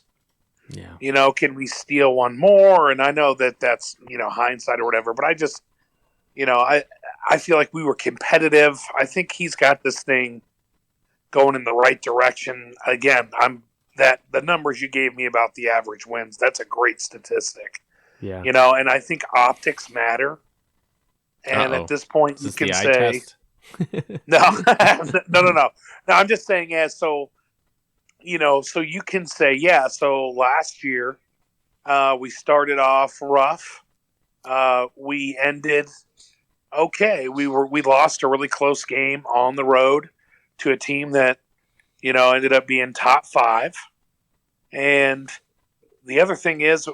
Speaker 12: Yeah. Can we steal one more? And I know that's, hindsight or whatever, but I just, I feel like we were competitive. I think he's got this thing going in the right direction. Again, the numbers you gave me about the average wins, that's a great statistic.
Speaker 1: Yeah.
Speaker 12: And I think optics matter. And at this point, you can say, no. No, I'm just saying, so you can say, so last year, we started off rough. We ended okay. We lost a really close game on the road to a team that, ended up being top 5. And the other thing is,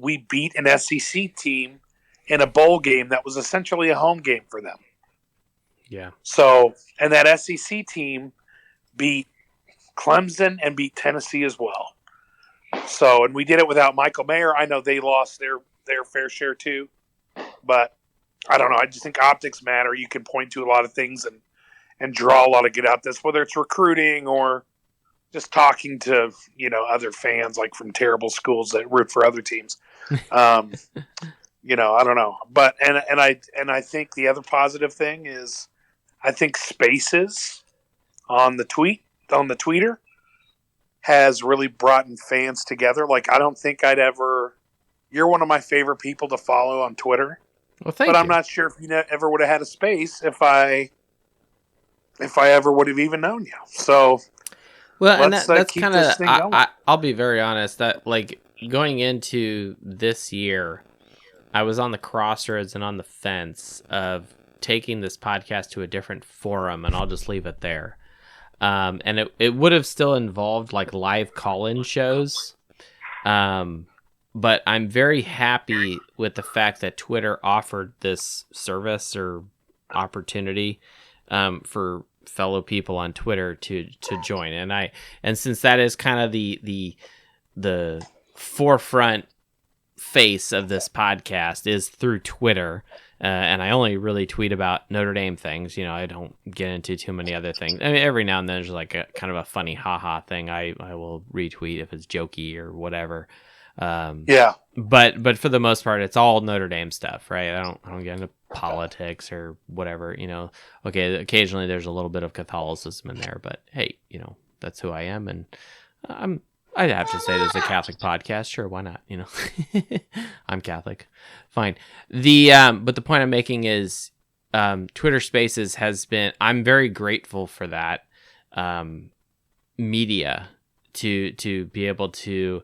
Speaker 12: we beat an SEC team in a bowl game that was essentially a home game for them.
Speaker 1: Yeah.
Speaker 12: So, and that SEC team beat Clemson and beat Tennessee as well. So, and we did it without Michael Mayer. I know they lost their fair share too, but I don't know. I just think optics matter. You can point to a lot of things and draw a lot of good out this, whether it's recruiting or just talking to, other fans like from terrible schools that root for other teams. I don't know. But and I think the other positive thing is I think Spaces on the tweeter has really brought fans together. Like, I don't think you're one of my favorite people to follow on Twitter.
Speaker 1: Well, thank you.
Speaker 12: I'm not sure if you ever would have had a space if I ever would have even known you. So
Speaker 1: Well, and
Speaker 12: let's
Speaker 1: that's
Speaker 12: keep
Speaker 1: kind
Speaker 12: this
Speaker 1: of,
Speaker 12: thing going.
Speaker 1: I'll be very honest that like going into this year, I was on the crossroads and on the fence of taking this podcast to a different forum, and I'll just leave it there. And it would have still involved like live call-in shows. But I'm very happy with the fact that Twitter offered this service or opportunity for fellow people on Twitter to join. And since that is kind of the forefront face of this podcast is through Twitter, and I only really tweet about Notre Dame things. I don't get into too many other things. I mean, every now and then there's like a kind of a funny haha thing I will retweet if it's jokey or whatever.
Speaker 12: Yeah.
Speaker 1: But for the most part, it's all Notre Dame stuff, right? I don't get into politics or whatever. Okay, occasionally there's a little bit of Catholicism in there, but hey, that's who I am, and I'd have to say there's a Catholic podcast. Sure, why not? I'm Catholic. Fine. But the point I'm making is Twitter Spaces has been. I'm very grateful for that media to be able to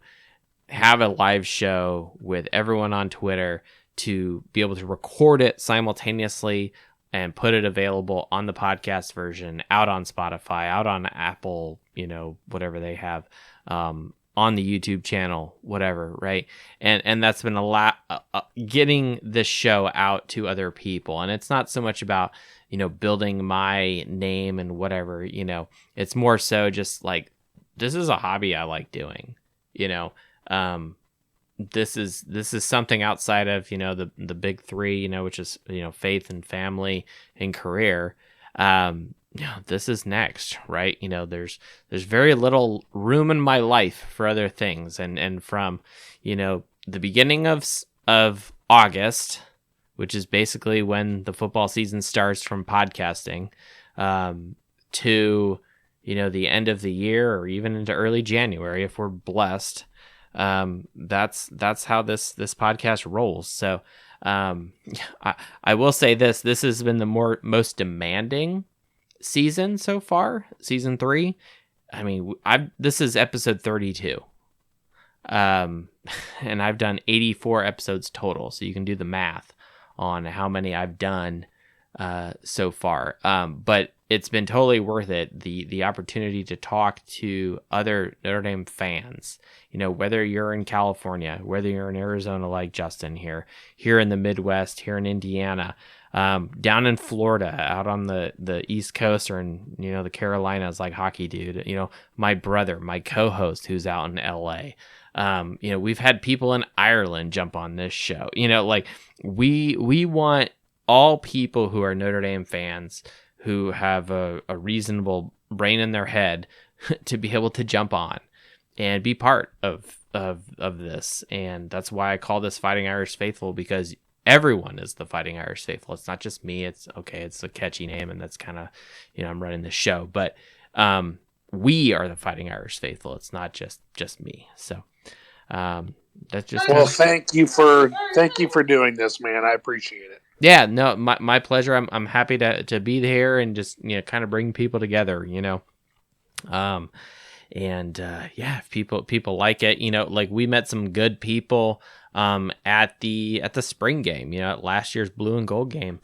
Speaker 1: have a live show with everyone on Twitter, to be able to record it simultaneously and put it available on the podcast version, out on Spotify, out on Apple, whatever they have, on the YouTube channel, whatever, right? And that's been a lot, getting this show out to other people. And it's not so much about, building my name and whatever, it's more so just like, this is a hobby I like doing, this is something outside of, the big three, which is, faith and family and career. This is next, right? There's very little room in my life for other things. And from, the beginning of August, which is basically when the football season starts from podcasting, to, the end of the year or even into early January, if we're blessed, that's how this podcast rolls. So I will say this has been the most demanding season so far, season 3. I mean, this is episode 32, and I've done 84 episodes total, so you can do the math on how many I've done so far. But it's been totally worth it. The opportunity to talk to other Notre Dame fans, whether you're in California, whether you're in Arizona like Justin here in the Midwest, here in Indiana, down in Florida, out on the East Coast, or in, the Carolinas like Hockey Dude, my brother, my co-host who's out in LA. We've had people in Ireland jump on this show. Like we want all people who are Notre Dame fans who have a reasonable brain in their head to be able to jump on and be part of this. And that's why I call this Fighting Irish Faithful, because everyone is the Fighting Irish Faithful. It's not just me. It's a catchy name, and that's kind of, I'm running the show, but we are the Fighting Irish Faithful. It's not just me. So that's just
Speaker 12: thank you for doing this, man. I appreciate it.
Speaker 1: Yeah, no, my pleasure. I'm happy to be here and just kind of bring people together. If people like it, like we met some good people at the spring game, at last year's blue and gold game.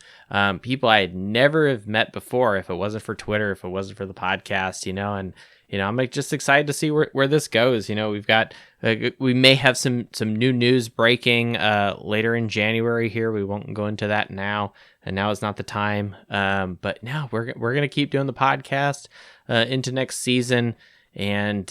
Speaker 1: People I had never have met before if it wasn't for Twitter, if it wasn't for the podcast, and I'm just excited to see where this goes. We've got we may have some new news breaking later in January here. We won't go into that now, and now is not the time. But now we're gonna keep doing the podcast into next season, and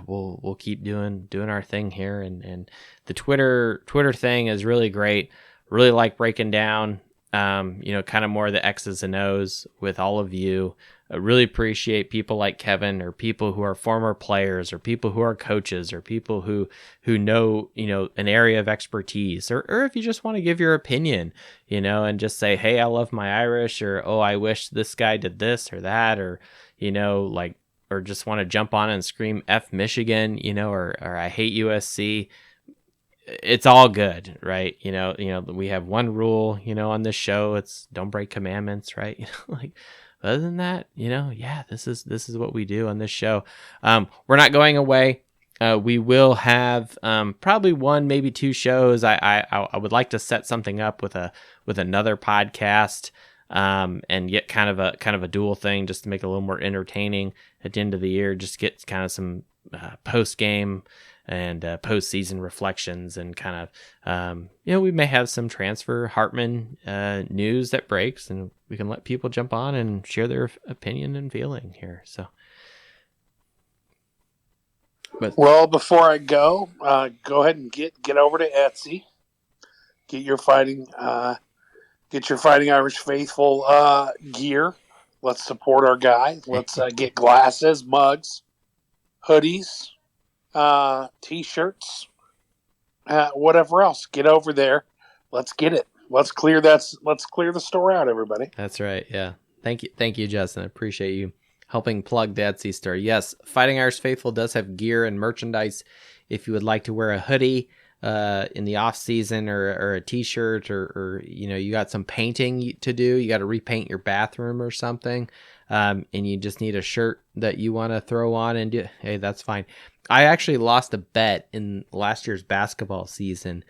Speaker 1: we'll keep doing our thing here. And the Twitter thing is really great. Really like breaking down kind of more of the X's and O's with all of you. I really appreciate people like Kevin, or people who are former players, or people who are coaches, or people who know, an area of expertise, or if you just want to give your opinion, and just say, hey, I love my Irish, or, oh, I wish this guy did this or that, or, or just want to jump on and scream F Michigan, or I hate USC. It's all good, right? We have one rule, on this show. It's don't break commandments, right? other than that, this is what we do on this show. We're not going away. We will have probably one, maybe two shows. I would like to set something up with another podcast, and get kind of a dual thing, just to make it a little more entertaining at the end of the year. Just get kind of some post game and postseason reflections, and kind of we may have some transfer Hartman news that breaks, and we can let people jump on and share their opinion and feeling here. So.
Speaker 12: Well, before I go ahead and get over to Etsy, get your fighting Irish faithful gear. Let's support our guy. Let's get glasses, mugs, hoodies, t-shirts, whatever else. Get over there. Let's get it. Let's clear the store out, everybody.
Speaker 1: That's right. Yeah. Thank you, Justin. I appreciate you helping plug the Etsy store. Yes, Fighting Irish Faithful does have gear and merchandise. If you would like to wear a hoodie in the off season, or a t-shirt, or you got some painting to do, you got to repaint your bathroom or something, and you just need a shirt that you want to throw on and do, hey, that's fine. I actually lost a bet in last year's basketball season.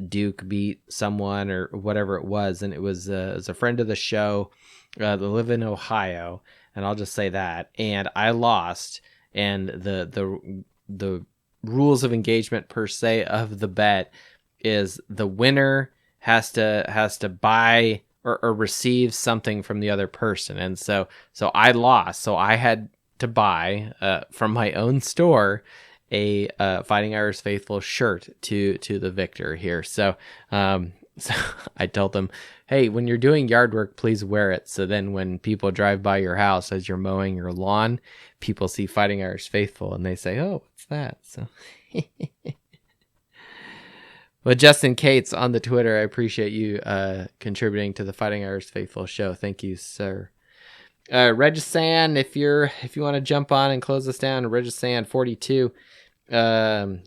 Speaker 1: Duke beat someone or whatever it was, and it was a friend of the show. They live in Ohio, and I'll just say that. And I lost, and the rules of engagement per se of the bet is the winner has to buy or receive something from the other person. And so I lost, so I had to buy from my own store a Fighting Irish Faithful shirt to the victor here. So I told them, hey, when you're doing yard work, please wear it. So then when people drive by your house as you're mowing your lawn, people see Fighting Irish Faithful and they say, oh, what's that? So, well, Justin Cates on the Twitter, I appreciate you contributing to the Fighting Irish Faithful show. Thank you, sir. Regisan, if you want to jump on and close us down, Regisan 42,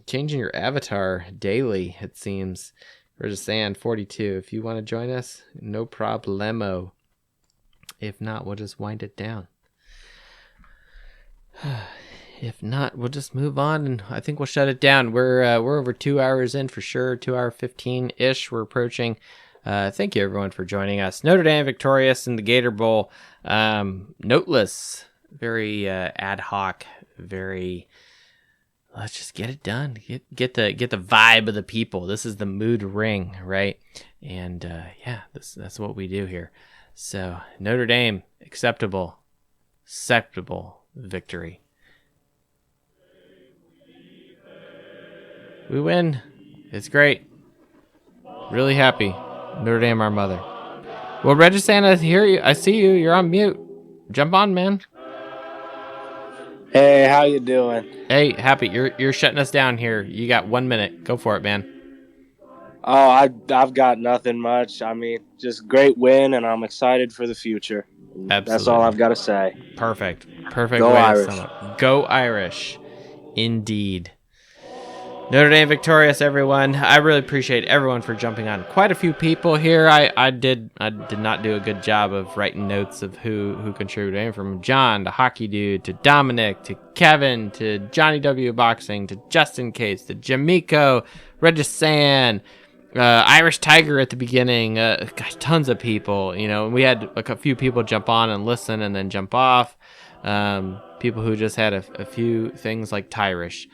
Speaker 1: changing your avatar daily, it seems. Regisan 42, if you want to join us, no problemo. If not, we'll just wind it down. If not, we'll just move on, and I think we'll shut it down. We're over 2 hours in for sure, 2 hour 15-ish. We're approaching. Thank you, everyone, for joining us. Notre Dame victorious in the Gator Bowl. Noteless, very ad hoc, very. Let's just get it done. Get the vibe of the people. This is the mood ring, right? And that's what we do here. So Notre Dame, acceptable victory. We win. It's great. Really happy. Notre Dame, our mother. Well, Regisan, I hear you. I see you. You're on mute. Jump on, man.
Speaker 13: Hey, how you doing?
Speaker 1: Hey, Happy, you're shutting us down here. You got 1 minute. Go for it, man.
Speaker 13: Oh, I've got nothing much. I mean, just great win, and I'm excited for the future.
Speaker 1: Absolutely.
Speaker 13: That's all I've got to say.
Speaker 1: Perfect.
Speaker 13: Go
Speaker 1: way
Speaker 13: Irish.
Speaker 1: To sum up. Go Irish. Indeed. Notre Dame victorious, everyone. I really appreciate everyone for jumping on. Quite a few people here. I did not do a good job of writing notes of who contributed. From John to Hockey Dude to Dominic to Kevin to Johnny W Boxing to Justin Cates to Jamiko, Regisan, Irish Tiger at the beginning. Gosh, tons of people. We had a few people jump on and listen and then jump off. People who just had a few things like Tyrish.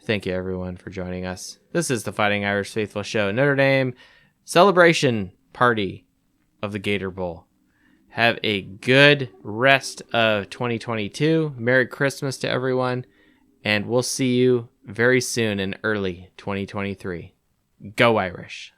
Speaker 1: Thank you, everyone, for joining us. This is the Fighting Irish Faithful Show. Notre Dame celebration party of the Gator Bowl. Have a good rest of 2022. Merry Christmas to everyone. And we'll see you very soon in early 2023. Go Irish.